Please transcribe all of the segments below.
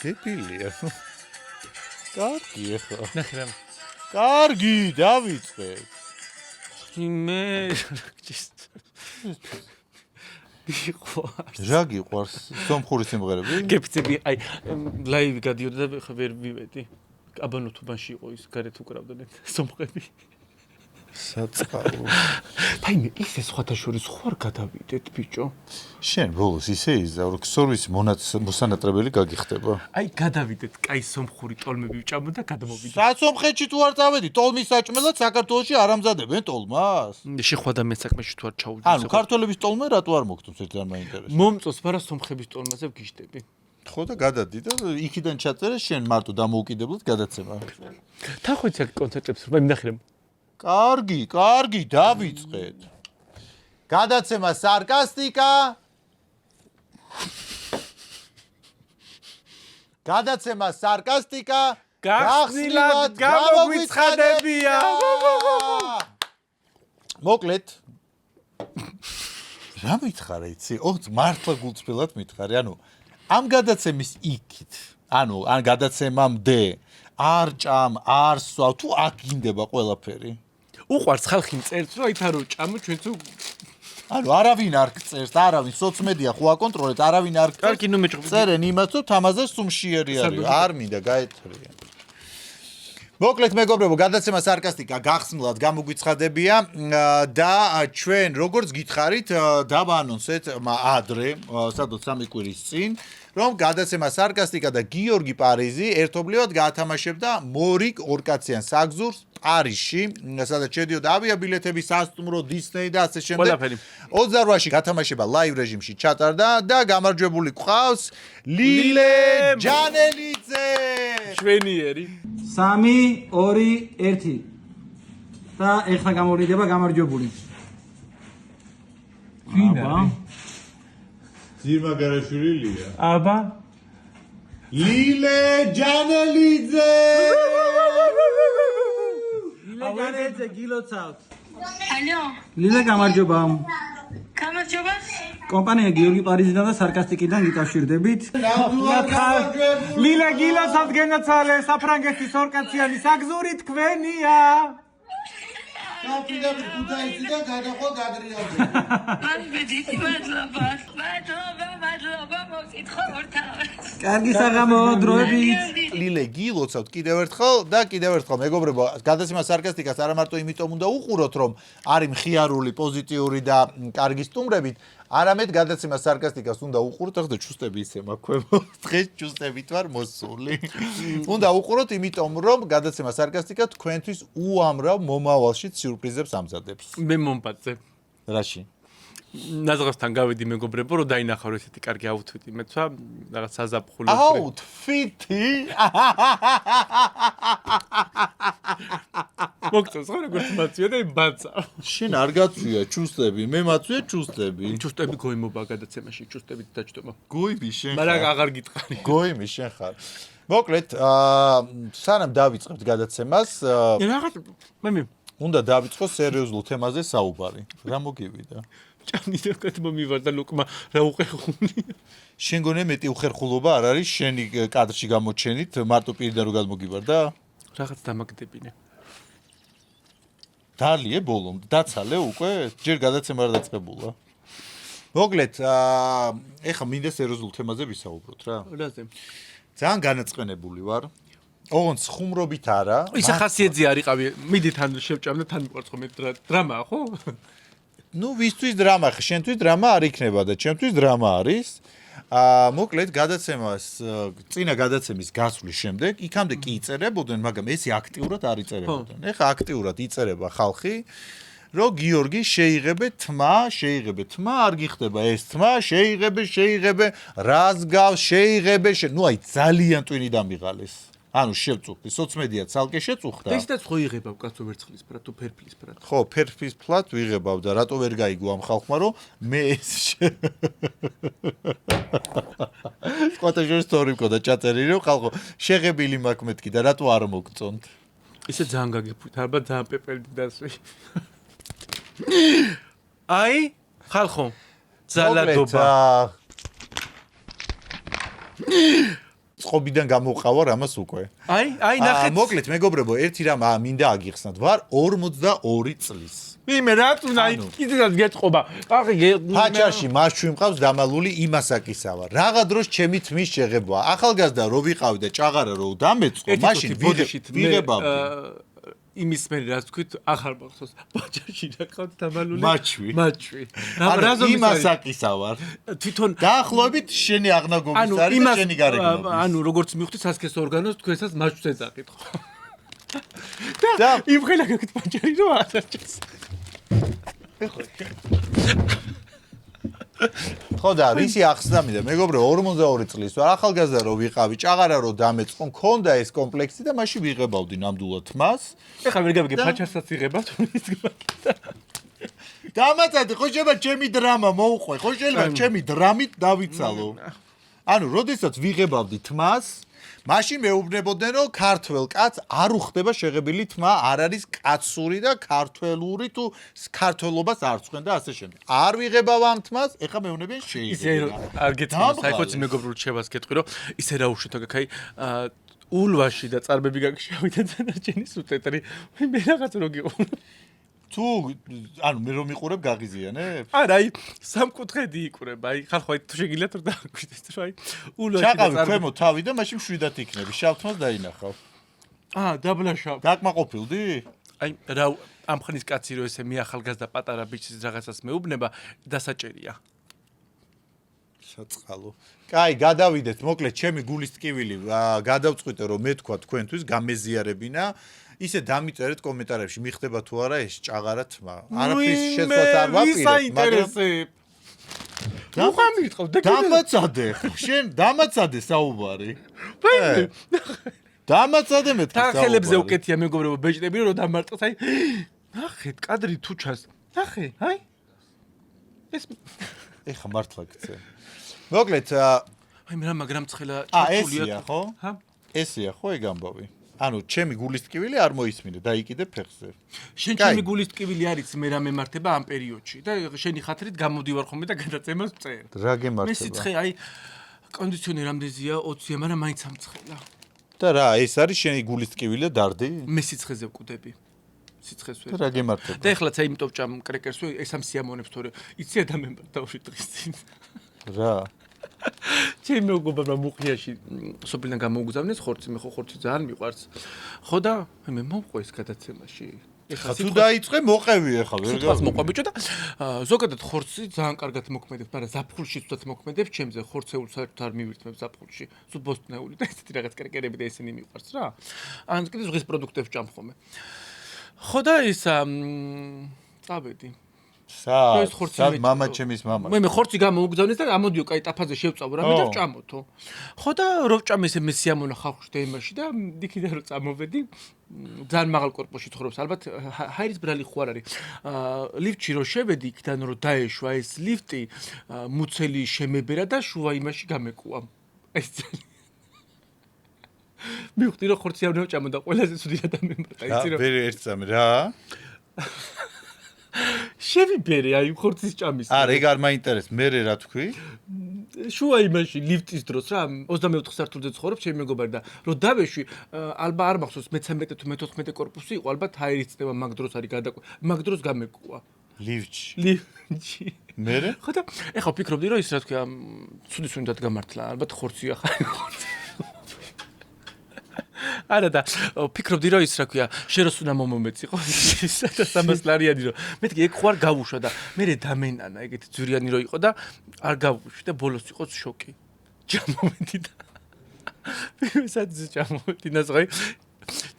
დებილია. კარგი ახლა. ნახე რა. კარგი, დავიწყეთ. იმე მიყვარს. რა გიყვარს? სომხური სიმღერები? გეფცები, აი ლაივი გადიოდა და ხა ვერ ვივედი. აბანოთუბანში იყო ის გარეთ უკრავდნენ სომხები. საწყალო. ფაიმე ისე სხვათა შორის ხوار გადავიდეთ ბიჭო. შენ ბოლოს ისე იზავ, რომ ქსორვის მოსანატრებელი გაგიხდება. აი გადავიდეთ, კაი სომხური ტოლმები ვჭამო და გადმოვიდეთ. საცომხეთში თუ არ წავედი, ტოლმის საჭმელად საქართველოში არ ამზადებენ ტოლმას. შეხვდა მე საქმეში თუ არ ჩაუძვი. ანუ ქართველების ტოლმე რატო არ მოგწონს ერთად მაინტერესებს. მომწონს, მაგრამ სომხების ტოლმაზე ვგიშდები. ხო და გადადი და იქიდან ჩაწერე შენ მარტო დამოუკიდებლად გადაცემა. თახვეც აქ კონცერტებს რომ მინახე. კარგი, დავიწყეთ. გადაცემა სარკასტიკა. გახსნილად გამოგვიცხადებია. მოკლედ. რა მითხარ იცი? მართლა გულწრფელად მითხარი. ანუ ამ გადაცემის იქით. ანუ ან გადაცემამდე არ ჭამ, არ სვავ, თუ აქ გინდება ყველაფერი. უყვარს ხალხი წერს, რომ აით არო ჭამო ჩვენ თუ ანუ არავინ არ წერს, არავინ სოციმედია ხო აკონტროლეთ, არავინ არ წერს. კარგი, ნუ მეჭყვი. წერენ იმას, რომ თამაზე სუმშიერი არის. არ მინდა გაეთრია. მოკლედ მეგობრებო, გადაცემა სარკასტიკა გახსნილად გამოგვიცხადებია და ჩვენ როგორც გითხარით, დავაანონსეთ ადრე, სადაც 3 კვირის წინ, რომ გადაცემა სარკასტიკა და გიორგი პარიზი ერთობლივად გაათამაშებდა მორიგ ორკაციან საგზურს პარიზში, სადაც შედიოდა ავიაბილეთები, სასტუმრო, დისნეი და ასე შემდეგ. 28-ში გათამაშება ლაივ რეჟიმში ჩატარდა და გამარჯვებული ყავს ლილე ჯანელიძე. შვენიერი. 3 2 1 და ეხლა გამორიდება გამარჯვებული. ვინა? ზირმა გარაშვილია. აბა ლილე ჯანელიძე. ლილე განეძე გილოცავთ. ალო, ლილე გამარჯობა. გამარჯობა. კომპანია გიორგი პარიზიდან და სარკასტიკიდან გიკავშირდებით. ლილე გილოცავთ გენაცვალე საფრანგეთის ორკაციანი საგზური თქვენია. დაფიდები ქუთაისიდან გადახვა გაგრიალზე. მადლობა, მადლობა, მოგკითხო ორთავად. კარგი საღამო დროებით. ლილე გილოცავთ კიდევ ერთხელ და კიდევ ერთხელ მეგობრებო, გადაცემა სარკასტიკას არა მარტო იმიტომ უნდა უყუროთ, რომ არის მხიარული, პოზიტიური და კარგი სტუმრებით, არამედ გადაცემა სარკასტიკას უნდა უყუროთ, ახლა ჩუსტები ისე მაქვეო, დღეს ჩუსტებით ვარ მოსული. უნდა უყუროთ, იმიტომ რომ გადაცემა სარკასტიკა თქვენთვის უამრავ მომავალში სიურპრიზებს ამზადებს. მე მომბაძე. რაში? ნაზღასთან გავედი მეგობრებო, რომ დაინახავ ესეთი კარგი აუთფიტი მეცვა, რაღაც საზაფხულო. აუთფიტი? მოგწონს ხო როგორც მაწვია და იმბაცა. შენ არ გაწვია ჩუსტები, მე მაწვია ჩუსტები. ჩუსტები გოიმობა გადაცემაში, ჩუსტებით დაჭდომა. გოიმი შენ ხარ. მაგრამ აღარ გიტყარი. გოიმი შენ ხარ. მოკლედ, სანამ დავიწყებთ გადაცემას, რაღაც მე უნდა დავიწყო სერიოზულ თემაზე საუბარი. რა მოგივიდა? ჭამნიდან გადმომივარ და ლუკმა რა უყეხუნია. შენ გონე მეტი უხერხულობა არ არის შენი კადრში გამოჩენით, მარტო პირიდან რო გადმოგივარდა? რაღაც დამაგდებინე. დალიე ბოლომდე, დაცალე უკვე, ჯერ გადაცემა არ დაწყებულა. მოკლედ, ეხლა მინდა სერიოზულ თემაზე ვისაუბროთ რა. რაზე? ძალიან განაწყენებული ვარ. ოღონდ ხუმრობით არა. ისა ხასიათზე არიყავი, მიდით თან შევჭამ და თან მიყვარს ხომ დრამაა ხო? ნუ ვისთვის დრამა, შენთვის დრამა არ იქნება და ჩემთვის დრამა არის. მოკლედ გადაცემას წინა გადაცემის გასვლის შემდეგ იქამდე კი იწერებოდნენ, მაგრამ ესე აქტიურად არ იწერებოდნენ. ეხლა აქტიურად იწერება ხალხი, რომ გიორგი შეიღებე თმა, არ გიხდება ეს თმა, შეიღებე, რას გავს, შეიღებე, ნუ აი ძალიან ტვინი დამიღალეს. ანუ შევწუხდი, სოციმედია ცალკე შეწუხდა. ესეც ხო იღებავ კაცო ვერცხლის ბრატ, თუ ფერფლის ბრატ. ხო, ფერფლის ბრატ ვიღებავ და რატო ვერ გაიგო ამ ხალხმა, რომ მე ეს სკოტა ჟურნალისტი მქონდა ჩაწერილი, რომ ხალხო შეღებილი მაქვს მეთქი და რატო არ მოგწონთ? ისე ძალიან გაგიფუთ, ალბათ ძალიან პეპელდი დასვი. აი, ხალხო, ძალადობა. წყობიდან გამოვყავარ ამას უკვე. აი ნახეთ. მოკლედ მეგობრებო, ერთი რამ მინდა აგიხსნათ, ვარ 42 წლის. მე რა თქმა უნდა კიდევაც გეტყობა. ფაჩაში მასში მყავს დამალული იმასაკისა ვარ. რაღა დროს ჩემი თმის შეღებაა. ახალგაზრდა რო ვიყავი და ჭაღარა რო დამეწყო, მაშინ ვიღებავდი. იმის მე რა თქვით, ახალ მახსოვს. ფაჩაში რა ყავთ დამალული? მაჩვი. რაზომის იმასაკისა ვარ. თვითონ დაახლოებით შენი აღნაგობის არის და შენი გარეგნობის. ანუ როგორც მივხვდით სასქესო ორგანოს თქვენსაც მაჩვს ეძახით ხო? და იმ ხელა გაკეთ პანჭარი რო აღარჩეს. ხო და რისი ახსნა მინდა მეგობრე 42 წლის ვარ ახალგაზრდა რო ვიყავი ჭაღარა რო დამეწყო მქონდა ეს კომპლექსი და მაშინ ვიღებავდი ნამდვილად მას ეხლა ვერ გავიგე ფაჩასაც იღებათ ის გაკეთა დამაწადე ხო შეიძლება ჩემი დრამა მოუყვე ხო შეიძლება ჩემი დრამით დავიცალო ანუ როდესაც ვიღებავდი თმას მაშინ მეუბნებოდნენ რომ ქართველ კაცს არ უხდება შეღებილი თმა არ არის კაცური და ქართველური თუ ქართველობას არ წვენ და ასე შემდეგ არ ვიღებავ ამ თმას ეხლა მეუბნებიან შეიძლება არ გეცნო საერთოდ მეგობრულ რჩევას გეტყვი რომ ისე რა უშვითო გაქაი ულვაში და წარბები გაგშავიდა დანარჩენი სუტეტრი მე რაღაც რო გიყო თუ ანუ მე რომ მიყურებ გაღიზიანებ? არა, აი სამკუთხედი იყურებ, აი ხალხო თუ შეგიძლიათ რომ დააგვიდეს რომ აი ულვაში ჩაყავი ქვემო თავი და მაშინ შვიდად იქნები, შავთმას დაინახავ. დაბლაშავ. დაკმაყოფილდი? აი რა ამ ხნის კაცი რო ესე მიახალგაზრდა პატარა ბიჭის რაღაცას მეუბნება, დასაჭერია. საწყალო. კაი, გადავიდეთ, მოკლედ ჩემი გულის ტკივილი გადავწყვიტე რომ მე თქვა თქვენთვის გამეზიარებინა. ისე დამიწერეთ კომენტარებში, მიხდება თუ არა ეს ჭაღარა თმა. არაფრის შეცვლას არ ვაპირებ, მაგრამ დამაცადე, შენ დამაცადე საუბარი. დამაცადე მეთქი საუბარი. თანხელებზე უკეთია მეგობრებო ბეჭდები რომ დამარტყეს, აი ნახეთ, კადრი თუ ჩანს. ნახე, აი ეს ეხა მართლა გწე. მოკლედ, აი მე რა მაგრამ ცხელა ჩართულია ხო? ესეა ხო ეგ ამბავი? ანუ ჩემი გულის ტკივილი არ მოისმინე, დაიკიდე ფეხზე. შენ ჩემი გულის ტკივილი არის მე რა მემართება ამ პერიოდში და შენი ხათრით გამოდივარ ხოლმე და გადაწემას წერ. რა გემართება? მე სიცხე აი კონდიციონერი რამდენზეა 20-ია, მაგრამ მაინც ამცხელა. და რა, ეს არის შენი გულის ტკივილი და დარდი? მე სიცხეზე ვკვდები. სიცხეს ვერ. რა გემართება? და ეხლაც აი იმიტომ ვჭამ კრეკერს რომ ეს ამ სიამონებს თორე იცი ადამიანს დავში დღის წინ. რა? ჩემი მეგობრებმა მუხიაში სოფლიდან გამოუგზავნეს ხორცი, მე ხო ხორცი ძალიან მიყვარს. ხო და მე მომყვე ეს გადაცემაში. ეხლა თუ დაიწყე მოყევი ეხლა ვერ გავიგე. მოყვებიჭო და ზოგადად ხორცი ძალიან კარგად მოქმედებს, მაგრამ ზაფხულში თუნდაც მოქმედებს, ჩემზე ხორცეულს საერთოდ არ მივირთმევ ზაფხულში. სულ ბოსტნეული და ესეთი რაღაც კრეკერები და ესენი მიყვარს რა. ან კიდე ზღვის პროდუქტებს ჭამ ხოლმე. ხო და ის წავედი. სად მამა ჩემის მამა. მე ხორცი გამოუგზავნეს და ამოდიო, კაი ტაფაზე შევწავო რამე და ვჭამოთო. ხო და რო ვჭამ ესე მე სიამონა ხალხში და იმაში და იქიდან რო წამოვედი, ძალიან მაღალ კორპუსში ცხოვრობს, ალბათ ჰაირის ბრალი ხო არ არის. ლიფტში რო შევედი, იქიდან რო დაეშვა ეს ლიფტი, მუცელი შემებერა და შუა იმაში გამეკუა. ეს მივხვდი რომ ხორცი არ ვჭამო და ყველაზე ცუდი ადამიანი იცი რომ ვერ ერთსამი რა? შევიბერე აი ხორცის ჭამის. არა, ეგ არ მაინტერესებს. მე რა თქვი? შუა იმაში ლიფტის დროს რა 24 სართულზე ცხოვრობ ჩემი მეგობარი და რო დავეშვი ალბათ არ მახსოვს მე-13 თუ მე-14 კორპუსი იყო ალბათ ჰაირის წდება მაგ დროს არის გადაკვა. მაგ დროს გამეკუა. ლიფტში. მე? ხო და ეხლა ვფიქრობდი რომ ის რა თქვია ცუდი სუნდად გამართლა ალბათ ხორცია ხარ ხორცი. არა და ვფიქრობდი რომ ის რა ქვია შეროსუნა მომომეც იყო და 300 ლარიანი რომ მეთქი ეგ ხო არ გავუშვა და მე დამენანა ეგეთი ძვირიანი რო იყო და არ გავუშვი და ბოლოს იყო შოკი ჩამოვედი და სადაც ჩამოვედი ნაზღაი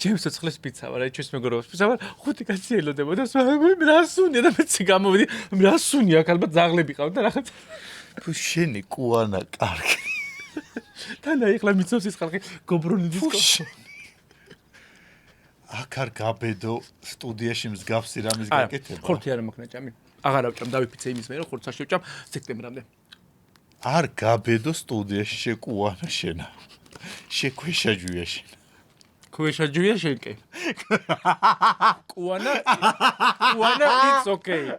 ჩემს ცოცხლეს პიცავარ აი ჩვენს მეგობრებს პიცავარ ხუთი კაცი ელოდებოდა მე რა სუნია და მეც გამოვედი რა სუნია აქ ალბათ ზაღლები ყავდა რაღაც თუ შენი კუანა კარგი და ეხლა მიცავს ის ხალხი გობრონიდის კო აქ არ გაბედო სტუდიაში მსგავსი რამის გაკეთება. ხორცი არ მოხნა ჭამი. აღარ ავჭამ, დავიფიცე იმის მე რომ ხორცს შევჭამ სექტემბრამდე. არ გაბედო სტუდიაში შეკუანა შენა. შექვეშაჯვია შენა. ქვეშაჯვია შენ კი. კუანა it's okay.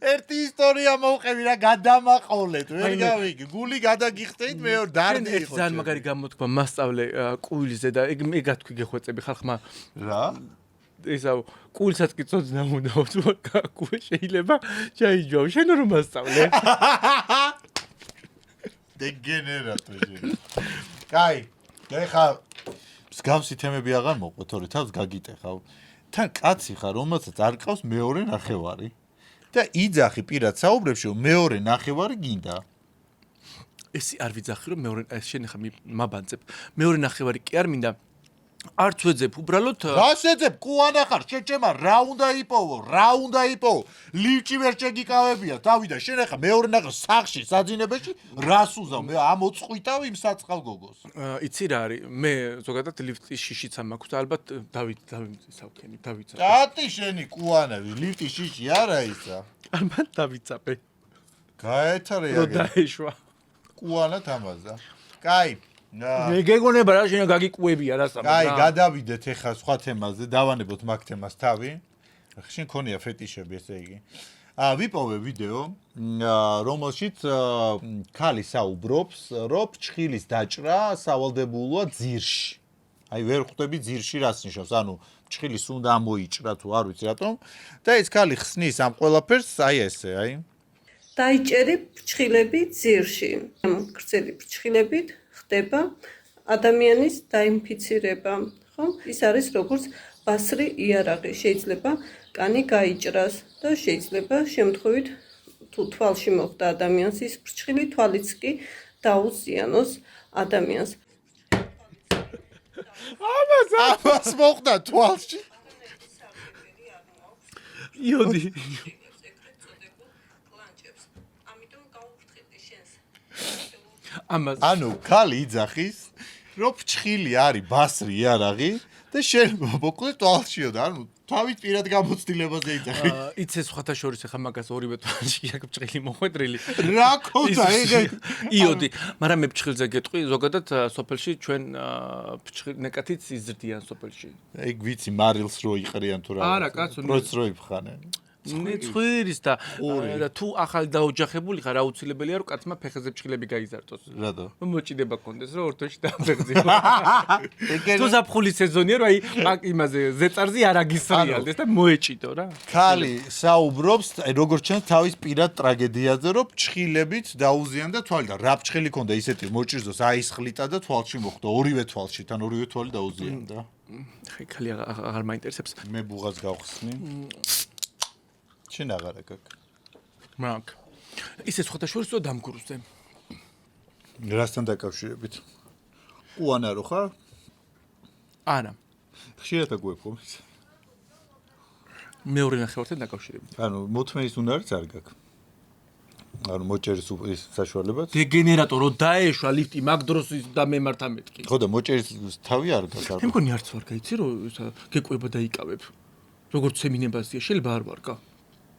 ერთი ისტორია მოვყევი რა გადამაყოლეთ ვერ გავიგე გული გადაგიხტეთ მეორე დარდი იყო ძალიან მაგარი გამოთქვა მასწავლე კუილზე და ეგ მე გათქვი გეხვეწები ხალხმა რა ესაო კუილსაც კი წოძნა უნდა თუ კუილ შეიძლება ჩაიჯვავ შენ რომ მასწავლე დეგენერატო შენ კაი ეხა მსგავსი თემები აღარ მოყვე თორე თავს გაგიტეხავ თან კაცი ხარ რომელსაც არ ყავს მეორე ნახევარი და იძახი პირად საუბრებში რომ მეორე ნახევარი გინდა ესი არ ვიძახი რომ მეორე შენ ხა მაბანძებ მეორე ნახევარი კი არ მინდა არც ვეძებ უბრალოდ რა შეძებ კუანა ხარ შეჭემა რა უნდა იპოვო ლივჭი ვერ შეგიკავებია დავიდა შენ ახლა მეორე ნახევარ სახში საძინებელში რას უზავ მე ამ ოწყვითავ იმ საწყალ გოგოს იცი რა არის მე ზოგადად ლიფტის შიშიც მაქვს და ალბათ დავიცავ დათი შენი კუანები ლიფტის შიში არა ისა ალბათ დავიცაპე გაეთარე რო დაეშვა კუანა თამაზა კაი მე გეგონება რა შენ გაგიკუებია რა სამა კაი გადავიდეთ ეხლა სხვა თემაზე დავანებოთ მაგ თემას თავი შენ ქონია ფეტიშები ესე იგი ვიპოვე ვიდეო რომელშიც ქალი საუბრობს რომ ჩხილის დაჭრა სავალდებულოა ძირში აი ვერ ხვდები ძირში რას ნიშნავს ანუ ჩხილის უნდა ამოიჭრა თუ არ ვიცი რატომ და ეს ქალი ხსნის ამ ყველაფერს აი ესე აი დაიჭერი ფრჩხილები ძირში გრძელი ფრჩხილებით ხდება ადამიანის დაინფიცირება ხო ის არის როგორც ბასრი იარაღი შეიძლება კანი გაიჭრას და შეიძლება შემთხვევით თუ თვალში მოხდა ადამიანს ის ფრჩხილი თვალიც კი დაუზიანოს ადამიანს ამას მოხდა თვალში იოდი ამას ანუ ქალი იძახის რომ ფრჩხილი არის ბასრი იარაღი და შენ მოკლედ თვალშიო და ანუ თავით პირად გამოცდილებაზე იძახი იცი სხვათა შორის ახლა მაგას ორივე თვალში აქ ფრჩხილი მოხვედრილი რა ქონდა ეგ იოდი მაგრამ მე ფრჩხილზე გეტყვი ზოგადად სოფელში ჩვენ ფრჩხილ ნეკათიც იზრდიან სოფელში ეგ ვიცი მარილს რო იყრიან თუ რა არა კაცო პროცს რო იფხანენ ცხირის და თუ ახალი დაოჯახებული ხარ აუცილებელია რომ კაცმა ფეხზე ფრჩხილები გაიზარდოს რატო მოჭიდება კონდეს რომ ორთოში დააფეხზე თუ ზაფხულის სეზონია რომ აი იმაზე ზეწარზე არ აგისრიალდეს და მოეჭიდო რა ქალი საუბრობს როგორც ჩანს თავის პირად ტრაგედიაზე რომ ფრჩხილებით დაუზიანდა თვალი და რა ფრჩხილი ქონდა ისეთი მოჭირდოს აისხლიტა და თვალში მოხდა ორივე თვალში თან ორივე თვალი დაუზიანდა ხე ქალი აღარ მაინტერესებს მე ბუღას გავხსნი შენ აღარა გაკ მაგ ისე სხვათა შორის რო დამგურზე რასთან დაკავშირებით უანა რო ხარ არა ხშირად აგვეფო მეორე ნახევართან დაკავშირებით ანუ მოთმენის უნარიც არ გაკ ანუ მოჭერის ის საშუალებაც დეგენერატორ რო დაეშვა ლიფტი მაგ დროს და მემართა მეთქი ხო და მოჭერის თავი არ გაკ მე მგონი არც ვარ გაიცი რომ გეკვება და იკავებ როგორც სემინებაზია შეიძლება არ ვარ გა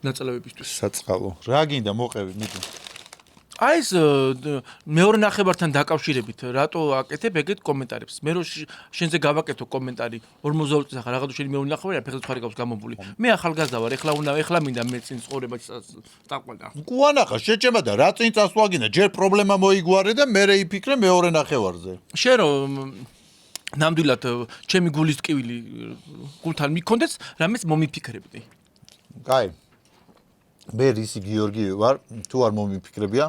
ნაწლავებისთვის საწყალო რა გინდა მოყევი მიდი აი ეს მეორე ნახევართან დაკავშირებით რატო აკეთებ ეგეთ კომენტარებს მე რო შენზე გავაკეთო კომენტარი 40 წელს ახლა რაღაცა შენი მეორე ნახევარი ფეხზე ცხარი გავს გამობული მე ახალგაზრდა ვარ ეხლა მინდა მე წინ ცხოვრება წაყვანდა კუანახა შეჭემა და რა წინ წასვლა გინდა ჯერ პრობლემა მოიგوارე და მე რეიფიქრე მეორე ნახევარზე შენ რომ ნამდვილად ჩემი გულის ტკივილი გულთან მიქონდეს რამეს მომიფიქრებდი კაი მე რისი გიორგი ვარ თუ არ მომიფიქრებია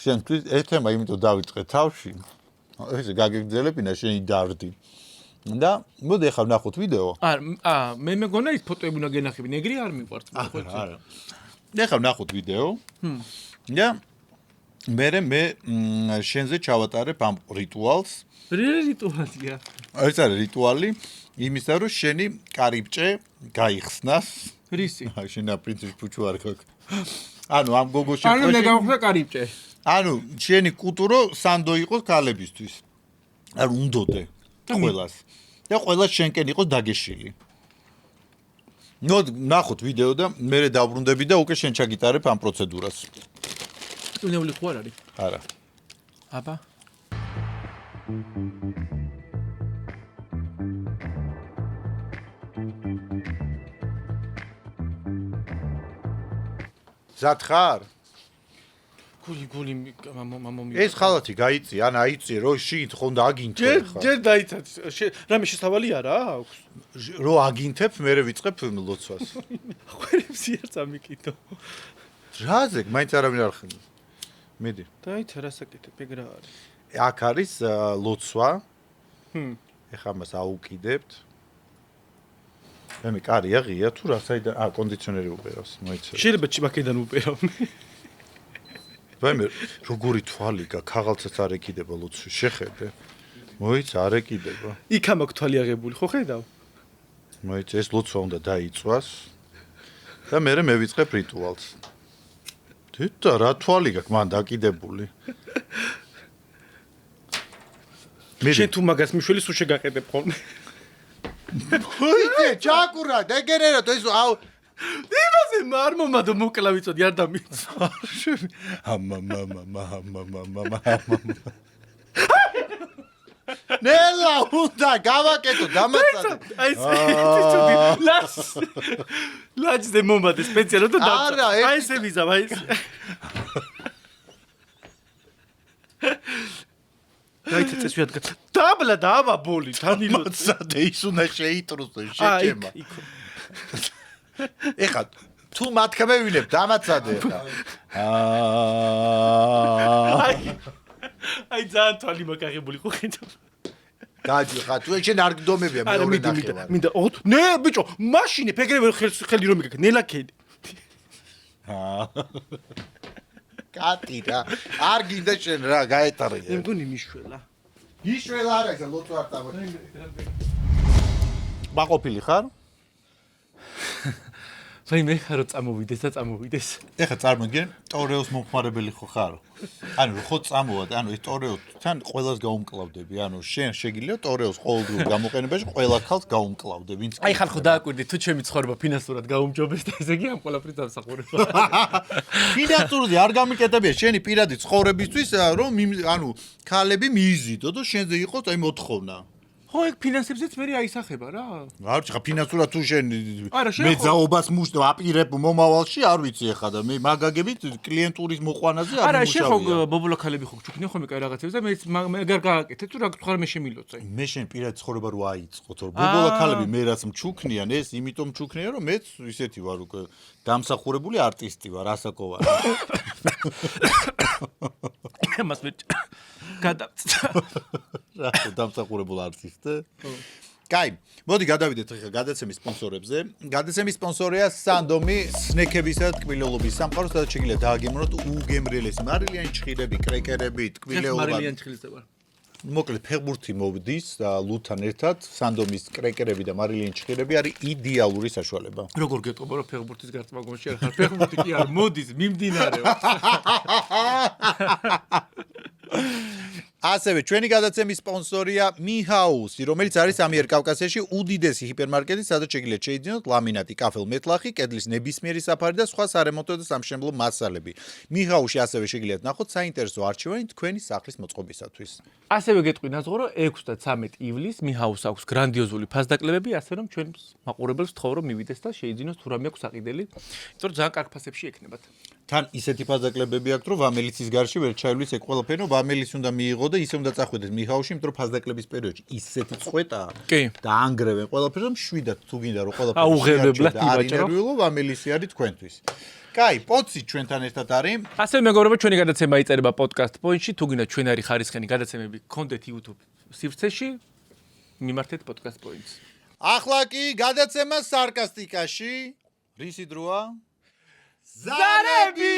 შენთვის ეს თემა იმიტომ დავიწყე თავში ესე გაგეგძელებინა შენი დარდი და მოდი ახლა ვნახოთ ვიდეო მე მეგონა ის ფოტოები უნდა გენახები ნეგრი არ მიყვარს არა ახლა ვნახოთ ვიდეო და მე შენზე ჩავატარებ ამ რიტუალს რიტუალია ეს არის რიტუალი იმისა რომ შენი კარიბჭე გაიხსნას რისი? შენ პრინციპი ფუჩუ არ გაქვს. ანუ ამ გოგოს შეხვედრა. ანუ მე გავხდა კარიბჭე. ანუ შენი კუტურო სანდო იყოს ქალებისთვის. ანუ უნდოდე ყველას. და ყველა შენკენ იყოს დაგეშილი. ნახოთ ვიდეო და მე დავბრუნდები და უკვე შენ ჩაგიტარებ ამ პროცედურას. უნეული ხო არ არის? არა. აბა. მზად ხარ? გული მამომი. ეს ხალათი გაიწი, ან აიწი, რო შიგით ხონდა აგინთო ხა. ჯერ დაიცად. რამე შესავალი არა აქვს? რო აგინთებ, მე ვიწყებ ლოცვას. ხვერებს იარც ამიკიდო. რაზე, მაინც არავინ არ ხმ. მიდი. დაიცა რასაკეთებ, ეგ რა არის? აქ არის ლოცვა. ეხლა მას აუკიდებთ. მე კარია ღია თუ რა საიდან კონდიციონერი უპერავს, მოიცე. შეიძლება ჩიმაკედან უპერავ. მე როგორი თვალი გაქვს, ქაღალცაც არ ეკიდება ლოცვის, შეხედე. მოიცა არ ეკიდება. იქ ამაქვს თვალი აღებული, ხო ხედავ? მოიცა ეს ლოცვა უნდა დაიწვას. და მე ვიწყებ რიტუალს. თითო რა თვალი გაქვს მან დაკიდებული. შენ თუ მაგას მიშველი სულ შეგაყედებ ხოლმე. მოიცე ჩაკურა დეგენერატო ეს აუ იმაზე არ მომადო მოკლა ვიცოდი არ დამიწვა. ნელა უნდა გავაკეთო დამაცადე. აი ეს ვიცოდი ლაჯზე მომადე სპეციალურად და არა, აი ესე ვიზავ აი ეს. დაიცა წეს ვიადგა. დაბლა დავა ბოლი თანილო. დამაცადე ის უნდა შეიტრუსო შეჭემა. ეხა თუ მათქმე ვინებ დამაცადე ეხა. აი ძალიან თვალი მოკაღებული ხო ხედავ. გაჯი ხა თუ შენ არ გდომებია მეორე ნახევარი. მინდა ოღონდ ნე ბიჭო მაშინე ფეგრე ხელი რომ მიგაკ ნელაკედი. კატი რა არ გინდა შენ რა გაეტარია. მე მგონი მიშველა. იშველა არა ეს ლოცვა არ წამოდი. მაყოფილი ხარ? ვაი მე ხარო წამოვიდეს და წამოვიდეს. ეხა წარმოგიდგენ, ტორეოს მომხმარებელი ხო ხარ? ანუ ხო წამოვა, ანუ ეს ტორეოსთან ყველას გაუმკლავდები. ანუ შენ შეგიძლია ტორეოს ყოველდღიურ გამოყენებაში ყველა ქალს გაუმკლავდე, ვინც აი ხალხო დააკვირდი თუ ჩემი ცხოვრება ფინანსურად გაუმჯობეს და ესე იგი ამ ყველაფრის დამსახურება. ფინანსურზე არ გამიკეთებია შენი პირადი ცხოვრებისთვის, რომ ანუ ქალები მიიზიდო და შენზე იყოს აი მოთხოვნა. ხო ეგ ფინანსებზეც მე აისახება რა. არ ვიცი ხა ფინანსურად თუ შენ არა, შენ მე ხო- ზაობას მუშტ აპირებ მომავალში არ ვიცი ეხა და მე მაგაგებით კლიენტურის მოყვანაზე არ არა შენ ხო მიმუშავია. ბობულო ქალები ხო ჩუქნი ხოლმე კაი რაღაცებს და მე ეგარ გააკეთე თუ რა გთხოვარ მე შემილოცე. მე შენ პირადი ცხოვრება რო აიწყოთ, რომ ბობოლა ქალები მე რაც მჩუქნიან, ეს იმიტომ მჩუქნიან, რომ მეც ისეთი ვარ უკვე დამსახურებული არტისტი ვარ, ასაკო ვარ. მას მე გადავწა. რა დამსახურებულ არტისტი? კაი, მოდი გადავიდეთ ახლა გადაცემის სპონსორებზე. გადაცემის სპონსორია სანდომი სნეკებისა და ტკბილეულობის სამყარო, სადაც შეგიძლიათ დააგემოვნოთ უგემრიელესი მარილიანი ჭხირები, კრეკერები, ტკბილეულობა. მარილიანი ჭხილზე ვარ. მოკლედ ფეხბურთი მოვდის ლუთთან ერთად, სანდომის კრეკერები და მარილიანი ჭხირები არის იდეალური საშუალება. როგორ გეტყობა რომ ფეხბურთის გარწმაგონში არ ხარ? ფეხბურთი კი არ მოდის, მიმდინარეობს. ასევე ჩვენი გადაცემის სპონსორია მიჰაუსი, რომელიც არის ამიერკავკასიაში უდიდესი ჰიპერმარკეტი, სადაც შეგიძლიათ შეიძინოთ ლამინატი, კაფელ მეტლახი, კედლის ნებისმიერი საფარი და სხვა სარემონტო და სამშენებლო მასალები. მიჰაუსში ასევე შეგიძლიათ ნახოთ საინტერესო არჩევანი თქვენი სახლის მოწყობისათვის. ასევე გეტყვი ნაზღო რომ 6 და 13 ივლისს მიჰაუს აქვს გრანდიოზული ფასდაკლებები, ასე რომ ჩვენ მაყურებელს თხოვ რომ მივიდეს და შეიძინოს თუ რამე აქვს აყიდელი, იმიტომ რომ ძალიან კარგ ფასებში ექნებათ. თან ისეთი ფასდაკლებები აქვს, რომ ვამელიცის გარშე ვერ ჩაივლის ეგ ყველაფერი, რომ ვამელის უნდა მიიღო და ისე უნდა წახვიდეთ მიჰაუსში, იმიტომ რომ ფასდაკლების პერიოდში ისეთი წყვეტაა კი. და ანგრევენ ყველაფერს, რომ შვიდად თუ გინდა რომ ყველაფერი აუღებებლად არ ივაჭრო. ინერვიულო, ვამელისი არის თქვენთვის. კაი, პოცი ჩვენთან ერთად არის. ასევე მეგობრებო, ჩვენი გადაცემა იწერება podcast point-ში, თუ გინდა ჩვენარი ხარისხენი გადაცემები გქონდეთ YouTube სივრცეში, მიმართეთ podcast point-ს. ახლა კი გადაცემა სარკასტიკაში. რისი დროა? ზარები!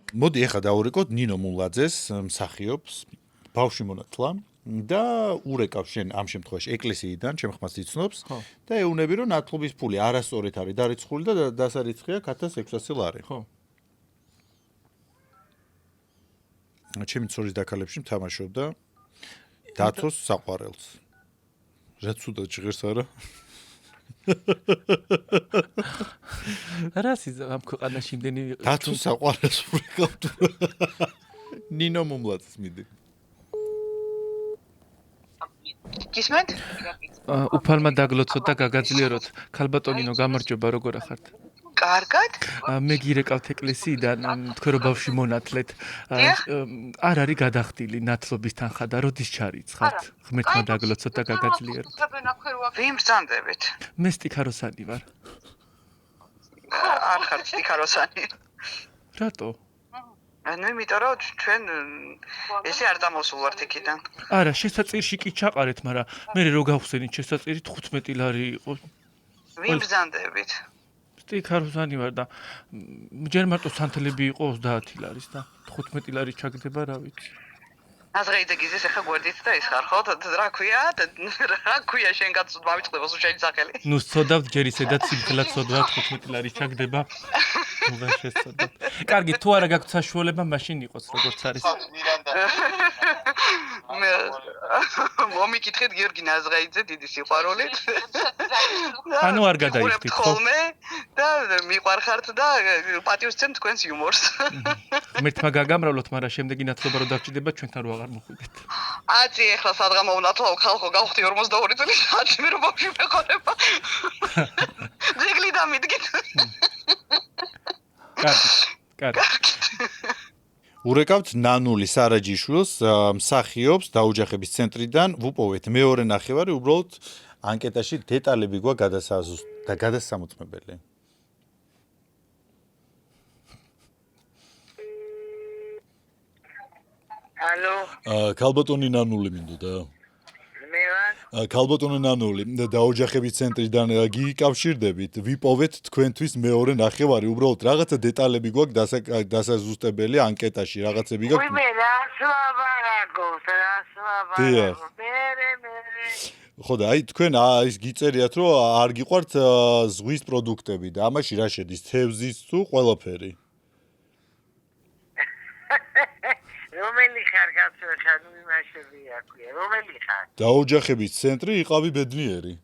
მოდი ახლა დავურეკოთ ნინო მულაძეს მსახიობს, ბავშვი მონათლა და ურეკავს შენ ამ შემთხვევაში ეკლესიიდან, ჩემ ხმას იცნობს და ეუბნები რომ ნათლობის ფული არასწორად არის დარიცხული და დასარიცხია 1600 ლარი. ხო. ჩემი ცორის დაქალებში მთამაშობდა დათოს საყვარელს. რა ცუდა ჭღერს არა? რა სიზა ამ ქვეყანაში იმდენი დათოს საყვარელს ურეკავთ. ნინო მულაძეს მიდი. გისმენთ? უფალმა დაგლოცოთ და გაგაძლიეროთ. ქალბატონინო გამარჯობა, როგორ ახართ? კარგად? მე გირეკავთ ეკლესიიდან, თქვენ რო ბავშვი მონათლეთ. არ არის გადახდილი ნათლობის თანხა და როდის ჩარიცხავთ? ღმერთმა დაგლოცოთ და გაგაძლიეროთ. ვინ ბრძანდებით? მე სტიქაროსანი ვარ. არ ხარ სტიქაროსანი. რატო? ანუ იმიტომ რომ ჩვენ ესე არ დამოსულვართ იქიდან. არა, შესაძირში კი ჩაყარეთ, მაგრამ მე რო გავხსენით შესაძირი 15 ლარი იყო. ვინ ბრძანდებით? სტიქაროსანი ვარ და ჯერ მარტო სანთლები იყო 30 ლარის და 15 ლარი ჩაგდება, რა ვიცი. აზღეიდე გიზეს ახლა გვერდით და ის ხარ ხო? რა ქვია? რა ქვია შენ გაწოდ მავიწყდება სულ შენი სახელი? ნუ სწოდავთ ჯერ ისედაც სიმხილად სწოდავთ 15 ლარი ჩაგდება. უღარ შეცოდავთ. კარგი, თუ არა გაქვთ საშუალება, მაშინ იყოს როგორც არის. მომიკითხეთ გიორგი ნაზღაიძე დიდი სიყვარულით. ანუ არ გადაიხდით ხო? ხოლმე და მიყვარხართ და პატივს ვცემ თქვენს იუმორს. ღმერთმა გაგამრავლოთ, მაგრამ შემდეგი ნათლობა რო დაგჭირდება, ჩვენთან რო აღარ მოხვიდეთ. აცი ეხლა სადღა მოვნათლავ ხალხო გავხდი 42 წელი აცი მე რო ბავშვი მეყოლება. ძეგლი დამიდგით. კარგი. ურეკავთ ნანული სარაჯიშვილს, მსახიობს დაოჯახების ცენტრიდან, ვუპოვეთ მეორე ნახევარი, უბრალოდ ანკეტაში დეტალები გვაქვს გადასამოწმებელი. ალო, ქალბატონი ნანული მინდოდა. მე ვარ. ქალბატონი ნანული, დაოჯახების ცენტრიდან გიკავშირდებით, ვიპოვეთ თქვენთვის მეორე ნახევარი, უბრალოდ რაღაცა დეტალები გვაქვს დასაზუსტებელი ანკეტაში, რაღაცები გაქვთ. მე დიახ. ხო და აი თქვენ ის გიწერიათ რომ არ გიყვართ ზღვის პროდუქტები და ამაში რა შედის თევზის თუ ყველაფერი? რომელი ხარ კაცო ხარ ნუ იმაშები აქვია რომელი ხარ? დაოჯახების ცენტრი იყავი ბედნიერი.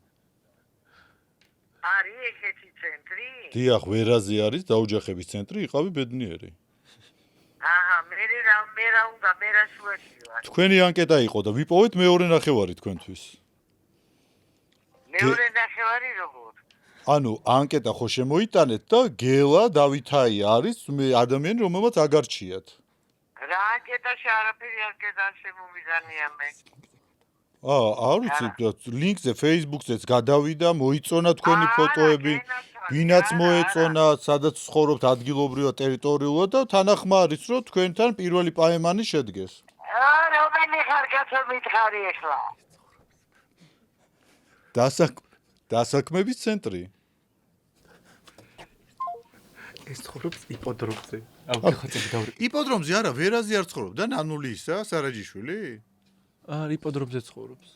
არის ესეთი ცენტრი? დიახ, ვერაზე არის დაოჯახების ცენტრი იყავი ბედნიერი. აჰა, მე რა უნდა მე რა შუაში ვარ? თქვენი ანკეტა იყო და ვიპოვეთ მეორე ნახევარი თქვენთვის. მეორე ნახევარი როგორ? ანუ ანკეტა ხო შემოიტანეთ და გელა დავითაი არის ადამიანი რომელმაც აგარჩიათ. რა ანკეტაში არაფერი არ შემომიზანია მე. არ ვიცი, ლინკზე Facebook-ზეც გადავიდა, მოიწონა თქვენი ფოტოები, ვინაც მოეწონა, სადაც ცხოვრობთ ადგილობრივად ტერიტორიულად და თანახმა არის, რომ თქვენთან პირველი პაემანი შედგეს. რომელი ხარ კაცო მითხარი ახლა? დასაქმების ცენტრი. ეს ცხოვრობს იპოდრომზე. გიხოცები დავრი. იპოდრომზე არა, ვერაზე არ ცხოვრობ და ნანული ისა, სარაჯიშვილი? იპოდრომზე ცხოვრობს.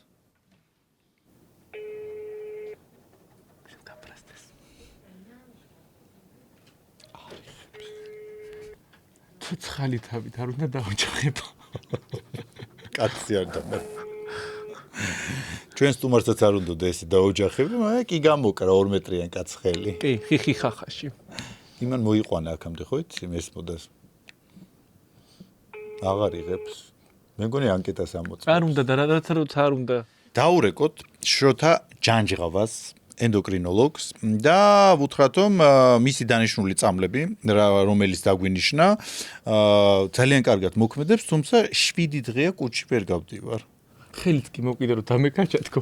ცოცხალი თავით არ უნდა დაოჯახება. კაცი არ და ჩვენ სტუმარსაც არ უნდა ეს დაოჯახება, მაგრამ კი გამოკრა 2 მეტრიან კაცხელი. კი, ხიხი ხახაში. იმან მოიყვანა აქამდე ხო იცი მესმოდას. აღარ იღებს. მე მგონი ანკეტას ამოწმებს. არ უნდა და რაცა როცა არ უნდა. დაურეკოთ შროთა ჯანჯღავას ენდოკრინოლოგს და ვუთხრათ რომ მისი დანიშნული წამლები რომელიც დაგვინიშნა ძალიან კარგად მოქმედებს, თუმცა 7 დღეა კუჩში ვერ გავდივარ. ხელით კი მოკიდე რომ დამეკაჭათქო.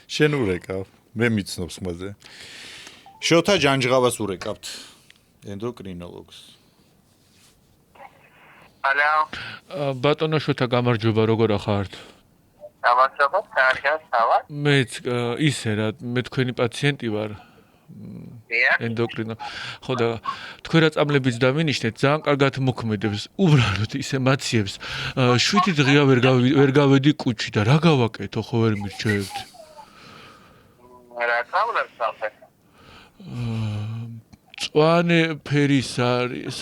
შენ ურეკავ, მე მიცნობს ხმაზე. შროთა ჯანჯღავას ურეკავთ ენდოკრინოლოგს. ალო. ბატონო შოთა გამარჯობა, როგორ ახართ? გამარჯობა, კარგად ხარ? მეც ისე რა, მე თქვენი პაციენტი ვარ. ენდოკრინო. ხო და თქვენ რა წამლებიც დავინიშნეთ, ძალიან კარგად მოქმედებს. უბრალოდ ისე მაციებს. 7 დღეა ვერ გავედი კუჩში და რა გავაკეთო, ხო ვერ მირჩევთ? რა წამლებს ახლა? წვანე ფერის არის.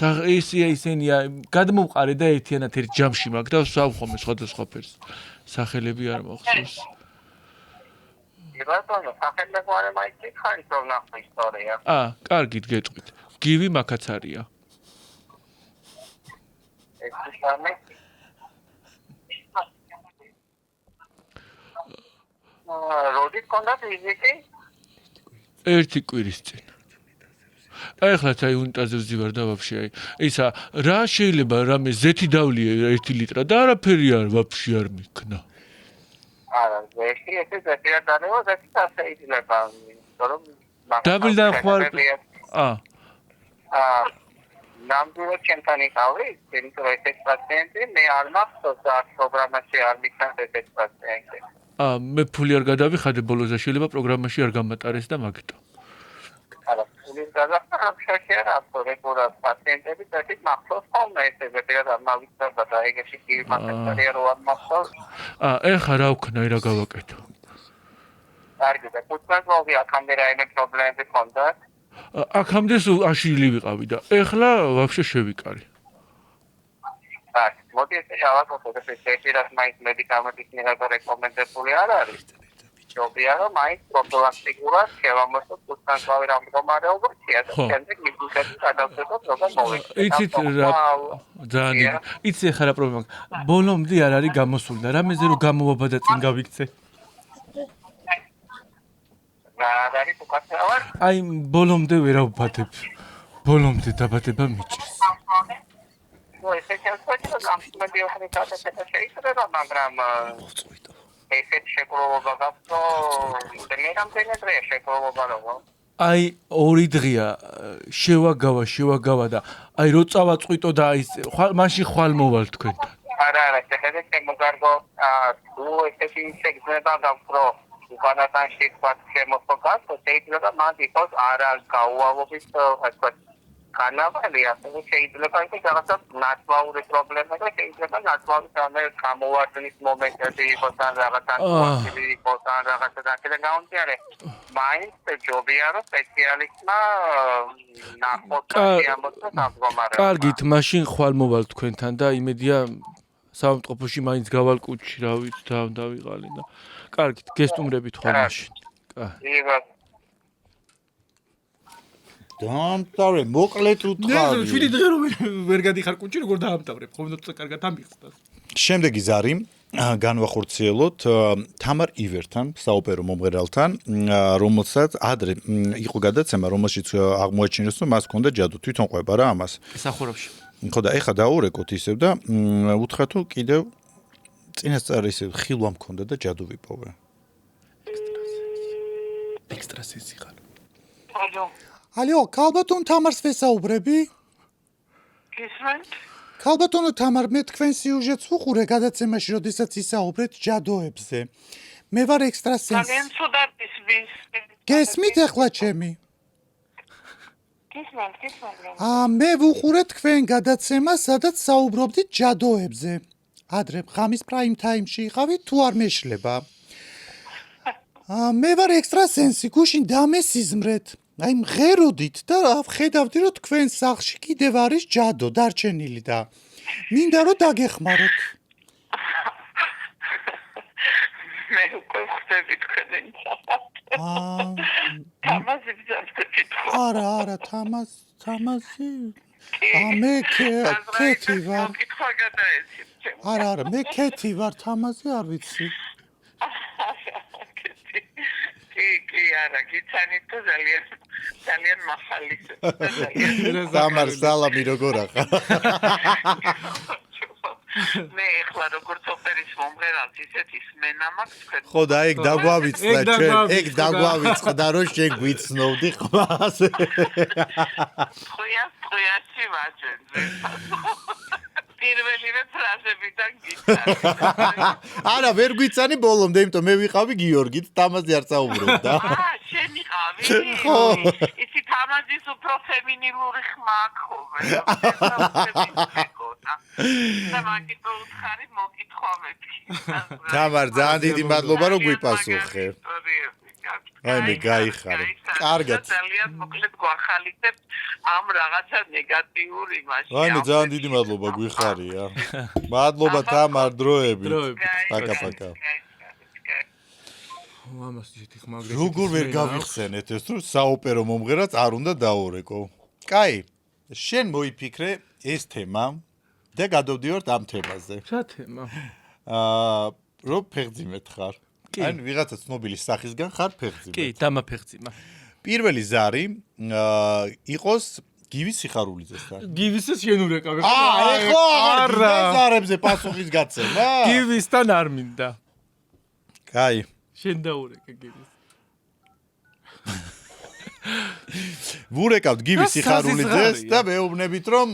ისენია, გადმოვყარე და ერთიანად ერთ ჯამში მაგ და სავხომე სხვადასხვა ფერს. სახელები არ მოხსოვს. ბატონო, სახელები არ მაიქხარი რომ ნახო ისტორია. კარგით გეტყვით. გივი მაკაცარია. ეს სამე. როდი კონდა ვიზიტი? 1 კვირის წინ. აი ხლაც აი უნიტაზე ვზივარ და ვაფშე აი ისა რა შეიძლება რამე ზეთი დავლიე 1 ლიტრა და არაფერი არ ვაფშე არ მიქნა. არა, ზეთი არ დანება, ზეთი შეიძლება, რომ დაბლიდან ხვალ ნამდვილად ჩემთან იყავი, იმიტომ რომ ეს პაციენტი მე არ მახსოვს რა პროგრამაში არ მიქნას ეს პაციენტი. მე ფული არ გადავიხადე ბოლოზე შეიძლება პროგრამაში არ გამატარეს და მაგიტო. არა, ფულის გადახდა რა რეგულარულად პაციენტები წესით მახსოვს ხოლმე ესე ვეღარ არ მავიცავდა და ეგეში კი მასწავლია რო არ მახსოვს. ეხა რა ვქნა რა გავაკეთო? კარგი და კუთვნილობი აქამდე რაიმე პრობლემები ჰქონდა? აქამდე აშლილი ვიყავი და ეხლა ვაფშე შევიკარი. Так, მოდი ესე ავაკეთოთ ეს რა მაინც მედიკამენტის მიღება რეკომენდებული არ არის. ჯობია რომ მაინც პროფილაქტიკურად შევამოწმოთ კუთვნილობი რა მდგომარეობაშია და შემდეგ მიგუხები გადავწყვეტოთ როგორ მოვიქცეთ. იცით რა ძალიან იცი ხა რა პრობლემა. ბოლომდე არ არის გამოსული და რამეზე რომ გამოვაბა და წინ გავიქცე. არის უკაცრავად? აი ბოლომდე ვერ ავბადებ. ბოლომდე დაბადება მიჭირს. ესე შეიძლება გამწმენდიოხრი გადასაჭრელი შეიძლება, მაგრამ ესეთ შეკროვა გაფო დენერამდე დღეა შეკროვა როგორ? აი 2 დღეა შევაგავა და აი რო წავაწყვიტო და აი მაშინ ხვალ მოვალ თქვენთან. არა, შეიძლება შემოგარგო თუ ესეთი შეგრძნება გაფრო უკანასკნელი შეხვდათ შემოხოთ, შეიძლება მათ იყოს არა გაუვალობის ასე განავალი, ასე შეიძლება იყოს რაღაცა ნაცვლაური პრობლემა და შეიძლება ნაცვლაურის ამე გამოვარდნის მომენტები იყოს ან რაღაცა კონფლიქტი იყოს ან რაღაცა და გაუნტიარე. მაინც ჯობია რომ სპეციალისტმა ნახოთ ამოწმოს ამგვარად. კარგით, მაშინ ხვალ მოვალ თქვენთან და იმედია საავადმყოფოში მაინც გავალ კუჩში, რა ვიცი, დავიღალე და კარგით, გესტუმრებით ხვალ მაშინ. დაამთავრე, მოკლედ უთხარი. 7 დღე რომ ვერ გადიხარ კუჩი, როგორ დაამთავრებ? ხომ ცოტა კარგად ამიხსნას. შემდეგი ზარი განვახორციელოთ თამარ ივერთან, საოპერო მომღერალთან, რომელსაც ადრე იყო გადაცემა, რომელშიც აღმოაჩინეს, რომ მას ჰქონდა ჯადო. თვითონ ყვება რა ამას. სახურავში. ხო და ეხა დაურეკოთ ისევ და უთხრა თუ კიდევ წინასწარ ისე ხილვა მქონდა და ჯადო ვიპოვე. ექსტრასენსი ხარ. ალო, ქალბატონ თამარს ვესაუბრები? გისმენთ? ქალბატონო თამარ, მე თქვენ სიუჟეტს ვუყურე გადაცემაში, როდესაც ისაუბრეთ ჯადოებზე. მე ვარ ექსტრასენსი. ძალიან ცუდად ისმის. გესმით ახლა ჩემი? გისმენთ. მე ვუყურე თქვენ გადაცემას, სადაც საუბრობდით ჯადოებზე. ადრე ღამის პრაიმ თაიმში იყავით, თუ არ მეშლება. მე ვარ ექსტრასენსი, გუშინ დამესიზმრეთ. აი მღეროდით და ხედავდი რომ თქვენ სახლში კიდევ არის ჯადო დარჩენილი და მინდა რომ დაგეხმაროთ. მე უკვე ხდები თქვენი თამაზი ვიძახდით. არა, თამაზი. მე კეთი ვარ. კითხვა გადაეცით. არა, მე კეთი ვარ, თამაზი არ ვიცი. კი, არა, გიცანით და ძალიან მახალის. თამარ, სალამი როგორ ახლა? მე ახლა როგორც ოპერის მომღერალს ისეთი სმენა მაქვს თქვენ. ხო და ეგ დაგვავიწყდა ჩვენ, ეგ დაგვავიწყდა რომ შენ გვიცნობდი ხმას. ხუიასი ვაჯენზე. პირველივე ფრაზებიდან გიცანი. არა, ვერ გვიცანი ბოლომდე, იმიტომ მე ვიყავი გიორგით, თამაზი არ საუბრობდა. შენ იყავი? იცი თამაზის უფრო ფემინილური ხმა ხომ? და მაგით უთხარი მოკითხვავები. თამარ, ძალიან დიდი მადლობა რომ გვიპასუხე. აი მე გაიხარე. კარგად. ძალიან მოკლედ გვახალისებ ამ რაღაცა ნეგატიურ იმაში. აი მე ძალიან დიდი მადლობა გვიხარია. მადლობა თამარ დროებით. პაკა. მამას ისეთი ხმა როგორ ვერ გავიხსენეთ ეს რომ საოპერო მომღერალს არ უნდა დაურეკო. კაი, შენ მოიფიქრე ეს თემა და გადავდივართ ამ თემაზე. რა თემა? რომ ფეხძიმეთ ხარ. ან ვიღაცა ცნობილი სახისგან ხარ ფეხძიმეთ. კი, დამაფეხძიმა. პირველი ზარი იყოს გივის სიხარულიძესთან. გივისს შენ ურეკავ. ეხლა არა ზარებზე პასუხის გაცემა. გივისთან არ მინდა. კაი. შენ დაურეკე გივის. ვურეკავთ გივის სიხარულიძეს და მეუბნებით რომ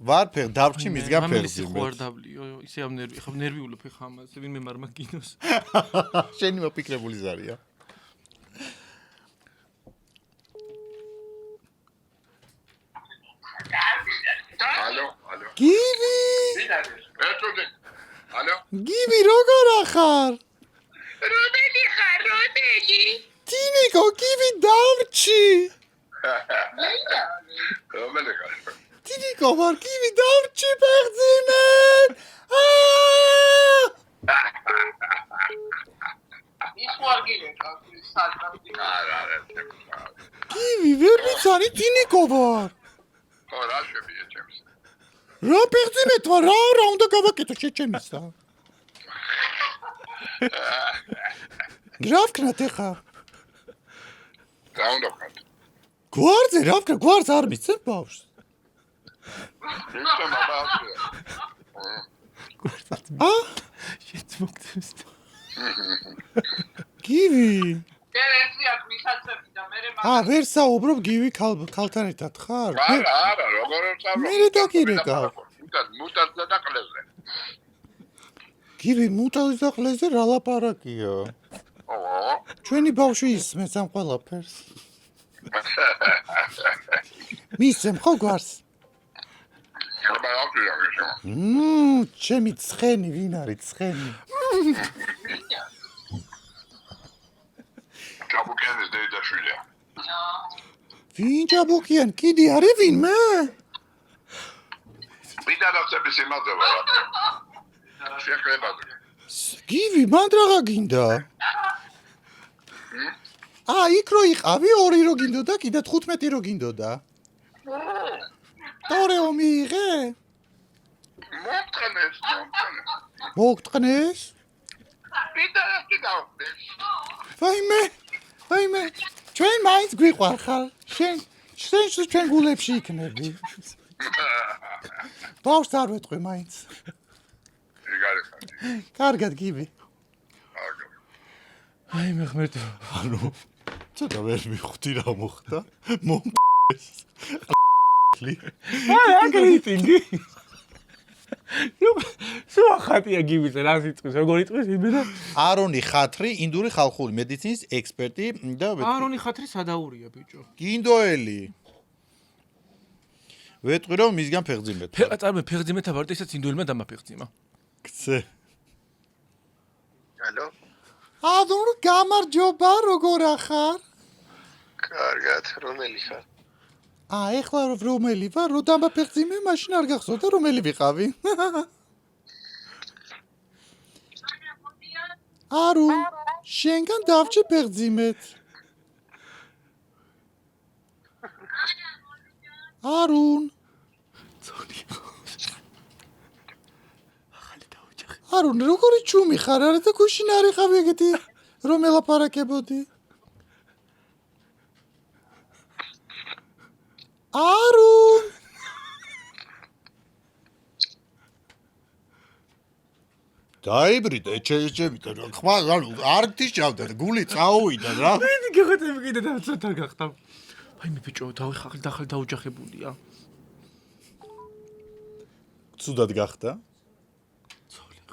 ვარ დავჭი მისგან ფერზე. ხო არ დაბლიო, ისე ამ ნერვი, ხო ნერვიულობ ხა ამაზე, ვინმე მარმა გინოს. შენი მოფიქრებული ზარია. ალო. გივი! ერთოდი. ალო. გივი როგორ ახარ? რომელი ხარ, რომელი? ტინიკო გივი დავჭი. რომელი ხარ? ტინიკო ვარ გივი დავჭი ფეხძიმეთ. ის ვარ გიგეკა, საჭმელი. არა. გივი ვერ ვიცანი ტინიკო ვარ. ხო, რა შევიდე ჩემს. რა ფეხძიმეთ ვარ რა უნდა გავაკეთო შეჩემისა. რა ვქნათ ახლა? რა უნდა ვქნათ? გვარზე რა ვქნა გვარს არ მისცემ ბავშვს. მისცემ ბავშვს. შენც მოგწევს. გივი დენ ერთი აქ მისაცები და მე ვერ საუბრობ გივი ქალთან ერთად ხარ? არა, როგორ ვსაუბრობ? მე დაგირეკავ. მუტაზე და ყლეზე. გივი მუტაზე და ყლეზე რა ლაპარაკია? ჩვენი ბავშვი ისმეს ამ ყველაფერს. მისცემ ხო გვარს? ჩემი ცხენი ვინ არის ცხენი? ჯაბუკიანის დეიდაშვილია. ვინ ჯაბუკიან? კიდე არის ვინმე? ვიდარაცების იმაზე ვარ. შეკრებაზე. გივი მანდ რაღა გინდა? იქ რო იყავი 2 რო გინდოდა, კიდე 15 რო გინდოდა. თორეო მიიღე? მოგტყნეს? ვიდარაცი გავხდეს. ვაიმე, ჩვენ მაინც გვიყვარხარ. შენ ჩვენ გულებში იქნები. ბავშვს არ ვეთყვი მაინც. კარგად გივი. აი მე ხმერტო. ანუ ცოტა ვერ მივხვდი რა მოხდა. აგრიტინგი. სულ ხატია გივის რა სიტყვის როგორ იტყვის იმენა არონი ხათრი ინდური ხალხური მედიცინის ექსპერტი და არონი ხათრი სადაურია ბიჭო გინდოელი ვეტყვი რომ მისგან ფეხძიმეთ წარმე ფეხძიმეთა ვარ და ისაც ინდოელმა დამაფეხძიმა გცე ალო ადურ გამარჯობა როგორ ახარ კარგად რომელი ხარ ეხლა რომელი ვარ რო დამაფეხძიმე მაშინ არ გახსოვდა რომელი ვიყავი არუნ შენგან დავჭი ფეხძიმეთ არუნ არუნ როგორი ჩუმი ხარ არა და გუშინ არ იყავი ეგეთი რომ ელაპარაკებოდი არუნ დაიბრიდა ეჩემიტა რა ხმა არ გთიშავდა გული წაუვიდა რა მე გიხოთები კიდე და ცოტა გახდა აი მე ბიჭო დავიხალ დაუჯახებულია ცუდად გახდა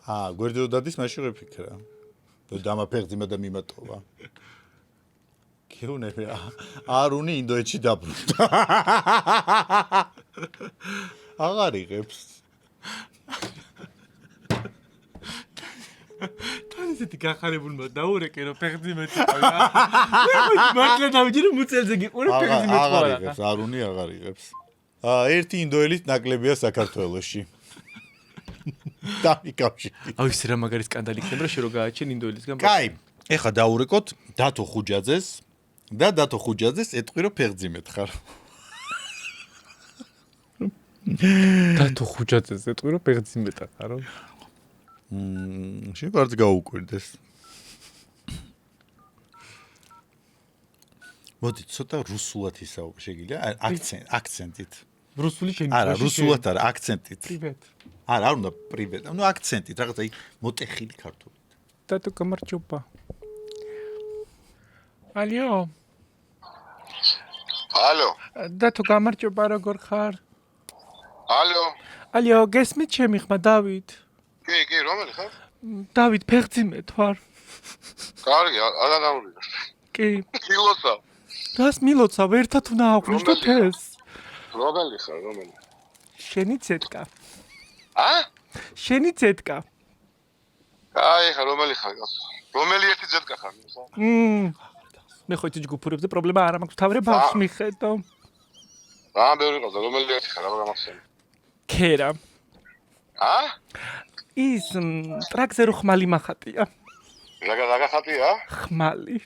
გვერდო დადის მაშინ ვიფიქრა დამაფეხძიმა და მიმატოვა გეუნები არუნი ინდოეთში დაბრუნდა აღარ იღებს თან ისეთი გახარებულმა დაურეკე რომ ფეხძიმეთი ყავდა მე მართლა დავიჯი რომ მუცელზე გიყურე ფეხძიმეთი ყავდა აღარ იღებს არუნი აღარ იღებს ერთი ინდოელით ნაკლებია საქართველოში დამიკავშირდი აუ ის რა მაგარი სკანდალი იქნება რომ შე რო გააჩენ ინდოელისგან კაი ეხლა დაურეკოთ დათო ხუჯაძეს და დათო ხუჯაძეს ეტყვი რომ ფეხძიმეთ ხარ დათო ხუჯაძეს ეტყვი რომ ფეხძიმეთ ხარო შენ ვარც გაუკვირდეს მოდი ცოტა რუსულად ისაუბრე შეგიძლია აქცენტით რუსული არა რუსულად არა აქცენტით Привет. არა არ უნდა პრივეტ ну აქცენტით რაღაცა მოტეხილი ქართულით Тату გამარჯობა. Алло. ალო Тату გამარჯობა როგორ ხარ? ალო Алло, გესმით ჩემი ხმა დავით? კი რომელი ხარ დავით ფეხძიმეთ ვარ. კარგი არა დავრიდე კი. კილოსა რას მილოცავ ერთად უნდა აღვნიშნოთ ეს? რომელი ხარ რომელი შენი ცეტკა. შენი ცეტკა. აი ხა რომელი ხარ რომელი ერთი ძეთკა ხარ მე ხო იცი ჯგუფურებზე პრობლემა არ მაქვს თავრე ბავშვს მიხედო. რა ბევრი ყავს რომელი ერთი ხარ რა გამახსენე ქერა. ის ტრაქზე რო ხმალი მახატია. რა ხატია ხმალი.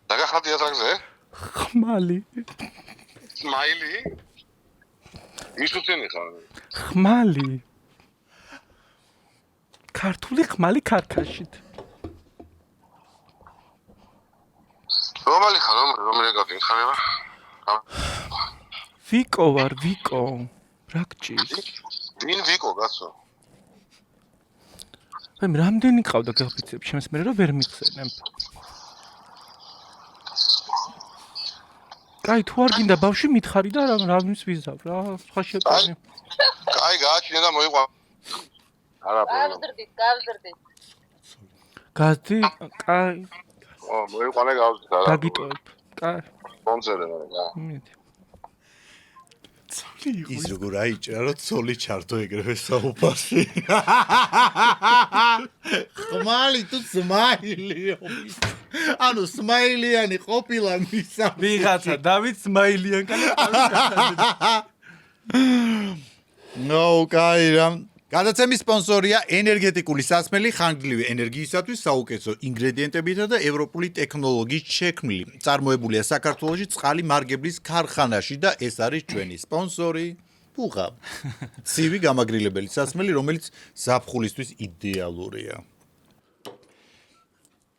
რა ხატია ტრაქზე ხმალი. სმაილი ისუცენი ხარ ხმალი. ქართული ხმალი ქარქაშით. რომელი ხარ რომელი გაგიხარება ვიკო ვარ ვიკო. რა გჭირს? ვინ ვიკო გასო მე რამდენი ყავდა გაფიცებ შემს მე რა ვერ მიხსენებ. კაი თუ არ გინდა ბავშვი მითხარი და რა ვიზავ რა სხვა შეკონე. კაი გააჩინე და მოიყვა არა პრობლემა გაზდი კაი მოიყვანე გავზრდა რა დაგიტოვებ. კაი კონცერტი რა ის როგორ აიჭრა რომ ცოლი ჩართო ეგრევე საუბარში ხმალი თუ სმაილი ანუ სმაილიანი ყოფილა მისა ვიღაცა დავით სმაილიან ნო კაი რა გადაცემის სპონსორია ენერგეტიკული სასმელი ხანგრძლივი ენერგიისათვის საუკეთესო ინგრედიენტებითა და ევროპული ტექნოლოგიით შექმნილი. წარმოებულია საქართველოში წყალი მარგებლის ქარხანაში და ეს არის ჩვენი სპონსორი. პუღა. ცივი გამაგრილებელი სასმელი, რომელიც ზაფხულისთვის იდეალურია.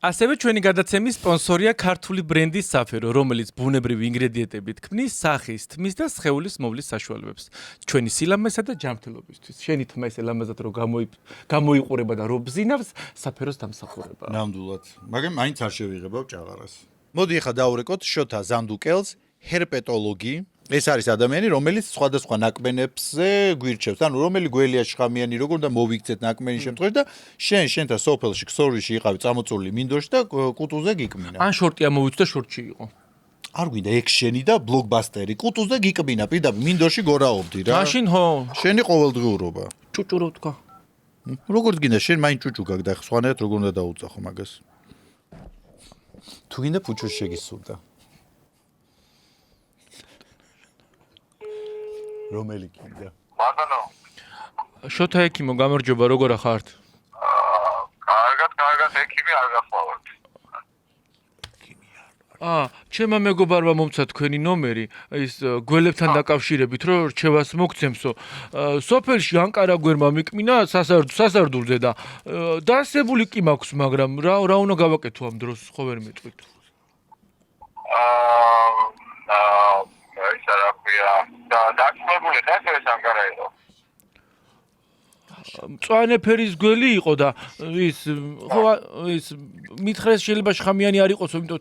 ასევე ჩვენი გადაცემის სპონსორია ქართული ბრენდი საფერო, რომელიც ბუნებრივი ინგრედიენტებით ქმნის სახის, თმის და სხეულის მოვლის საშუალებებს. ჩვენი სილამესა და ჯანმრთელობისთვის. შენი თმა ესე ლამაზად რომ გამოიყურება და რო ბზინავს, საფეროს დამსახურება. ნამდვილად. მაგრამ მაინც არ შევიღებავ ჭაღარას. მოდი ახლა დავურეკოთ შოთა ზანდუკელს, ჰერპეტოლოგი. ეს არის ადამიანი, რომელიც სხვადასხვა ნაკმენებზე გვირჩევს. ანუ რომელი გველია შხამიანი, როგორ და მოვიქცეთ ნაკმენის შემთხვევაში და შენთან სოფელში ქსოვრიში იყავი წამოწული მინდორში და კუტუზე გიკმინა. ან შორტი ამოვიცდა შორტში იყო. არ გვინდა ექშენი და ბლოკბასტერი. კუტუზე გიკმინა, პირდაპირ მინდორში გორაობდი რა. მაშინ ხო, შენი ყოველდღიურობა. ჭუჭურო თქვა. როგორც გინდა, შენ მაინც ჭუჭუ გაქვს და სხვანაირად როგორ უნდა დაუძახო მაგას. თუ გინდა ფუჩოს შეგისურდა. რომელი კიდე? ბატონო. შოთა ექიმო, გამარჯობა, როგორ ახართ? კარგად, ექიმი არ გახლავართ. ჩემმა მეგობარმა მომცა თქვენი ნომერი, ის გველებთან დაკავშირებით, რომ რჩევას მოგცემსო. სოფელში ანკარა გვერმა მიკმინა სასარდულზე და დასებული კი მაქვს, მაგრამ რა უნდა გავაკეთო ამ დროს, ხო ვერ მეტყვით. ის რა ქვია და დაქმებული ხარ ეს ანგარაელო მწვანე ფერის გველი იყო და ის მითხრეს შეიძლება შხამიანი არ იყოსო იმიტომ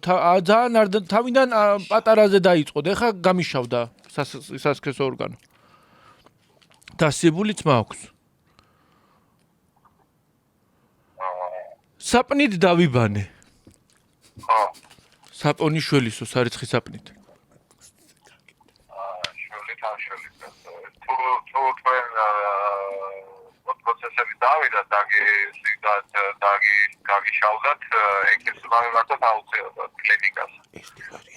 ძალიან არ თავიდან პატარაზე დაიწყო და ეხა გამიშავდა სასქესო ორგანო დასებულიც მაქვს საპნით დავიბანე საპონი შველისო სარიცხი საპნით პროცესები დავიდა დაგიშალდათ ექიმსმარი მარტო აუწიებდა კლინიკას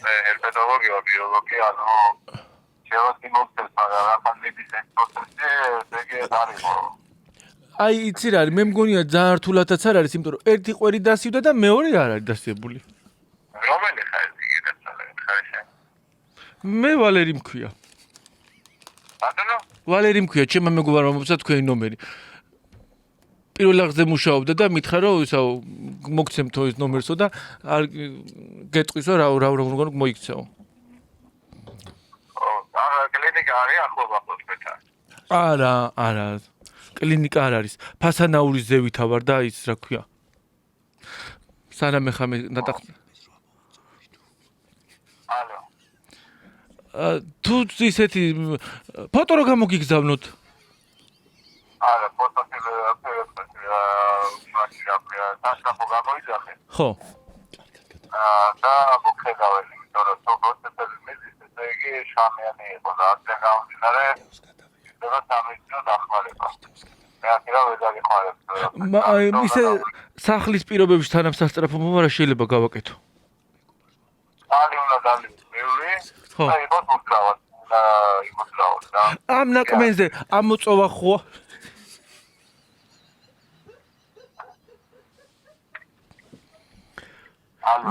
მე ჰერპეტოლოგი ბიოლოგი ანუ შევასწავლე მოხდეს მაგრამ ახალების ეს პროცესი ეგ არის აი იცი რა არის მე მგონია ძალიან რთულადაც არ არის იმიტომ რომ ერთი ყვერი დასივდა და მეორე არ არის დასებული რომელი ხარ იგი ხარ მე ვალერი მქვია ბატონო ვალერი მქვია ჩემმა მეგობარმა მომცა თქვენი ნომერი პირველ აღზე მუშაობდა და მითხრა რომ ისაო მოგცემთო ის ნომერსო და არ გეტყვის რა უნდა მოიქცეო. კლინიკა არის ახლოს მეთა. არა. კლინიკა არ არის. ფასანაურის ზევითა ვარ და ის რა ქვია. სანამ ეხამე ნატახი. ალო. თუ ისეთი ფოტო რო გამოგიგზავნოთ. არა, ფოტოები სასაფო გამოიძახე. ხო. და მოხდაველი, თორე პროცესები მეზის ესე იგი შამიანი იყო და ასე გამომდინარე და სამეცნიერო დახმარება. მე ახლა ვერ დაგეხმარებ. ისე სახლის პირობებში თანამ სასწრაფო მომარა შეიძლება გავაკეთო. ალი უნდა დალიოს მეორე. ხო. აი იყო უკრავად. და ამ ნაკმენზე ამოწოვა ხო?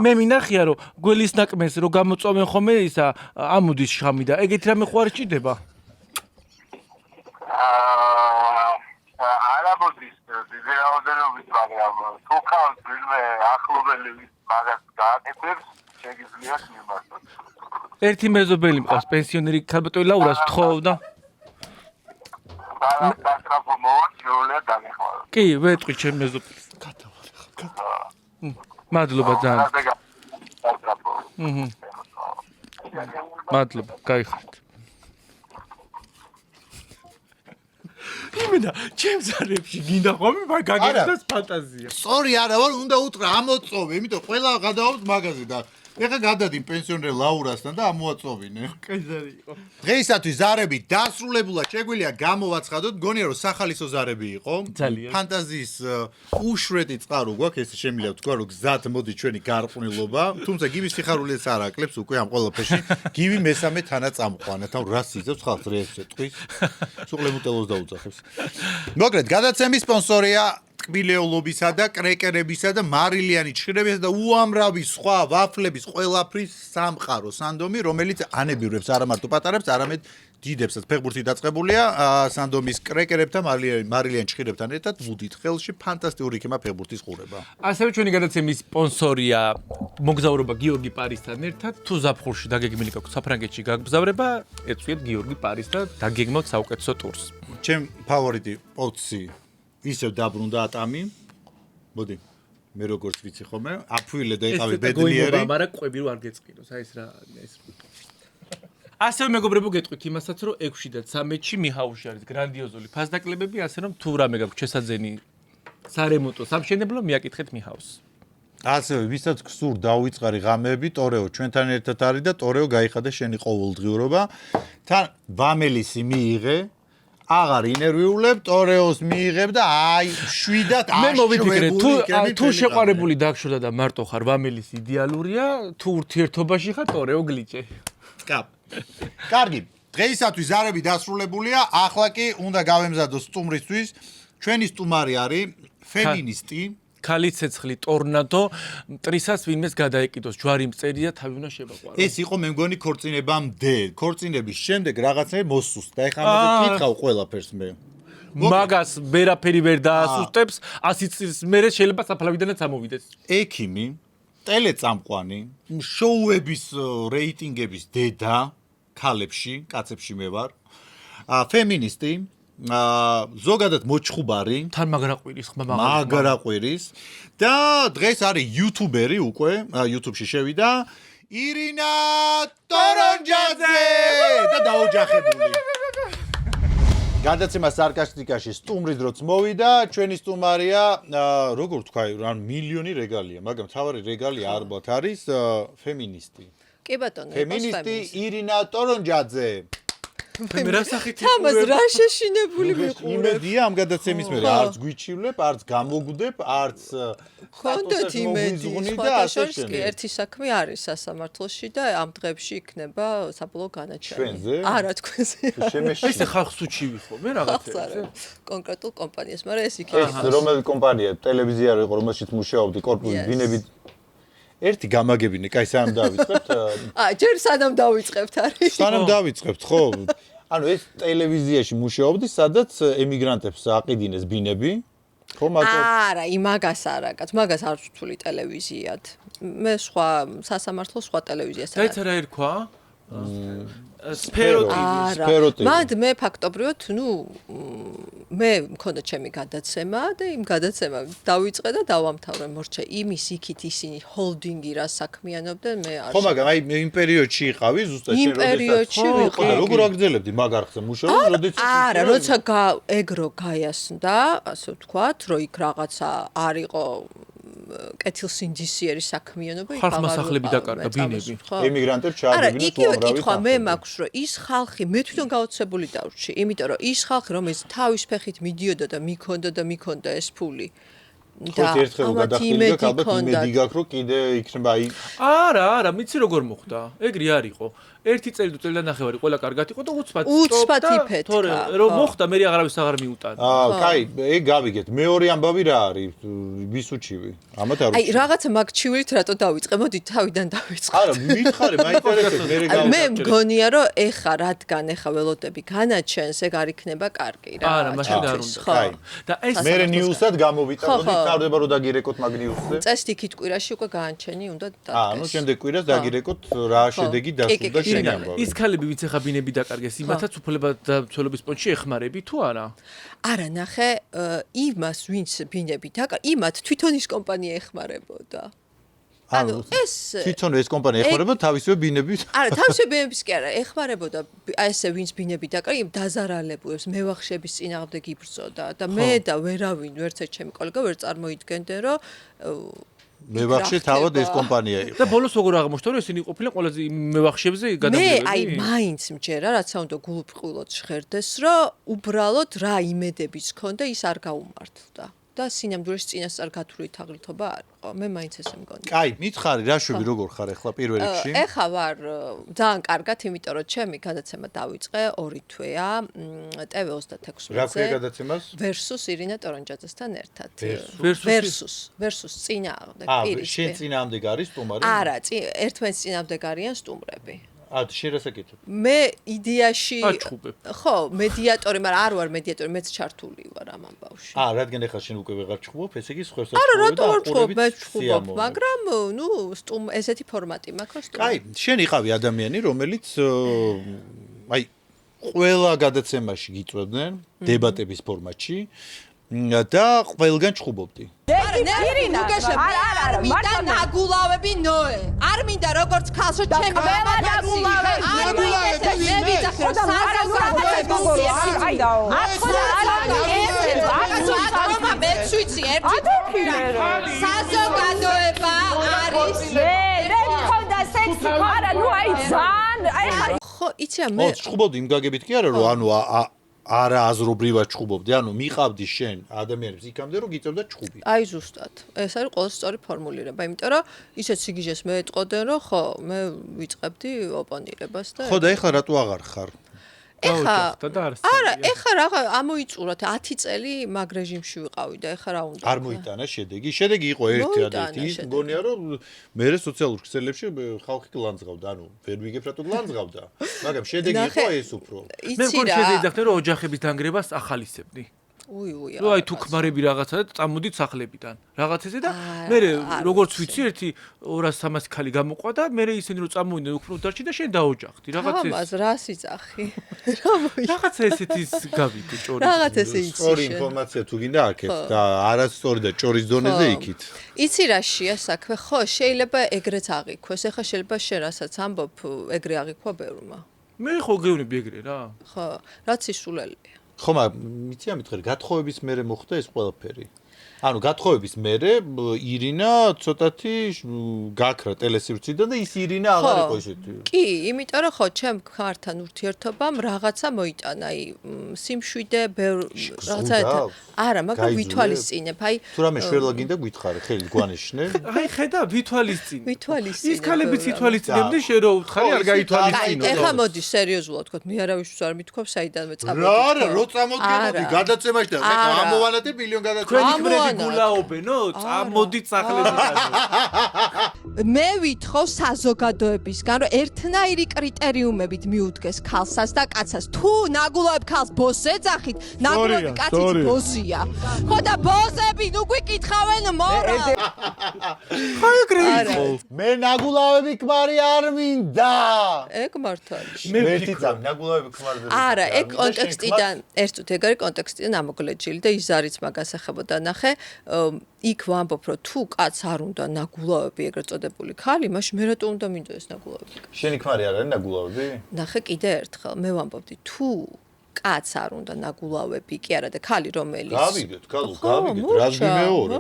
მე მინახია რომ გველის ნაკმენს რო გამოწოვენ ხოლმე ისა ამოდის შამი და ეგეთი რამე ხო არ ჭირდება? არაბოდის ვიდეოების მაგრამ თუ ხავს ვინმე ახლობელი მაგას გააკეთებს შეგიძლია მიმართოთ. ერთი მეზობელი მყავს პენსიონერი ქალბატონი ლაურას თხოვდა. დასწრაფო მოუწეულია დაგეხმარო. კი, ვეტყვი ჩემ მეზობელს. მადლობა ძალიან. მადლობა, გაიხარეთ. იმენა, ჩემს არებში გინდა ხოლმე მაგაგეთოს ფანტაზია. სწორი არა ვარ, უნდა უთხრა ამოწოვე, იმიტომ ყველა გადავალთ მაგაზე და ეხა გადადი პენსიონერ ლაურასთან და ამოაწოვინე. კაიზარი იყო. დღეისათვის ზარები დასრულებულად შეგვიძლია გამოვაცხადოთ, გონია რომ სახალისო ზარები იყო. ძალიან. ფანტაზიის უშრეთი წყარო გვაქვს, ესე შემიძლია ვთქვა, რომ გზად მოდი ჩვენი გარყვნილობა, თუმცა გივის სიხარულიაც არ აკლებს უკვე ამ ყველაფერში. გივი მესამე თანაც წამყვანა, თან რას იზევს ხალხს რეებს ეტყვის. სუყლემუტელოს დაუძახებს. მოკლედ, გადაცემის სპონსორია ტკბილეულობისა და კრეკერებისა და მარილიანი ჭხირებისა და უამრავი სხვა ვაფლების ყველაფრის სამყარო სანდომი, რომელიც ანებირებს არა მარტო პატარებს, არამედ დიდებსაც ფეხბურთი დაწყებულია სანდომის კრეკერებთან, მარილიანი ჭხირებთან ერთად ვუდით ხელში ფანტასტიკური იქნება ფეხბურთის ყურება. ასევე ჩვენი გადაცემის სპონსორია მოგზაურობა გიორგი პარისთან ერთად. თუ ზაფხულში დაგეგმილი გაქვთ საფრანგეთში გაგზავრება, ეწვიეთ გიორგი პარის და დაგეგმოთ საუკეთესო ტურს. ჩემ ფავორიტი პოცი ისევ დაბრუნდა ატამი. მოდი. მე როგორც ვიცი ხოლმე, აფუილე და იყავი ბედნიერი. მაგრამ ყვები რო არ გეწყინოს, აი ეს რა ეს. ასევე მეგობრებო გეტყვით იმასაც, რომ 6-ში და 13-ში მიჰაუში არის გრანდიოზული ფასდაკლებები, ასე რომ თუ რამე გაქვთ შესაძენი სარემონტო სამშენებლო, მიაკითხეთ მიჰაუსს. ასევე ვისაც გსურთ დაუიწყარი ღამეები, ტორეო ჩვენთან ერთად არის და ტორეო გაიხადა შენი ყოველდღიურობა. თან ვამელისი მიიღე აღარ ინერვიულებ, ტორეოს მიიღებ და აი შვიდად მე მოვიფიქრე, თუ შეყვარებული დაგშორდა და მარტო ხარ ვამელის იდეალურია, თუ ურთიერთობაში ხარ ტორეო გლიჭე. კარგი, დღეისათვის ზარები დასრულებულია, ახლა კი უნდა გავემზადოს სტუმრისთვის. ჩვენი სტუმარი არის ფემინისტი, ქალიცეცხლი ტორნადო, მტრისას ვინმეს გადაეკიდოს, ჯვარი მწერი და თავი უნდა შევაყვარო. ეს იყო მე მგონი ქორწინებამდე. ქორწინების შემდეგ რაღაცნაირად მოსუსტდა. ეხლა ამაზე კითხავ ყველაფერს მე. მაგას ვერაფერი ვერ დაასუსტებს, 100 წლის მერე შეიძლება საფლავიდანაც ამოვიდეს. ექიმი, ტელეწამყვანი, შოუების რეიტინგების დედა, ქალებში, კაცებში მე ვარ. ფემინისტი, ზოგადად მოჩხუბარი, თან მაგრაყვირის ხმა მაგრაყვირის და დღეს არის იუთუბერი უკვე, YouTube-ში შევიდა ირინა ტორონჯაძე და დაოჯახებული. გადაცემა სარკასტიკაში სტუმრის დროც მოვიდა, ჩვენი სტუმარია, როგორ თქვა, ან მილიონი რეგალია, მაგრამ თავარი რეგალი ალბათ არის ფემინისტი. კი ბატონო, ფემინისტი ირინა ტორონჯაძე. მე რა სახით თამას რა შეშინებული მიყურებ. იმედია ამ გადაცემის მერე არც გვიჩივლებ, არც გამოგვდებ, არც კონდეთ იმედი, და ასე შორის კი ერთი საქმე არის სასამართლოში და ამ დღეებში იქნება საბოლოო განაჩენი. ჩვენზე? არა, თქვენზე. ესე ხალხს უჩივი ხო, მე რაღაცა. კონკრეტულ კომპანიას, მაგრამ ეს იქნება. ეს რომელი კომპანია, ტელევიზია იყო, რომელშიც მუშაობდი, კორპუსი ბინები ერთი გამაგებინე, კაი სანამ დავიწყებთ. ჯერ სანამ დავიწყებთ არის. სანამ დავიწყებთ, ხო? ანუ ეს ტელევიზიაში მუშაობდი, სადაც ემიგრანტებს აყიდინეს ბინები ხო მაგრამ არა, იმაგას არა, კაც, მაგას არ ვთვლი ტელევიზიად. მე სხვა სასამართლო სხვა ტელევიზიას არ. დაიცა რა ერქვა? სფერო სფერო TV. მანდ მე ფაქტობრივად, მე მქონდა ჩემი გადაცემა და იმ გადაცემა დავიწყე და დავამთავრე. მორჩა იმის იქით ისინი ჰოლდინგი რა საქმიანობდნენ, მე არ. ხო მაგრამ აი იმ პერიოდში იყავი ზუსტად იმ პერიოდში ვიყავი. როგორ აგრძელებდი მაგ არხზე მუშაობა, როდესაც არა, როცა ეგრო გაიასნდა, ასე ვთქვათ, რომ იქ რაღაცა არ იყო კეთილსინძისიერი საქმიანობა, იქ ხალხმასახლები დაკარგა, ბინები. ემიგრანტებს არა, ჩააგებინათ იგივე უამრავი კითხვა მე თანხები. მაქვს, რომ ის ხალხი მე თვითონ გაოცებული დავრჩი, იმიტომ რომ ის ხალხი, რომელიც თავის ფეხით მიდიოდა და მიქონდა ეს ფული. ხო ერთხელ გადახდილი და ალბათ იმედი გაქვს, რომ კიდე იქნება აი არა, მიცი როგორ მოხდა? ეგრე არ იყო. ერთი წელი თუ წელიწადნახევარი ყველა კარგად იყო და უცბად იფეთქა. თორე რომ მოხდა მე აღარავის აღარ მიუტანა. კაი, ეგ გავიგეთ. მეორე ამბავი რა არის? ვის უჩივი? ამათ არ აი, რაღაცა მაგ ჩივილით რატო დავიწყე? მოდი თავიდან დავიწყე. არა, მითხარე, მაინტერესებს, მე გავიგე. მე მგონია, რომ რადგან ველოდები განაჩენს, ეგ არ იქნება კარგი რა. არა, მაშინ არ უნდა. კაი. და ეს მე ნიუსად გამოვიტა, მოდი წავდება რომ დაგირეკოთ მაგ ნიუსზე. წესით იქით კვირაში უკვე გაანჩენი უნდა დადგეს. ანუ შემდეგ კვირას დაგირეკოთ რა შედეგი დასრულდა შენი ამბავი. ის ქალები ვინც ახლა ბინები დაკარგეს, იმათაც უფლება და მცველობის პონჩი ეხმარები თუ არა? არა, ნახე, იმას ვინც ბინები იმათ თვითონ ის კომპანია ეხმარებოდა. ანუ ეს თვითონ ეს კომპანია ეხმარება თავისივე ბინებით? არა, თავისივე ბინების კი არა, ეხმარებოდა ესე ვინც ბინები დაკარგა, იმ დაზარალებულებს, მევახშების წინააღმდეგ იბრძოდა და მე და ვერავინ, ვერც ერთ ჩემი კოლეგა ვერ წარმოიდგენდნენ, რომ მევახში თავად ეს კომპანია იყო. და ბოლოს როგორ აღმოჩნდა რომ ესენი ყოფილან ყველაზე მევახშებზე გადამდებები? მე აი მაინც მჯერა, რაც უნდა გულუბრყვილოდ ჟღერდეს, რომ უბრალოდ რა იმედებიც ქონდა, ის არ გაუმართლდა. და სინამდვილეში წინასწარ გათვლით აღლითობა არ იყო. მე მაინც ესე მგონია. კაი, მითხარი, რაშვები როგორ ხარ ახლა პირველ რიგში? ეხა ვარ ძალიან კარგად, იმიტომ რომ ჩემი გადაცემა დავიწყე 2 თვეა TV26-ზე. რა ქვია გადაცემას? Versus ირინა ტორონჯაძესთან ერთად. Versus წინააღმდეგ პირის. შენ წინააღმდეგ არის სტუმარი? არა, ერთმანეთს წინააღმდეგ არიან სტუმრები. შენ რას აკეთებ? მე იდეაში აჩხუბებ. ხო, მედიატორი, მაგრამ არ ვარ მედიატორი, მეც ჩართული ვარ ამ ამბავში. რადგან ახლა შენ უკვე ვეღარ ჩხუბობ, ესე იგი სხვასაც არა, რატო არ ჩხუბობ, მე ჩხუბობ, მაგრამ ესეთი ფორმატი მაქვს სტუმარი. კაი, შენ იყავი ადამიანი, რომელიც აი ყველა გადაცემაში გიწვევდნენ დებატების ფორმატში და ყველგან ჩხუბობდი. არა, ირინა, არა, მინდა ნაგულავები ნოე. არ მინდა როგორც ქალს რომ ჩემი ყველა ნაგულავები. არ მინდა მე ვიძახე რომ საზოგადოება არის ხო, იცი მე ჩხუბობდი იმ გაგებით კი არა რომ ანუ არა აზრობრივად ჩხუბობდი, ანუ მიყავდი შენ ადამიანებს იქამდე რომ გიწევდა ჩხუბი. აი ზუსტად. ეს არის ყველაზე სწორი ფორმულირება, იმიტომ რომ ისეთ სიგიჟეს მე ეტყოდნენ, რომ ხო, მე ვიწყებდი ოპონირებას და ხო და ეხლა რატო აღარ ხარ? არა, ეხლა რა ამოიწურათ 10 წელი მაგ რეჟიმში ვიყავი და ეხლა რა უნდა. არ მოიტანა შედეგი. შედეგი იყო ერთადერთი. ის მგონია რომ მე სოციალურ ქსელებში ხალხი გლანძღავდა, ანუ ვერ ვიგებ რატო გლანძღავდა. მაგრამ შედეგი იყო ეს უფრო. მე მგონი შეძახდნენ რომ ოჯახების დანგრევას ახალისებდი. უი. აი თუ ქმარები რაღაცა და წამოდით სახლებიდან. რაღაცეზე და მე როგორც ვიცი ერთი 200-300 ქალი გამოყვა და მე ისინი რომ წამოვიდნენ უფრო დარჩი და შენ დაოჯახდი. რაღაცა ამას რა სიძახი. რაღაცა ესეთი გავიგე ჭორი. რაღაცა ესე იცი. სწორი ინფორმაცია თუ გინდა აქეთ და არასწორი და ჭორის დონეზე იქით. იცი რაშია საქმე? ხო, შეიძლება ეგრეც აღიქვეს. ეხლა შეიძლება შენ რასაც ამბობ, ეგრე აღიქვა ბევრმა. მე ხო გეუბნები ეგრე რა. ხო, რაც ისულელია. ხო, მაგრამ იცი ამითხარი, გათხოვების მერე მოხდა ეს ყველაფერი. ანუ გათხოვების მერე ირინა ცოტათი გაქრა ტელესივრციდან და ის ირინა აღარ იყო ისეთი. კი, იმიტომ რომ ხო, ჩემ ქმართან ურთიერთობამ რაღაცა მოიტანა, აი სიმშვიდე, რაღაცა არა, მაგრამ ვითვალისწინებ, აი თუ რამე შველა გინდა გითხარი, ხელით გვანიშნე. აი ხედა ვითვალისწინე. ვითვალისწინე. ის ქალებიც ვითვალისწინებდნენ, შენ რო უთხარი არ გაითვალისწინო. ეხლა მოდი სერიოზულად ვთქვა, მე არავისთვის არ მithქვავ, საიდანვე წამოდი. რა, რო წამოდგენოდი გადაცემაში და ამოვანათე მილიონ გადაცემა. ადამიანები გულაობენო, წამოდით სახლებიდან. მე ვითხოვ საზოგადოებისგან, რომ ერთნაირი კრიტერიუმებით მიუდგეს ქალსაც და კაცას. თუ ნაგულოებ ქალს ბოსს ეძახით, ნაგულოები კაციც ბოსია. ხო და ბოსები ნუ გვიკითხავენ მორალ. ხა ეგრე იყო. მე ნაგულავები ქმარი არ მინდა. ეგ მართალი. მე ვთიცავ ნაგულავები ქმარი. არა, ეგ კონტექსტიდან, ერთოდ ეგ არის კონტექსტიდან ამოგლეჯილი და ის არის მაგას ახებოდა ნახე, იქ ვამბობ, რომ თუ კაც არ უნდა ნაგულავები ეგრეთ წოდებული ქალი, მაშინ მე რატო უნდა მინდო ეს ნაგულავები? შენი ქმარი არ არის ნაგულავები? ნახე კიდე ერთხელ, მე ვამბობდი, თუ კაც არ უნდა ნაგულავები, კი არა და ქალი რომელიც გავიგეთ, გავიგეთ, რას გიმეორე?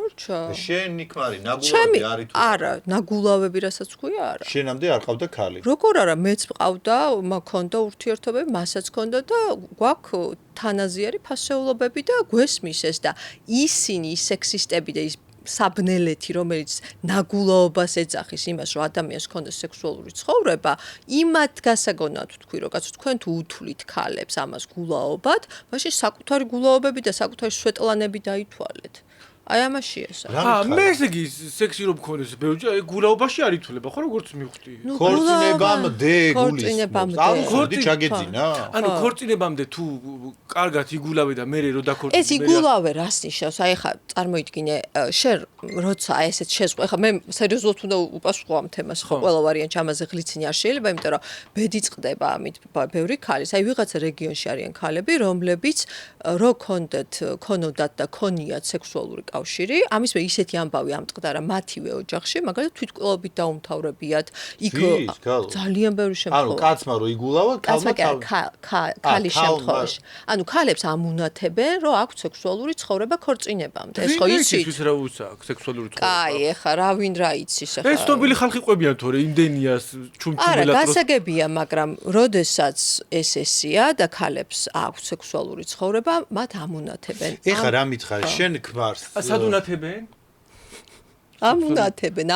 შენი ქმარი ნაგულავები არის თუ არა, ნაგულავები რასაც ქვია არა. შენამდე არ ყავდა ქალი. როგორ არა, მეც მყავდა, მაქონდა ურთიერთობები, მასაც ქონდა და გვაქვს თანაზიარი ფასეულობები და გვესმის ეს და ისინი სექსისტები და ის საბნელეთი, რომელიც ნაგულაობას ეძახის იმას, რომ ადამიანს ჰქონდეს სექსუალური ცხოვრება, იმათ გასაგონად ვთქვი, რომ კაცო თქვენ თუ უთვლით ქალებს ამას გულაობად, მაშინ საკუთარი გულაობები და საკუთარი სვეტლანები დაითვალეთ. აი ამაშია საქმე. მე ესე იგი სექსი რომ მქონდეს ბევრჯერ გულაობაში არ ითვლება, ხო როგორც მივხვდი. ქორწინებამდე ქორწინებამდე. ანუ ხორდი ჩაგეძინა? ანუ ქორწინებამდე თუ კარგად იგულავე და მე რო დაქორწინე. ეს იგულავე რას ნიშნავს? აი ხა წარმოიდგინე, შენ როცა ესეც შეზღვა, ხა მე სერიოზულად უნდა უპასუხო ამ თემას, ყველა ვარიანტი ამაზე ღლიცინი არ შეიძლება, იმიტომ რომ ბედი წყდება ამით ბევრი ქალის. აი ვიღაცა რეგიონში არიან ქალები, რომლებიც რო ქონოდათ და ქონიათ სექსუალური კავშირი, ამის მე ისეთი ამბავი ამწყდა რა მათივე ოჯახში, მაგალითად თვითმკვლელობით დაუმთავრებიათ. იქ ძალიან ბევრი შემთხვევა. ანუ კაცმა რო იგულავა, ქალის შემთხვევაში. ანუ ქალებს ამუნათებენ, რომ აქვს სექსუალური ცხოვრება ქორწინებამდე. ეს ხო იცით? ის რა უცაკ სექსუალური ცხოვრება. კაი, ეხა რა ვინ რა იცის ეხა. ეს თობილი ხალხი ყვებიან თორე იმდენიას ჩუმჩუმელად. არა, გასაგებია, მაგრამ როდესაც ეს ესია და ქალებს აქვს სექსუალური ცხოვრება, მათ ამუნათებენ. ეხა რა მითხარ, შენ ქმარს სადუნათებენ? ამუნათებენ.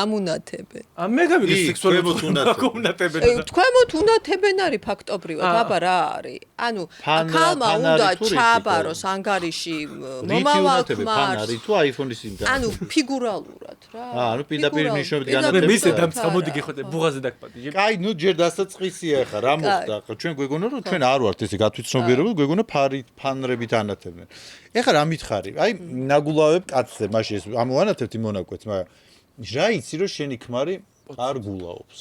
მე გამიგე სექსუალურად უნათებენ. თქვენმოთ უნათებენ არის ფაქტობრივად, აბა რა არის? ანუ ქალმა უნდა ჩააბაროს ანგარიში მომავალ ქმარს. თუ iPhone-ის იმდა. ანუ ფიგურალურად რა. ანუ პირდაპირ ნიშნობით განათება. მე ისე დამწამოდი გიხოთე ბუღაზე დაგპატი. კაი, ნუ ჯერ დასაწყისია ხა, რა მოხდა? ჩვენ გვეგონა რომ ჩვენ არ ვართ ესე გათვითცნობიერებული, გვეგონა ფანრებით ანათებდნენ. ეხლა რა მითხარი? აი, ნაგულავებ კაცზე, მაშინ ეს ამოვანათებთ იმ მონაკვეთს, მაგრამ რა იცი რომ შენი ქმარი არ გულაობს?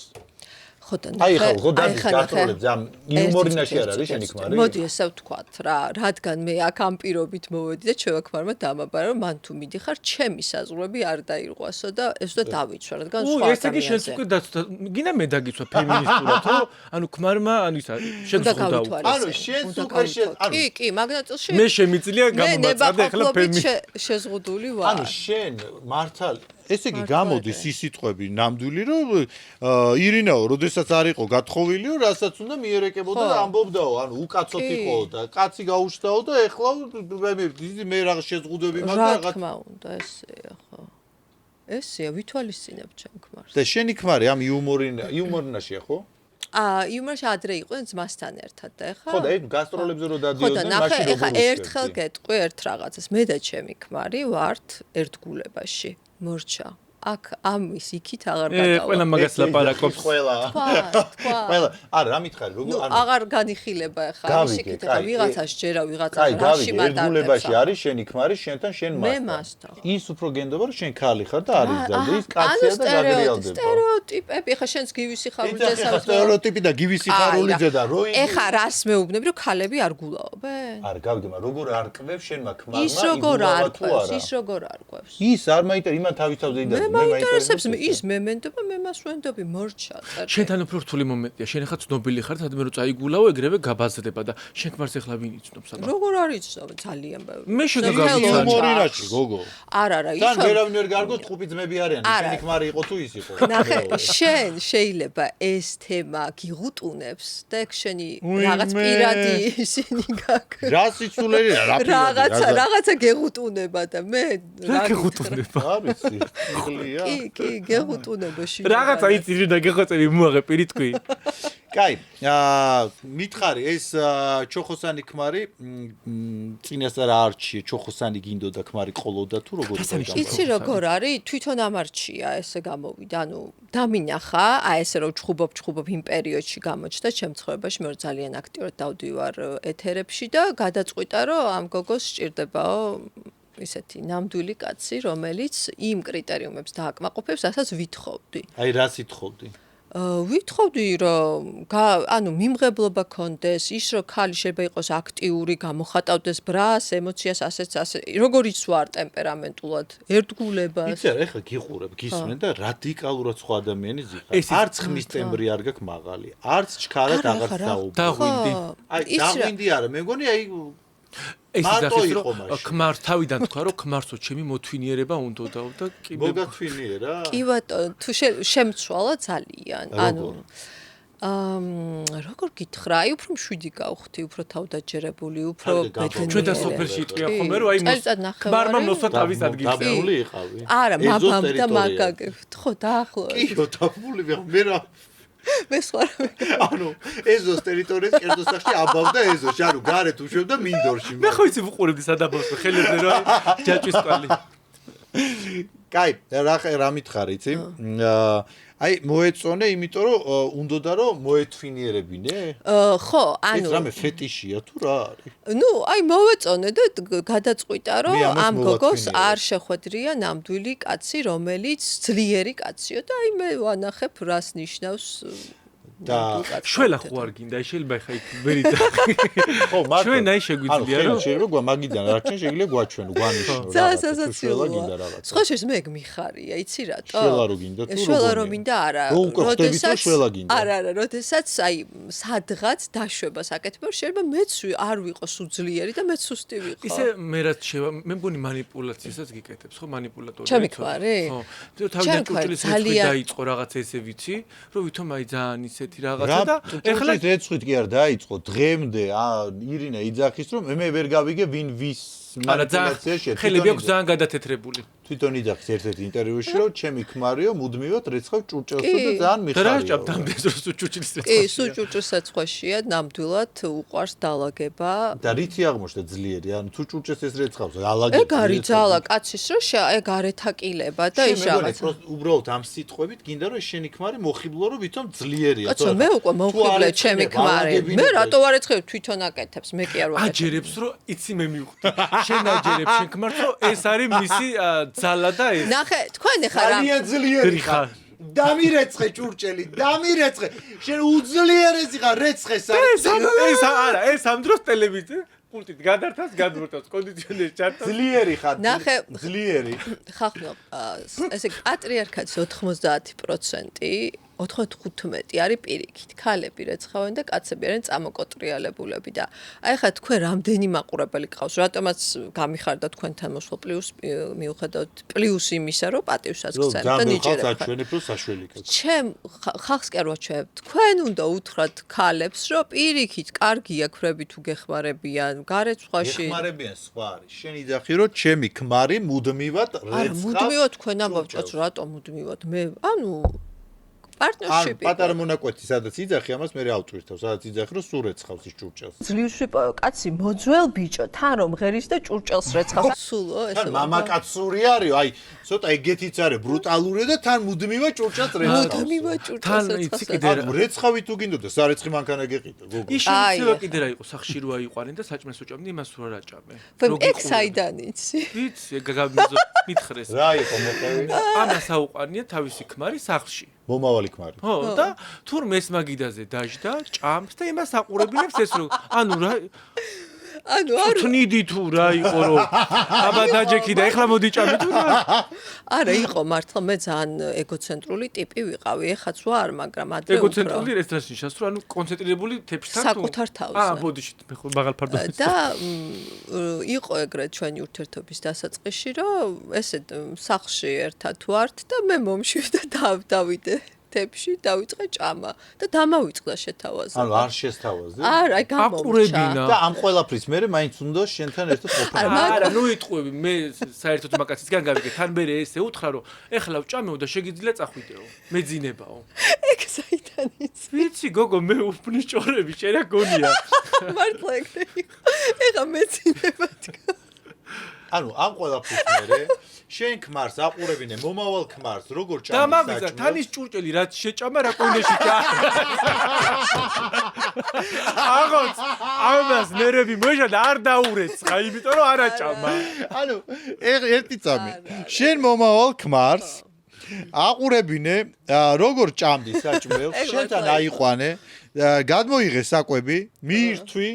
ხო და აი ხო გასტროლებს ამ იუმორინაში არ არის შენი ქმარი? მოდი ესე ვთქვათ რა, რადგან მე აქ ამ პირობით მოვედი და ჩემო ქმარმა დამაბარა რომ მან თუ მიდიხარ, ჩემი საზღვრები არ დაირღვასო და ეს უნდა დავიცვა, რადგან სხვა ადამიანზე. ესე იგი შენც უკვე გინდა მე დაგიცვა ფემინისტურად, ხო? ანუ ქმარმა, ანუ ისა, შენ ზღუდაო. ანუ შენც უკვე კი, მაგნატილში მე შემიძლია გამომაწადე ახლა ფემინისტ შეზღუდული ვარ. ანუ შენ მართალი ესე იგი გამოდის ის სიტყვები ნამდვილი რომ ირინაო, როდესაც არ იყო გათხოვილიო, რასაც უნდა მიერეკებოდა და ამბობდაო, ანუ უკაცოთ იყო და კაცი გაუჩნდაო და ეხლა მე რაღაც შეზღუდები მაქვს რა თქმა უნდა, ესეა ხო. ესეა ვითვალისწინებ ჩემ ქმარს. და შენი ქმარი ამ იუმორინაშია ხო? იუმორში ადრე იყვნენ ძმასთან ერთად და ეხლა ხო და ეს გასტროლებზე რო დადიოდნენ მაშინ როგორ ეხლა ერთხელ გეტყვი ერთ რაღაცას, მე და ჩემი ქმარი ვართ ერთგულებაში. მორჩა. აქ ამის იქით აღარ გადავა. ყველა მაგას ლაპარაკობს. ყველა. არა, რა მითხარი, როგორ აღარ განიხილება ახლა ამის იქით, ახლა ვიღაცას ჯერა ვიღაცას რაში მატარდება. ერთგულებაში არის შენი ქმარი, შენთან შენ მასთან. მე მასთან. ის უფრო გენდობა რომ შენ ქალი ხარ და არის და ის კაცია და გაგრიალდება. სტერეოტიპები, ახლა შენს გივი სიხარულიძე საერთოდ სტერეოტიპი და გივი სიხარულიძე და როი. ეხლა რას მეუბნები რომ ქალები არ გულაობენ? არ გავიგე, მაგრამ როგორ არკვევს შენმა ქმარმა? ის როგორ არკვევს, ის როგორ არკვევს? ის არ მაინტერესებს, იმან თავისთავად იდა. მე მაინტერესებს ის მე მენდობა, მე მას ვენდობი, მორჩა. შენთან უფრო რთული მომენტია, შენ ახლა ცნობილი ხარ, თადმე რომ წაიგულაო, ეგრევე გაბაზრდება და შენ ქმარს ახლა ვინ იცნობს აბა? როგორ არის ძალიან ბევრი. მე შეგაგავი იუმორინაში, გოგო. არა, ის თან ვერავინ ვერ გარგოს, ხუპი ძმები არიან, შენი ქმარი იყო თუ ის იყო. ნახე, შენ შეიძლება ეს თემა გიღუტუნებს და ეგ შენი რაღაც პირადი ისინი გაქვს. რა სიცულელი რა პირადი? რაღაცა გეღუტუნება და მე რა გეღუტუნება? არ ვიცი. კი, გეღუტუნება შენ. რაღაცა იცი და გეხოცები მოაღე პირი თქვი. კაი, მითხარი ეს ჩოხოსანი ქმარი წინასწარ არჩიე ჩოხოსანი გინდოდა ქმარი ყოლოდა თუ როგორ იცი როგორ არის თვითონ ამარჩია ესე გამოვიდა ანუ დამინახა აი ესე რომ ჩხუბობ იმ პერიოდში გამოჩნდა ჩემ ცხოვრებაში მე ძალიან აქტიურად დავდივარ ეთერებში და გადაწყვიტა რომ ამ გოგოს სჭირდებაო ისეთი ნამდვილი კაცი რომელიც იმ კრიტერიუმებს დააკმაყოფებს რასაც ვითხოვდი აი რას ითხოვდი ვითხოვდი რომ ანუ მიმღებლობა კონდეს ის რომ ხალი შეიძლება იყოს აქტიური გამოხატავდეს ბრას ემოციას ასე როგორიც ვარ ტემპერამენტულად ერთგულებას იცი რა ეხლა გიყურებ გისმენ და რადიკალურად სხვა ადამიანი ზიხარ არც ხმის ტემბრი არ გაქვს მაღალი არც ჩქარად აღარ დაღვინდი აი დაღვინდი არა მე მგონი აი ეს ის რომ ქმარს თავიდან თქვა რომ ქმარსო ჩემი მოთვინიერება უნდოდა და კი მოგათვინიერა კი ბატონო თუ შემცვალა ძალიან ანუ როგორ გითხრა აი უფრო მშვიდი გავხდი უფრო თავდაჯერებული უფრო ბედნიერი ჩვენ და სოფელში იტყვია ხოლმე რომ აი ქმარმა მოსვა თავის ადგილზე დაბმული იყავი არა მამამ და მაგაგებ ხო დაახლოებით კი დაბმული ვიყავ მე რა მე სხვა ანუ ეზოს ტერიტორიას კერძო სახში აბავდა ეზოში ანუ გარეთ უშვებდა მინდორში მე ხო იცი ვუყურებდი სადაბოსო ხელებზე რომ ჯაჭვის კვალი კაი რა მითხარი იცი აი მოეწონე იმიტომ რომ უნდოდა რომ მოეთვინიერებინე ხო ანუ ეს რამე ფეტიშია თუ რა არის ნუ აი მოვეწონე და გადაწყვიტა რომ ამ გოგოს არ შეხვედრია ნამდვილი კაცი რომელიც ძლიერი კაცია და აი მე ვანახებ რას ნიშნავს და შველა ხო არ გინდა შეიძლება ხა იქ ვერიდა ხო მაგრამ ჩვენ აი შეგვიძლია რომ შეიძლება მაგიდან რა ჩვენ შეიძლება გვაჩვენო გვანიშნო რა შველა გინდა რაღაც სხვა შეს მე მიხარია იცი რატო შველა რო გინდა თუ შველა რო მინდა არა როდესაც არა როდესაც აი სადღაც დაშვებას აკეთებ შეიძლება მეც არ ვიყოს უძლიერი და მეც სუსტი ვიყო ისე მე რაც შევა მე მგონი манипуляციასაც გიკეთებს ხო манипуляტორი ჩემი ქმარი ხო თავიდან ჭურჭლის რეცხვი დაიწყო რაღაც ესე ვიცი რომ ვითომ აი ძალიან ისე რაღაცა და ეხლა რეცხვით კი არ დაიწყო დღემდე ირინა იძახის რომ მე ვერ გავიგე ვინ ვის манипуляციაში ხელები აქვს ძალიან გადათეთრებული თვითონ იძახის ერთ-ერთ ინტერვიუში რომ ჩემი ქმარიო მუდმივად რეცხავ ჭურჭელსა და ძალიან მიხარია და რა ჭამთან ბეზროს ჭურჭლის რეცხავი კი სულ ჭურჭლის რეცხავია ნამდვილად უყვარს დალაგება და რითი აღმოჩნდა ძლიერი ანუ თუ ჭურჭეს ეს რეცხავს ალაგები ეგ არის ძალა კაცის რომ ეგ არეთაკილება და ის რაღაცა უბრალოდ ამ სიტყვებით გინდა რომ შენი ქმარი მოხიბლო რომ ვითომ ძლიერია კაცო მე უკვე მოვხიბლე ჩემი ქმარი მე რატო არ ეცხევ თვითონ აკეთებს მე კი არ ვაკეთებ აჯერებს რომ იცი მე მივხვდი შენ აჯერებს შენ ქმარს რომ ეს არის მისი ძალა და ეს ნახე თქვენ ახლა რა ძალიან ძლიერი ხარ დამირეცხე ჭურჭელი დამირეცხე შენ უძლიერესი ხარ რეცხეს ეს არა ეს ამ დროს ტელევიზია პულტით გადართავს გადმორტავს კონდიციონერი ჩართავს ძლიერი ხარ ნახე ძლიერი ხახნო ესე პატრიარქატის 90% 95 არის პირიქით ქალები რეცხავენ და კაცები არიან წამოკოტრიალებულები და აი ხა თქვენ რამდენი მაყურებელი ყავს რატომაც გამიხარდა თქვენთან მოსვლა პლუს მიუხედავად პლუს იმისა რომ პატივსაც გცემთ და ნიჭერებთ საჩვენებ რომ საშველი კაცი ჩემ ხალხს კი არ ვაჩვენებ თქვენ უნდა უთხრათ ქალებს რომ პირიქით კარგია ხრები თუ გეხმარებიან გარეთ სხვაში გეხმარებიან სხვა არის შენ იძახი რომ ჩემი ქმარი მუდმივად რეცხავს არა მუდმივად თქვენ ამბობთ რატომ მუდმივად მე ანუ პარტნიორშიპი. პატარა მონაკვეთი, სადაც იძახი, ამას მე ავტვირთავ, სადაც იძახი, რომ სულ რეცხავს ის ჭურჭელს. ძლივში კაცი მოძველ ბიჭო, თან რომ ღერის და ჭურჭელს რეცხავს. სულო, ესე. თან მამაკაცური არის, აი, ცოტა ეგეთიც არის, ბრუტალური და თან მუდმივად ჭურჭელს რეცხავს. მუდმივად ჭურჭელს. თან იცი კიდე რა. რეცხავი თუ გინდოდა, სარეცხი მანქანა გეყიდა, გოგო. ის შეიძლება კიდე რა იყო, სახში რო აიყვნენ და საჭმეს უჭამდი, იმას რო არ აჭამე. ეგ საიდან იცი? ვიცი, მითხრეს. რა იყო მოყევი? ამას აუყანია თავისი ქმარი სახლში. მომავალი ქმარი. ხო, და თურმე ეს მაგიდაზე დაждდა, ჭამს და იმას აყურებინებს ეს რო ანუ რა ანუ არ თნიდი თუ რა იყო რომ აბა დაჯექი და ეხლა მოდი ჭამი თუ რა არა იყო მართლა მე ძალიან ეგოცენტრული ტიპი ვიყავი ეხაც ვარ მაგრამ ადრე უფრო ეგოცენტრული ეს რას ნიშნავს რომ ანუ კონცენტრირებული თეფშთან თუ საკუთარ თავზე ბოდიში მე ხო მაღალ ფარდობი და იყო ეგრეთ ჩვენი ურთიერთობის დასაწყისში რომ ესე სახლში ერთად ვართ და მე მომშვი და დავიდე თეფში დავიწყე ჭამა და დამავიწყდა შეთავაზე. ანუ არ შესთავაზე? არა, აი გამომჩა. და ამ ყველაფრის მერე მაინც უნდა შენთან ერთად ყოფილიყო. არა, ნუ იტყვები, მე საერთოდ მაკაცისგან გავიგე, თან მე ესე უთხრა რომ ეხლა ვჭამეო და შეგიძლია წახვიდეო. მეძინებაო. ეგ საიდან იცი? ვიცი, გოგო მე უფნის ჭორები შენ რა გონია მართლა ეგრე იყო ეხა მეცინება თქვა ანუ ამ ყველაფერს მერე შენ ქმარს აყურებინე მომავალ ქმარს როგორ და ჭამს მაგისა თანის ჭურჭელი რაც შეჭამა რა კონეში ჩა აღოც ამას ნერები მოეშა და არ დაურეცხა იმიტომ რომ არ აჭამა ანუ ერთი წამი შენ მომავალ ქმარს აყურებინე როგორ ჭამდი საჭმელს შენთან აიყვანე გადმოიღე საკვები მიირთვი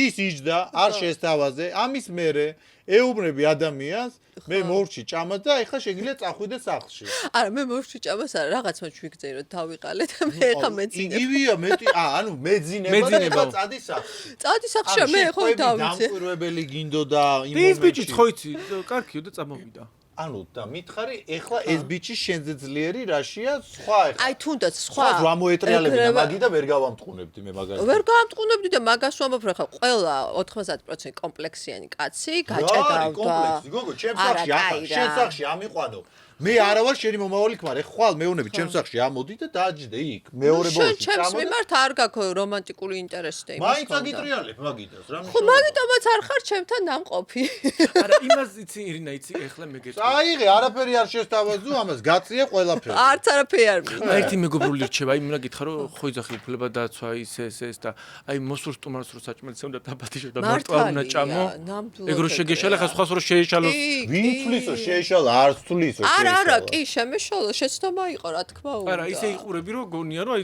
ის იჯდა არ შესთავაზე ამის მერე ეუბნები ადამიანს მე მორჩი ჭამას და ეხლა შეგიძლია წახვიდე სახლში არა მე მორჩი ჭამას არა რაღაც მათ ვიგძე რომ დავიყალე და მე ეხლა მეძინებ იგივეა მეტი ანუ მეძინება და ეხლა წადი სახლში წადი სახლში მე ხო დავიცე დამკვირვებელი გინდოდა იმ ის ბიჭი ცხოიცი კარგიო და წამოვიდა ანუ და მითხარი ეხლა ეს ბიჭი შენზე ძლიერი რაშია სხვა ეხლა აი თუნდაც სხვა რა მოეტრიალებინა მაგი და ვერ გავამტყუნებდი მე მაგას ვერ გავამტყუნებდი და მაგას ვამბობ რა ხა ყველა 90% კომპლექსიანი კაცი გაჭედავდა კომპლექსი გოგო ჩემს სახში ახლა შენ სახში ამიყვანო მე არა ვარ შენი მომავალი ქმარი ხვალ მეუნები ჩემს სახში ამოდი და დააჯდე იქ მეორე ბოლოში ჩემს მიმართ არ გაქვს რომანტიკული ინტერესი და იმას მაინც აგიტრიალებ მაგიტას რა ხო მაგიტომაც არ ხარ ჩემთან დამყოფი არა იმას იცი ირინა იცი ეხლა მე გეტყვი აიღე არაფერი არ შესთავაზო ამას გაწია ყველაფერი არც არაფერი არ მინდა ერთი მეგობრული რჩება აი მინდა გითხრა რომ ხო იძახი უფლება დაცვა ეს და აი მოსურს სტუმარს რო საჭმელს უნდა დაბადიშო და მარტო არ უნდა ჭამო ეგრო შეგეშალა ხა სხვას რო შეეშალოს ვინ თვლისო შეეშალა არ თვლისო არა კი შემეშალა შეცდომა იყო რა თქმა უნდა არა ისე იყურები რომ გონია რომ აი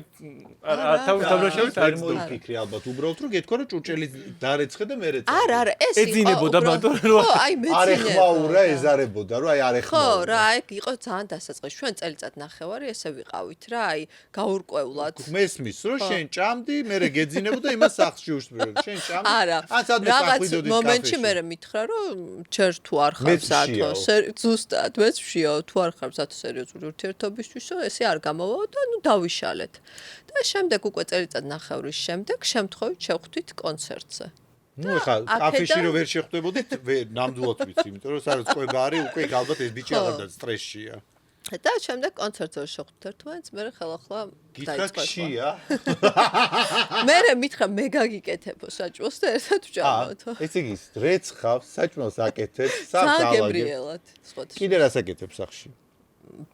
თავშევით არ მოიფიქრი ალბათ უბრალოდ რომ გეთქვა რომ ჭურჭელი დარეცხე და მერე წავიდა არა ეს ეძინებოდა მაგრამ ხო აი მეძინება არ ეხმაურა ეზარებოდა რომ აი არ ეხმაურა ხო რა ეგ იყო ძალიან დასაწყისი ჩვენ წელიწად ნახევარი ესე ვიყავით რა აი გაურკვევლად მესმის რომ შენ ჭამდი მერე გეძინებო და იმას სახლში უშტბებდი შენ ჭამდი არა რაღაც მომენტში მე მითხრა რომ ჯერ თუ არ ხარ სათო ზუსტად მეც ვშიო თუ არ ხარ სათო სერიოზული ურთიერთობისთვისო ესე არ გამოვაო და ნუ დავიშალეთ და შემდეგ უკვე წელიწად ნახევრის შემდეგ შემთხვევით შევხვდით კონცერტზე ნუ ეხლა აფიში რო ვერ შეხვდებოდით ნამდვილად ვიცი იმიტომ რომ სადაც ყובה არის უკვე ალბათ ეს ბიჭი აღარ სტრესშია და შემდეგ კონცერტზე შევხვდით ერთმანეთს მე ხელახლა დაიწყო მე მითხრა მე გაგიკეთებო საჭმელს და ერთად ვჭამოთ ესე იგი რეცხავს საჭმელს აკეთებს საგებრიელად კიდე რას აკეთებს სახში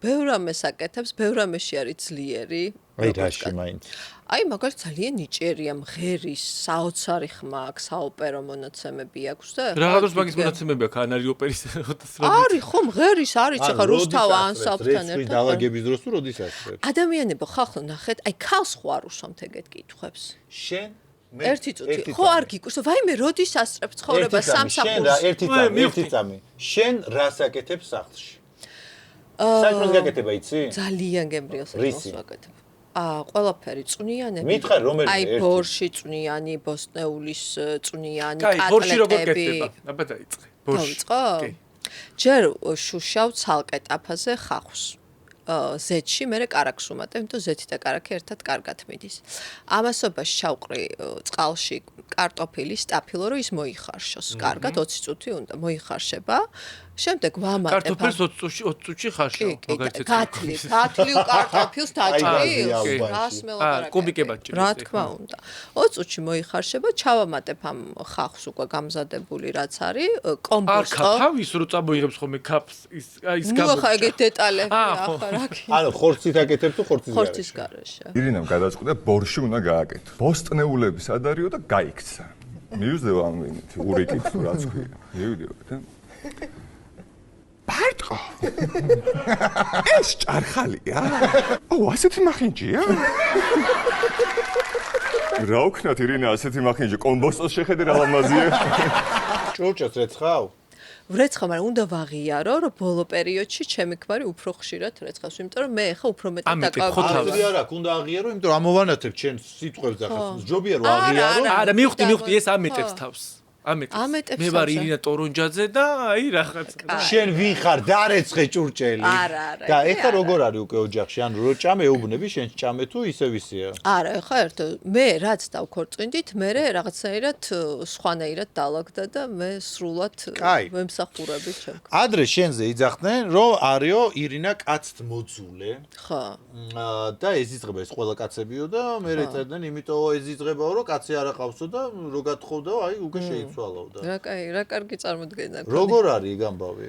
ბევრ ამას აკეთებს ბევრ ამაში არის ძლიერი აი რაში მაინც აი მაგალითად ძალიან ნიჭიერია მღერის საოცარი ხმა აქვს საოპერო მონაცემები აქვს და რაღაცას მაგის მონაცემები აქვს ან არის ოპერის არის ხო მღერის არის ახლა რუსთავ ანსამბლთან ერთად დალაგების დროს თუ როდის ასწრებს ადამიანებო ხახო ნახეთ აი ქალს ხო არ უსვამთ ეგეთ კითხვებს შენ ერთი წუთი ხო არ გიკვირს ვაიმე როდის ასწრებ ცხოვრება სამსახურს ერთი წამი შენ რას აკეთებს სახლში საჭმელს გაკეთება იცი ძალიან გემრიელ საჭმელს ვაკეთებ ყველაფერი წვნიანები მითხარ რომელი აი ბორში წვნიანი ბოსტნეულის წვნიანი კაი ბორში როგორ კეთდება აბა დაიწყე ბორში კი ჯერ შუშავ ცალკე ტაფაზე ხახვის ზეთში მე კარაქს უმატებ იმიტომ ზეთი და კარაქი ერთად კარგად მიდის ამასობაში ჩავყრი წყალში კარტოფილის სტაფილო რომ ის მოიხარშოს კარგად 20 წუთი უნდა მოიხარშება შემდეგ ვამატებ კარტოფილს 20 წუთში ხარშო მაგალითად გათლი კარტოფილს დაჭრი რასმელა კუბიკებად ჭრი რა თქმა უნდა 20 წუთში მოიხარშება ჩავამატებ ამ ხახს უკვე გამზადებული რაც არის კომბოსტო არ ქაფავის რო წამოიღებს ხოლმე ქაფს ის ნუ ახლა ეგეთ დეტალები ახლა რა კი ანუ ხორცით აკეთებ თუ ხორცის გარეშე ირინამ გადაწყვიტა ბორში უნდა გააკეთო ბოსტნეულები სად არისო და გაიქცა მიუძდება ამ მინით ურიკით რაც ქვია მივიდიოდი და ბარტყო ეს ჭარხალია ო ასეთი მახინჯია რა ვქნათ ირინა ასეთი მახინჯი კომბოსტოს შეხედე რა ლამაზია ჭურჭელს რეცხავ ვრეცხავ, მაგრამ უნდა ვაღიარო, რომ ბოლო პერიოდში ჩემი ქმარი უფრო ხშირად რეცხავს, იმიტომ რომ მე ახლა უფრო მეტად დაკავებული. არა, უნდა აღიარო, იმიტომ რომ ამოვანათებ ჩემს სიტყვებს ახლა. ჯობია რომ აღიარო. არა, მივხვდი, ეს ამეტებს თავს. ამეტებს მე ვარ ირინა ტორონჯაძე და აი რაღაცა შენ ვინ ხარ დარეცხე ჭურჭელი არა, და ეხლა როგორ არის უკვე ოჯახში ანუ რო ჭამე ეუბნები შენ ჭამე თუ ისე ვისია არა ეხლა ერთო მე რაც დავქორწინდით მე რაღაცნაირად სხვანაირად დაალაგდა და მე სრულად ვემსახურები ჩემ ადრე შენზე იძახდნენ რომ არისო ირინა კაცთ მოძულე ხო და ეზიძღება ეს ყველა კაცებიო და მე ეწერდნენ იმიტომ ეზიძღებაო რომ კაცი არ აყავსო და რო გათხოვდაო აი უკვე შეიცვალაო და რა კარგი წარმოდგენა როგორ არის ეგ ამბავი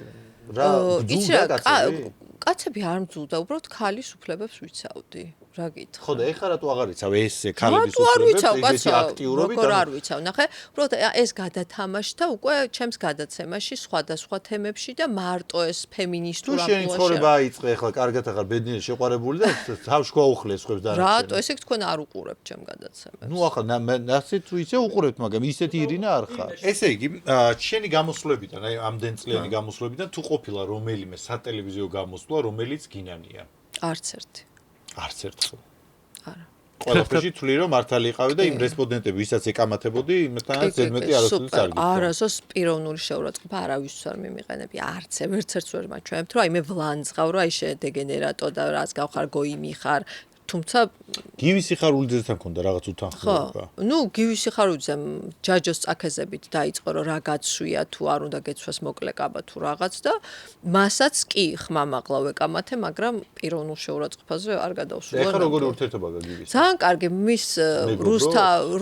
რა ბძულდა კაცები კაცები არ მძულდა უბრალოდ ქალის უფლებებს ვიცავდი რა გითხრა ხო და ეხლა რატო აღარ იცავ ეს ქალების უფლებებს ეს აქტიურობით როგორ არ ვიცავ ნახე უბრალოდ ეს გადათამაშდა უკვე ჩემს გადაცემაში სხვადასხვა თემებში და მარტო ეს ფემინისტურ აპლუაშა თუ შენი ცხოვრება აიწყე ეხლა კარგად ახარ ბედნიერი შეყვარებული და თავში გაუხლეს ხებს და რატო ესე თქვენ არ უყურებთ ჩემ გადაცემებს ნუ ახლა ნაცი თუ ისე უყურებთ მაგრამ ისეთი ირინა არ ხარ ესე იგი შენი გამოსვლებიდან აი ამდენ წლიანი გამოსვლებიდან თუ ყოფილა რომელიმე სატელევიზიო გამოსვლა რომელიც გინანია არც ერთი არც ერთხელ არა ყველაფერში თვლი რომ მართალი იყავი და იმ რესპონდენტები ვისაც ეკამათებოდი იმასთანაც ზედმეტი არასოდეს არ გიქნა არასოს პიროვნული შეურაცხყოფა არავის არ მიმიყენები არც ერთ-ერთს ვერ მაჩვენებთ რომ აი მე ვლანძღავ რომ აი შედეგენერატო და რაც გავხარ გოიმი ხარ თუმცა გივის სიხარულიძესთან მქონდა რაღაც უთანხმოება. ნუ გივის სიხარულიძემ ჯაჯოს წაქეზებით დაიწყო რომ რა გაცვია თუ არ უნდა გეცვას მოკლე კაბა თუ რაღაც და მასაც კი ხმამაღლა ვეკამათე, მაგრამ პიროვნულ შეურაცხყოფაზე არ გადავსულა. ეხლა როგორი ურთიერთობა გაგივის? ძალიან კარგი მის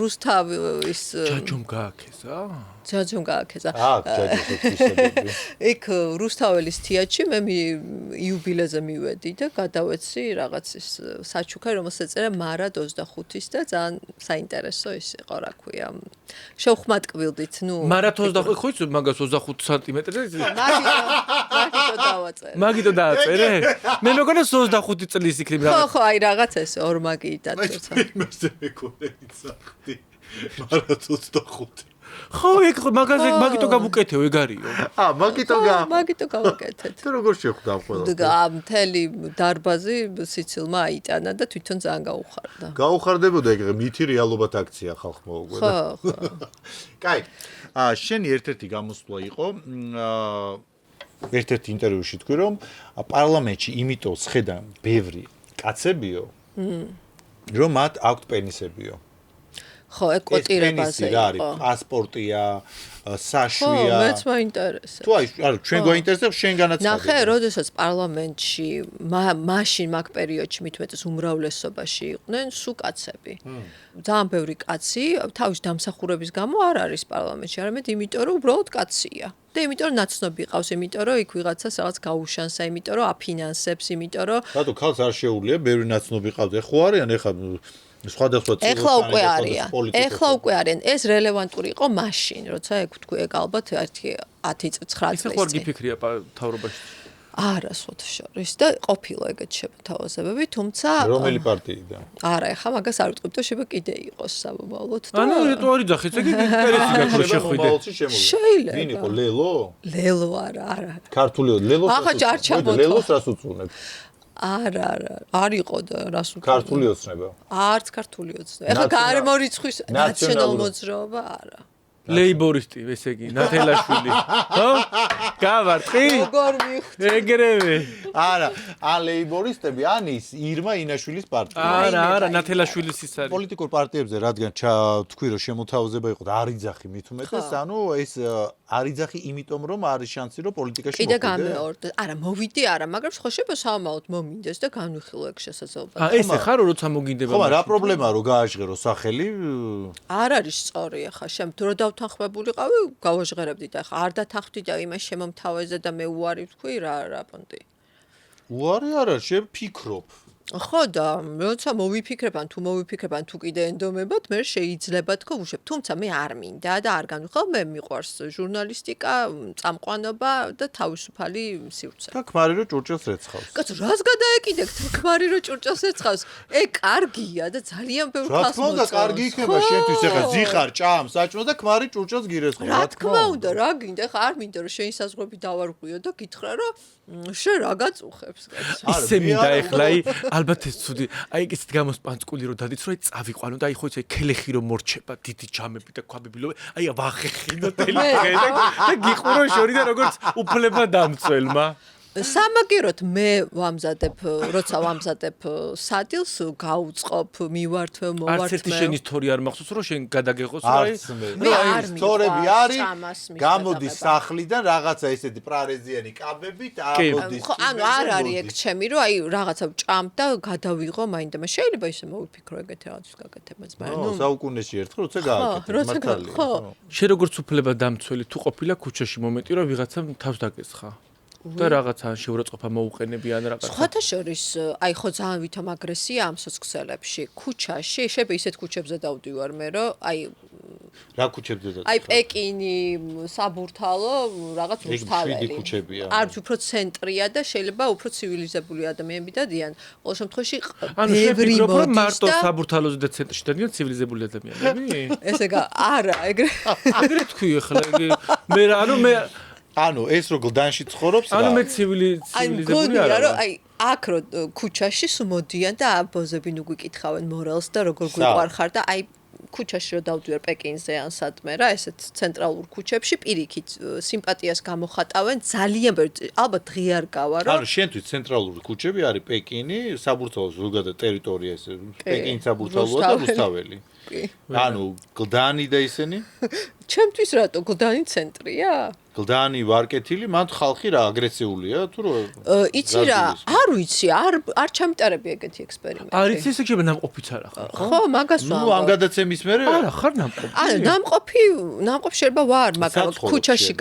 რუსთავ ის ჯაჯომ გააკეზა? ჯაჯომ გააკეზა. აქ ჯაჯოს იქ რუსთაველის თეატრში მე იუბილეზე მივედი და გადავეცი რაღაც ის საჩუქარი რომელსაც ეწერა მარად 25-ის და ძალიან საინტერესო ის იყო რა ქვია შევხმატკბილდით ნუ მარად 25 ხო იცი მაგას 25 სანტიმეტრზე მაგიტო დააწერე მე მეგონა 25 წლის იქნება ხო ხო აი რაღაც ეს ორმაგი დაწესა იმასე მეკონე იცახდი მარად 25 ხო ეგ მაგაზე მაგიტო გამუკეთე ეგ არისო მაგიტო გამუკეთეთ და როგორ შეხვდა ყველა და მთელი დარბაზი სიცილმა აიტანა და თვითონ ძალიან გაუხარდა გაუხარდებოდა ეგ მითი რეალობად აქცია ხალხმა უკვე ხო ხო კაი შენი ერთ-ერთი გამოსვლა იყო ერთ-ერთი ინტერვიუში თქვი რომ პარლამენტში იმიტომ შედან ბევრი კაცებიო რომ მათ აქვთ პენისებიო ხო, ეგ კოტირებაზე იყო. პასპორტია, საშვია. ხო, მეც მაინტერესებს. თუ არა, ჩვენ გვაინტერესებს შენ განაცხადი. ნახე, როდესაც პარლამენტში მაშინ მაგ პერიოდში მithumetes უმრავლესობაში იყვნენ სუ კაცები. ძალიან ბევრი კაცი თავის დამსახურების გამო არ არის პარლამენტში, არამედ იმიტომ რომ უბრალოდ კაცია. და იმიტომ რომ ნაცნობი ყავს, იმიტომ რომ იქ ვიღაცას რაღაც გაუშანსა, იმიტომ რომ აფინანსებს, იმიტომ რომ რატო ქალს არ შეუძლია, ბევრი ნაცნობი ყავს. ეხლა არიან, ეხლა სხვადასხვა წილს ეხლა უკვე არიან. ეს რელევანტური იყო მაშინ, როცა ეგ თქვი, ეგ ალბათ 10-9 წლის. ეხლა ხო არ გიფიქრია თავრობაში? არა, სხვათა შორის და ყოფილა ეგეთ შეთავაზებები, თუმცა რომელი პარტიიდან? არა, ეხლა მაგას არ ვიტყვი, და შეიძლება კიდე იყოს საბოლოოდ და ანუ რატო არ იძახეთ, ეგ ინტერესი გაქვს შეხვიდე. შეიძლება. ვინ იყო ლელო? ლელო არა. ქართულიო ლელოს. ახლა ჯარ ჩამოთო. ლელოს რას უწუნებ? არა, არ იყო და რას უწუნებ? ქართული ოცნება. არც ქართული ოცნება. ეხლა გარემორიცხვის ნაციონალურ მოძრაობა არა. ლეიბორისტი, ესე იგი, ნათელაშვილი. ხო? გავარტყი? როგორ მიხვდი? ეგრევე. არა, ლეიბორისტები ანის ირმა ინაშვილის პარტია. არა, ნათელაშვილის ის არის. პოლიტიკურ პარტიებზე რადგან თქვი რომ შემოთავაზება იყო და არ იძახი მithumetes, ანუ ეს არ იძახი იმიტომ რომ არის შანსი რომ პოლიტიკაში მოვიდე. კიდე გამეორდა. არა, მოვიდე არა, მაგრამ ხო შეიძლება სამაოდ მომინდეს და განვიხილო ეგ შესაძლებლობა. ესე ხარო როცა მოგინდება. ხო, რა პრობლემაა რომ გააჟღერო სახელი? არ არის სწორი ახლა, შემთხვევით დავთანხმებულიყავი, გავაჟღერებდი და ახლა არ დათანხმდი და იმას შემომთავაზე და მე უარი ვთქვი რა პონტი. უარი არა, შეფიქრობ. ხო და როცა მოვიფიქრებ ან თუ კიდე ენდომებად მე შეიძლება თქო ვუშვებ თუმცა მე არ მინდა და არ განვიხილავ მე მიყვარს ჟურნალისტიკა წამყვანობა და თავისუფალი სივრცე და ქმარი რომ ჭურჭელს რეცხავს კაცო რას გადაეკიდებთ ქმარი რომ ჭურჭელს რეცხავს კარგია და ძალიან ბევრ ხალხს რა თქმა უნდა კარგი იქნება შენთვის ეხა ზიხარ ჭამს საჭმელს და ქმარი ჭურჭელს გირესხავს რა თქმა უნდა რა გინდა ხა არ მინდა რომ შენი საზღვრები დავარღვიო და გითხრა რომ შენ რა გაწუხებს კაცო ისე მინდა ეხლა ალბათ ეს ცუდი. აი ესეთ გამოსპანწყული რომ დადიც რომ წავიყვანო და აი ხო იცი ქელეხი რომ მორჩება დიდი ჯამები და ქვაბიბილო. აი ვახეხინო თელი და გიყურო შორიდან როგორც უფლება დამცველმა. სამაგეროთ მე ვამზადებ, როცა ვამზადებ სადილს, გავუწყობ, მივართვევ, მოვართვევ. არც ერთი შენი ისტორია არ მახსოვს, რომ შენ გადაგეღოს რა აი. აი, სტორები არის. გამოდის სახლიდან რაღაცა ესეთი პრარეზიანი კაბებით, ამოდის. ხო, ანუ არ არის ეგ ჩემი, რომ აი რაღაცა ვჭამ და გადავიღო მაინდა. შეიძლება ისე მოვიფიქრო ეგეთი რაღაცის გაკეთებაც, მაგრამ ნუ საუკუნეში ერთხელ როცა გააკეთე, მართალია. ხო. შენ როგორც უფლება დამცველი თუ ყოფილა ქუჩაში მომენტი რომ ვიღაცამ თავს დაგესხა. და რაღაცა შეურაცხყოფა მოუყენები ან რაღაცა. სხვათა შორის, აი ხო ძალიან ვითომ აგრესია ამ სოციალებში, ქუჩაში, შეიძლება ისეთ ქუჩებზე დავდივარ მე, რომ აი რა ქუჩებზე და აი პეკინი, საბურთალო, რაღაც რუსთაველი. ქუჩებია. არც უფრო ცენტრია და შეიძლება უფრო ცივილიზებული ადამიანები დადიან. ყოველ შემთხვევაში ანუ შევფიქრობ რომ მარტო საბურთალოზე და ცენტრში დადიან ცივილიზებული ადამიანები? ესე არა, ეგრე თქვი ახლა მე ანუ მე ანუ ეს რო გლდანში ცხოვრობს რა. ანუ მე ცივილიზებული არა. რომ აი აქ რო ქუჩაში სუმოდიან და აბოზები ნუ გვიკითხავენ მორალს და როგორ გვიყვარხარ და აი ქუჩაში რო დავდივარ პეკინზე ან სადმე რა ესეთ ცენტრალურ ქუჩებში პირიქით სიმპათიას გამოხატავენ ძალიან ბევრი ალბათ ღიარ გავა რომ ანუ შენთვის ცენტრალური ქუჩები არის პეკინი, საბურთალოს ზოგადად ტერიტორია ეს პეკინის საბურთალოა და რუსთაველი. ანუ გლდანი და ისინი? ჩემთვის რატო გლდანი ცენტრია? გლდანი ვარკეთილი, მან ხალხი რა აგრესიულია თუ რა? იცი რა, არ ვიცი, არ ჩამიტარები ეგეთი ექსპერიმენტი. არ იცი ესე შეიძლება ნამყოფიც არა ხარ. ხო, მაგას ვამბობ. ნუ ამ გადაცემის მერე არა, ხარ ნამყოფი. ანუ ნამყოფი შეიძლება ვარ, მაგრამ ქუჩაში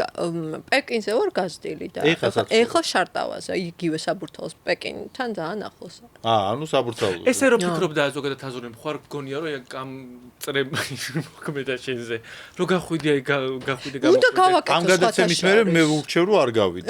პეკინზე ვარ გაზრდილი და ეხლა შარტავაზე, იგივე საბურთალოს პეკინთან ძალიან ახლოს. ანუ საბურთალო. ესე რომ ფიქრობდა ზოგადად აზური მხარ გონია რომ ამ წრემ მოქმედა შენზე. რო გახვიდე აი გახვიდე გამოყვე. ამ გადაცემის მერე მე ვურჩევ რომ არ გავიდე.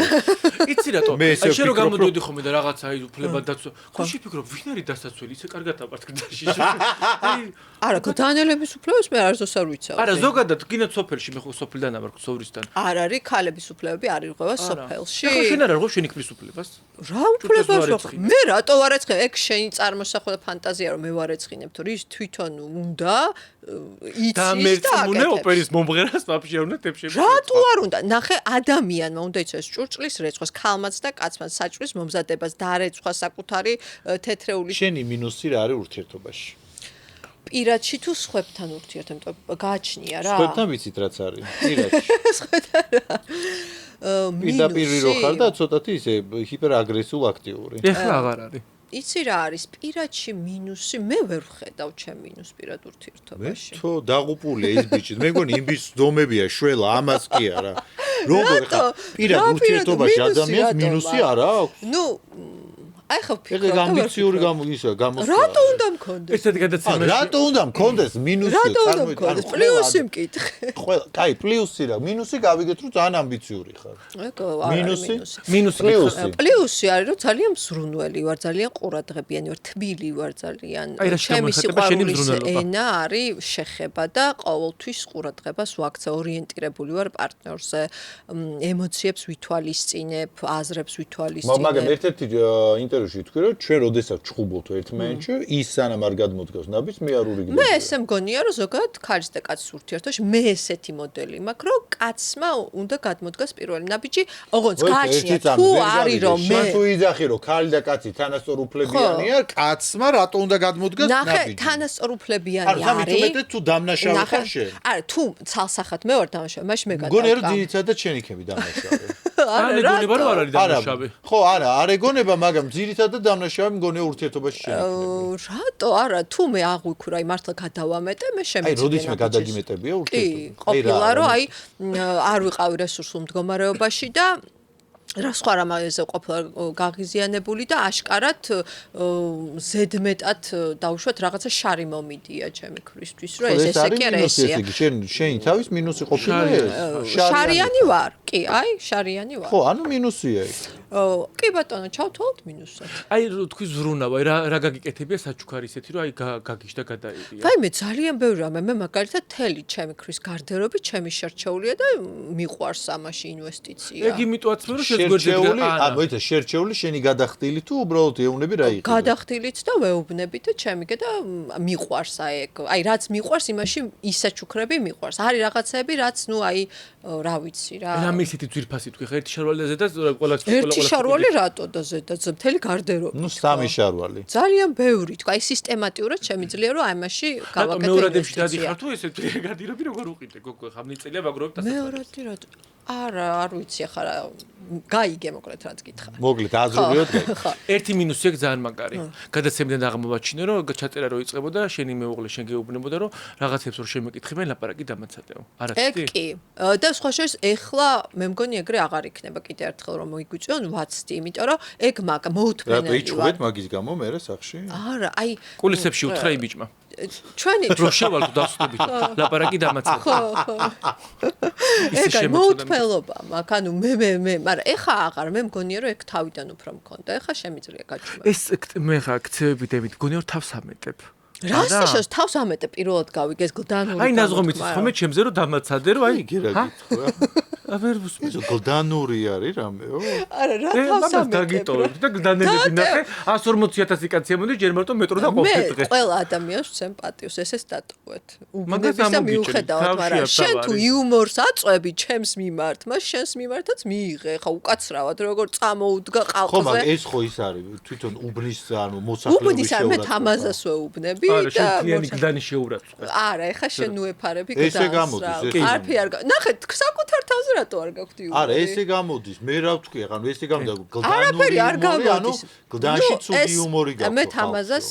იცი რატო? აი შენ რო გამოდიოდი ხოლმე და რაღაცა აი უფლება დაცვა. ხუში ფიქრობ, ვინ არის დასაცველი? ისე კარგად აპარტკდაში. აი არა, გდანელების უფლებებს მე არასდროს არ ვიცავ. არა, ზოგადად გინდ სოფელში მე ხო სოფლიდან ამარ სოვრისთან. არ არის ქალების უფლებები არ ირღვევა სოფელში. ხო შენ არ არღვევ შენი ქმრის უფლებას? რა უფლებას ვაყრე? მე რატო ვარ ეცხინე? ეგ შენი წარმოსახვა და ფანტაზია რომ მე ვარ ეცხინებ თუ რის თვითონ უნდა იცის და დამერწმუნე ოპერის მომღერას ვაფშე არ უნდა თებში. რატო არ უნდა? ნახე ადამიანმა უნდა იცოს ჭურჭლის რეცხვას, ქალმაც და კაცმაც საჭმლის მომზადებას და არეცხვა საკუთარი თეთრეული. შენი მინუსი რა არის ურთიერთობაში? პირადში თუ სხვებთან ურთიერთობა გააჩნია რა. სხვებთან ვიცით რაც არის. პირადში. სხვებთან რა. პირდაპირ რო ხარ და ცოტათი ისე ჰიპერაგრესიულ აქტიური. ეხლა აღარ არის. იცი რა არის პირადში მინუსი? მე ვერ ვხედავ ჩემ მინუს პირად ურთიერთობაში. თო დაღუპულია ის ბიჭი. მე მგონი იმ ბიჭს ზომებია შველა, ამას კი არა. როგორ ხა პირად ურთიერთობაში ადამიანს მინუსი არა აქვს? ნუ აი ხო ფიქრობ. ეგ ამბიციური გამოსვლა. რატო უნდა მქონდეს? ესეთი გადაცემა. რატო უნდა მქონდეს მინუსი? რატო უნდა მქონდეს? პლუსი მკითხე. ყველა, კაი, პლუსი რა. მინუსი გავიგეთ რომ ძალიან ამბიციური ხარ. ეგ არა მინუსი? მინუსი. პლუსი არის რომ ძალიან მზრუნველი ვარ, ძალიან ყურადღებიანი ვარ, თბილი ვარ ძალიან. ჩემი სიყვარულის ენა არის შეხება და ყოველთვის ყურადღებას ვაქცე, ორიენტირებული ვარ პარტნიორზე, ემოციებს ვითვალისწინებ, აზრებს ვითვალისწინებ. მაგრამ ერთ-ერთი ინტერვიუში თქვი რომ ჩვენ როდესაც ჩხუბობთ ერთმანეთში, ის სანამ არ გადმოდგავს ნაბიჯს, მე არ ურიგებ. მე ესე მგონია რომ ზოგადად ქალის და კაცის ურთიერთობაში მე ესეთი მოდელი მაქვს, რომ კაცმა უნდა გადმოდგას პირველი ნაბიჯი, ოღონდ გააჩნია თუ არის რომ მე შენ თუ იძახი რომ ქალი და კაცი თანასწორ უფლებიანია, კაცმა რატო უნდა გადმოდგას ნაბიჯი? ნახე, თანასწორ უფლებიანი არის. არა, თუმცა თუ დამნაშავე ხარ შენ. არა, თუ ცალსახად მე ვარ დამნაშავე, მაშინ მე გადავკა. მგონია რომ ძირითადად შენ იქები დამნაშავე. არა, ეგონება რომ არ არის დამნაშავე. ხო, არ ეგონება, მაგრამ ძირითადად დამნაშავე მგონია ურთიერთობაში შენ იქნები. რატო? არა, თუ მე აღვიქვრა, აი მართლა გადავამეტე, მე შემიძლია. აი, როდისმე გადაგიმეტებია ურთიერთობა. კი, ყოფილა რომ აი არ ვიყავი რესურსულ მდგომარეობაში და რა სხვა რამაზე ყოფილა გაღიზიანებული და აშკარად ზედმეტად დაუშვათ რაღაცა შარი მომიდია ჩემი ქრისთვის, რომ ეს ესე კი არა ესეა. შენი თავის მინუსი ყოფილა ეს? შარიანი ვარ. კი, აი, შარიანი ვარ. ხო, ანუ მინუსია ის. კი ბატონო, ჩავთვალოთ მინუსად. აი თქვი ზრუნავ, აი რა გაგიკეთებია საჩუქარი ისეთი, რომ აი გაგიშდა გადაირია. ვაიმე, ძალიან ბევრი რამე, მე მაგალითად თელი ჩემი ქრის გარდერობი ჩემი შერჩეულია და მიყვარს ამაში ინვესტიცია. ეგ იმიტოაც მე რომ შერჩეული, მოიცა შერჩეული შენი გადახდილი თუ უბრალოდ ეუბნები რა იყო? გადახდილით და ვეუბნები და ჩემი და მიყვარს აი რაც მიყვარს იმაში ისე ჩუქრები მიყვარს. არის რაღაცები რაც ნუ აი რა ვიცი რა. რამე ისეთი ძვირფასი თქვი ხა ერთი შარვალი და ზედაც ყველა ერთი შარვალი რატო და ზედაც მთელი გარდერობი. ნუ სამი შარვალი. ძალიან ბევრი თქვა აი სისტემატიურად შემიძლია რომ აი მასში გავაკეთო. მეორადებში დადიხარ თუ ესე გარდირობი როგორ უყიდე გოგო ხამნიწელია ვაგროვებ და მეორადი რა არა არ ვიცი ახლა რა გაიგე მოკლედ რაც გითხარ. მოკლედ აზრობიოთ გაიგე. ერთი მინუსი აქვს ძალიან მაგარი. გადაცემიდან აღმოვაჩინე რომ ჩაწერა რო იწყებოდა შენი მეუღლე შენ გეუბნებოდა რომ რაღაცებს რო შემეკითხებენ ლაპარაკი დამაცადეო. არა ეგ კი. და სხვა შორის ეხლა მე მგონი ეგრე აღარ იქნება კიდე ერთხელ რომ მოიგვიწვიონ ვაცდი, იმიტომ რომ ეგ მოუთმენელი. რატო იჭუეთ მაგის გამო მე სახში? არა, აი კულისებში უთხრა იმიჯმა. ჩვენი რო შევალ დავსწრებით ლაპარაკი დამაცადე. ხო. ეგ მოუთმელობა მაგ ანუ მე მაგრამ ეხა აღარ მე მგონია რომ ეგ თავიდან უფრო მქონდა. ეხა შემიძლია გაჩვენა. ეს მე ხა ქცევები დებით მგონია რომ თავს ამეტებ. რას ისოს თავს ამეტებ პირველად გავიგე ეს გლდანური. აი ნაზღომით ხომე ჩემზე რომ დამაცადე რომ აი გერა გითხრა. აბერ ბუსმიზო გლდანური არის რამეო? არა რა თავს ამეტებ. დაგიტოვებ და გლდანები ნახე 140,000 კაცი ამოდი ჯერ მარტო მეტრო და ყოფილი დღე. მე ყველა ადამიანს ვცემ პატივს ესეც დატოვეთ. უბნების და მიუხედავად მაგრამ შენ თუ იუმორს აწვევი ჩემს მიმართ, მას შენს მიმართაც მიიღე. ხა უკაცრავად როგორ წამოუდგა ყალყზე. ხო მაგრამ ეს ხო ის არის თვითონ უბნის ანუ მოსახლეობის უბნის არ მე თამაზას ვეუბნები და არა შენ თლიანი გლდანი შეურაცხყოფ. არა ეხა შენ უეფარები გლდანს. ესე გამოდის ეს. არაფერი არ ნახეთ საკუთარ თავზე რატო არ გაქვთ იუმორი? არა ესე გამოდის მე რა ვთქვი ახლა ანუ ესე გამოდის გლდანური არაფერი არ გამოდის. გლდანში ცუდი იუმორი გაქვს. მე თამაზას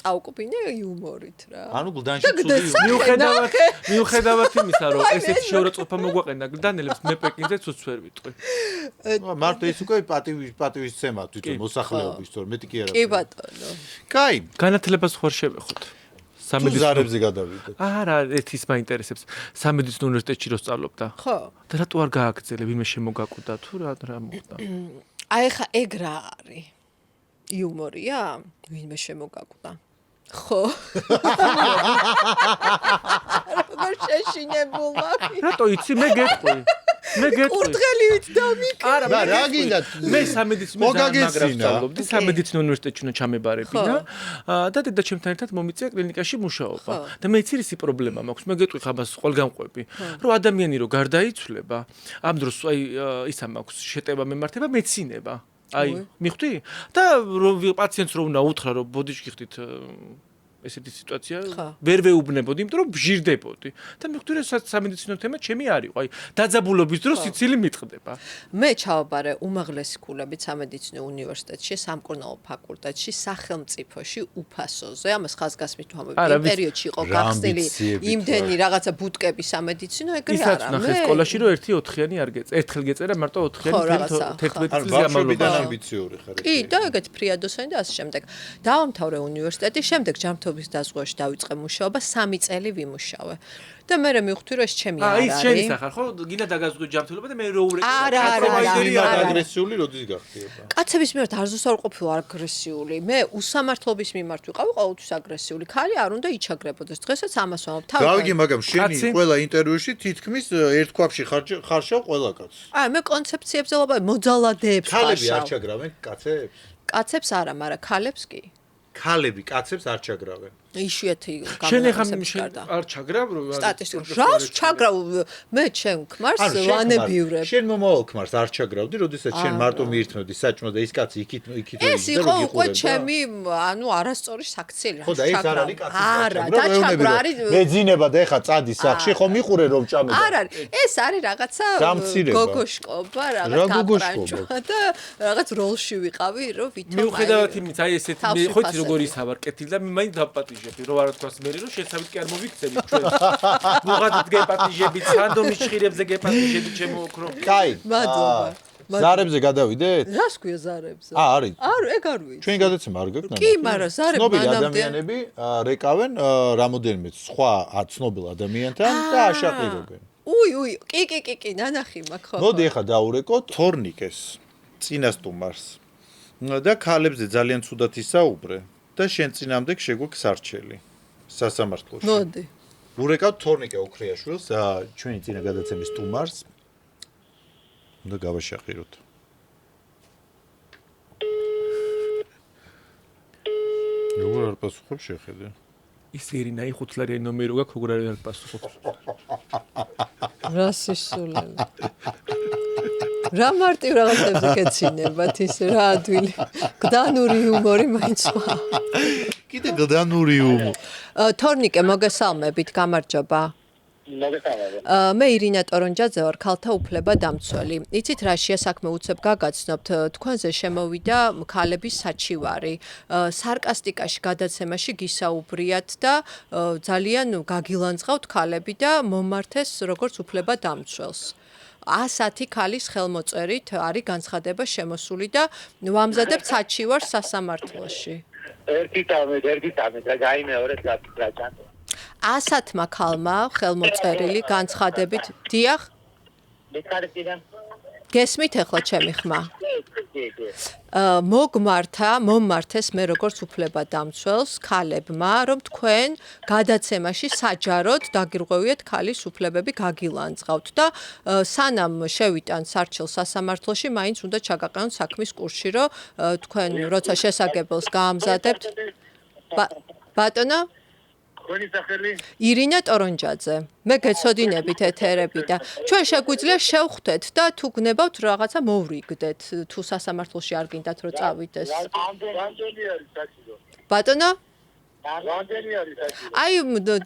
წავკობინე იუმორით რა. ანუ გლდანში ცუდი იუმორი. მიუხედავად იმისა რომ ესეთი შეურაცხყოფა მოგვაყენა გლდანელებს მე პეკინზეც უცვერ ვიტყვი. მარტო ის უკვე პატივისცემა თვითონ მოსახლეობის თორე მეტი კი არა. კი ბატონო. კაი, განათლებას ხوار შევეხოთ. სამედიცინოებზე გადავიდეთ. არა, ერთის მაინტერესებს. სამედიცინო უნივერსიტეტში რო სწავლობდა. ხო. და რატო არ გააგრძელე, ვინმე შემოგაკვდა თუ რა მოხდა? აი ხა ეგ რა არის? იუმორია? ვინმე შემოგაკვდა. ხო. როგორ შეშინებულმა. რატო იცი მე გეტყვი? მე გეტყვი. კურდღელივით დამიკ. არა, რა გინდა? მე სამედიცინო სწავლობდი, სამედიცინო უნივერსიტეტში უნდა ჩამებარებინა და დედაჩემთან ერთად მომიწია კლინიკაში მუშაობა. და მე იცი ისი პრობლემა მაქვს, მე გეტყვი ხაბას ყველგან ყვები, რომ ადამიანი რო გარდაიცვლება, ამ დროს აი ისა მაქვს შეტევა მემართება მეცინება. აი, მიხვდი? და პაციენტს რო უნდა უთხრა, რომ ბოდიში გიხდით ესეთი სიტუაცია ვერ ვეუბნებოდი, იმიტომ რომ ბჟირდებოდი. და მივხვდი რომ სამედიცინო თემა ჩემი არ იყო. აი, დაძაბულობის დროს სიცილი მიტყდება. მე ჩავაბარე უმაღლესი ქულებით სამედიცინო უნივერსიტეტში, სამკურნალო ფაკულტეტში, სახელმწიფოში უფასოზე. ამას ხაზგასმით ვამბობ. იმ პერიოდში იყო გახსნილი იმდენი რაღაცა ბუტკები სამედიცინო, ეგრე არა. ისაც ნახე სკოლაში რომ 1-4-იანი არ გეწერა. ერთხელ გეწერა მარტო 4-იანი 11 წლის გამავლობიდან ამბიციური ხარ. კი, და ეგეთ ფრიადოსანი და ასე შემდეგ. დავამთავრე უნივერსიტეტი, შემდეგ ჯანმრთელობის დაზღვევაში დავიწყე მუშაობა, 3 წელი ვიმუშავე. და მე მივხვდი რომ ეს ჩემი არ არის. ის შენი სახარ, ხო? გინდა დაგაზღვე ჯანმრთელობა და მე რო ურეკე. არა, აგრესიული როდის გახდიება? კაცების მიმართ არ ზუსტად ყოფილი აგრესიული. მე უსამართლობის მიმართ ვიყავი ყოველთვის აგრესიული. ქალი არ უნდა იჩაგრებოდეს. დღესაც ამას ვამბობ. გავიგე, მაგრამ შენი ყველა ინტერვიუში თითქმის ერთ ქვაბში ხარშავ ყველა კაცს. აი, მე კონცეფციებზე ლაპარაკობ, მოძალადეებს ხარშავ. ქალები არ ჩაგრავენ კაცებს? კაცებს არა, მაგრამ ქალებს კი. ქალები კაცებს არ ჩაგრავენ. იშვიათი შენ ახლა არ ჩაგრავ რომ სტატისტიკა რას ჩაგრავ მე ჩემ ქმარს ვანებივრებ შენ მომავალ ქმარს არ ჩაგრავდი როდესაც შენ მარტო მიირთმევდი საჭმო და ის კაცი იქით ეს იყო უკვე ჩემი ანუ არასწორი საქციელი ხო და ეს არ არის კაცი არა დაჩაგრა არის მეძინება და ეხა წადი სახში ხო მიყურე რომ ჭამე არა ეს არის რაღაცა გოგოშკობა რაღაც კაპრანჭო და რაღაც როლში ვიყავი რომ ვითომ მიუხედავად იმის აი ესეთი მე ხო იცი როგორ ისავარ კეთილი და მე მაინც დაპატიჟები რომ არ თქვას მე რომ შესავით კი არ მოვიქცევი ჩვენ მოღადით გეპატიჟები სანდომის ჭირებზე გეპატიჟები ჩემო ოქრო კაი მადლობა ზარებზე გადავიდეთ? რას ქვია ზარებზე? არის. არა, ეგ არ ვიცი. ჩვენი გადაცემა არ გაქვს? კი, მაგრამ ზარები მანამდე ადამიანები რეკავენ რამოდენიმე სხვა ცნობილ ადამიანთან და აშაყირებენ. უი, კი, ნანახი მაქვს ხო. მოდი ახლა დაურეკოთ თორნიკეს, წინასტუმარს. და ქალებზე ძალიან ცუდად ისაუბრე და შენ წინამდე შეგვაქვს არჩელი სასამართლოში. მოდი. ურეკავთ თორნიკე ოქრიაშვილს, ჩვენი წინა გადაცემის სტუმარს. უნდა გავაშაყიროთ. არ პასუხობ შეხედე. ის ირინა ხუთლარიანი ნომერი რო გაქვს, როგორ არ პასუხობს. რა სისულელი. რა მარტივ რაღაცებზე გეცილებათ ის რა ადვილი. გდანური ჰუმორი მაინც სხვა. კიდე გდანური ჰუმორი. თორნიკე მოგესალმებით, გამარჯობა. მე ირინა ტორონჯაძე ვარ, ქალთა უფლება დამცველი. იცით რა შეასაქმე უცებ გაგაცნობთ, თქვენზე შემოვიდა ქალების საჩივარი. სარკასტიკაში გადაცემაში გისაუბრიათ და ძალიან გაგილანძღავთ ქალები და მომართეს როგორც უფლება დამცველს. 110 ქალის ხელმოწერით არის განცხადება შემოსული და ვამზადებთ საჩივარს სასამართლოში. ერთი თამეთ რა გაიმეორეთ გაჭანო. 110 ქალმა ხელმოწერილი განცხადებით, დიახ? გესმით ახლა ჩემი ხმა? მომართეს მე როგორც უფლება დამცველს ქალებმა, რომ თქვენ გადაცემაში საჯაროდ დაგირღვევიათ ქალის უფლებები გაგილანძღავთ და სანამ შევიტან სარჩელ სასამართლოში, მაინც უნდა ჩაგაყენოთ საქმის კურსში, რომ თქვენ როცა შესაგებელს გაამზადებთ. ბატონო? Քոնի სახელი? ირინა ტორონჯაძე. მე გეცოდინებით ეთერები და ჩვენ შეგვიძლია შევხვდეთ და თუ გნებავთ რაღაცა მოვრიგდეთ, თუ სასამართლოში არ გინდათ რომ წავიდეს. რამდენი არის საჭირო? ბატონო? რამდენი არის საჭირო? აი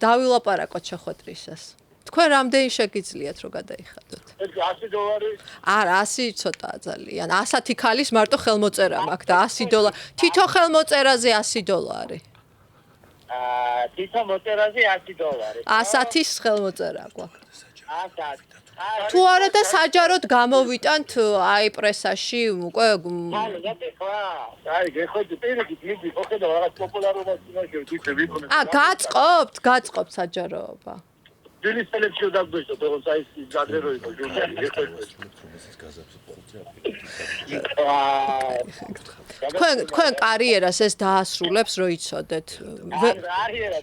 დავილაპარაკოთ შეხვედრისას. თქვენ რამდენი შეგიძლიათ რომ გადაიხადოთ? $100? არა, 100 ცოტაა ძალიან. 110 ქალის მარტო ხელმოწერა მაქვს და $100. თითო ხელმოწერაზე $100. თითო მოწერაზე $100. 110 ხელმოწერა გვაქვს. 110. თუ არა და საჯაროდ გამოვიტანთ აი პრესაში უკვე აი გეხოდი პირიქით მიდი ხოხედა რაღაც პოპულარობას იმაშევთ ისე ვიქონე. გაწყობთ საჯაროობა. დილის სელექციო დაგბეჭდო თორემ საის გადრერო იყო ჯურნალი გეხოდი. თქვენ კარიერას ეს დაასრულებს რო იცოდეთ.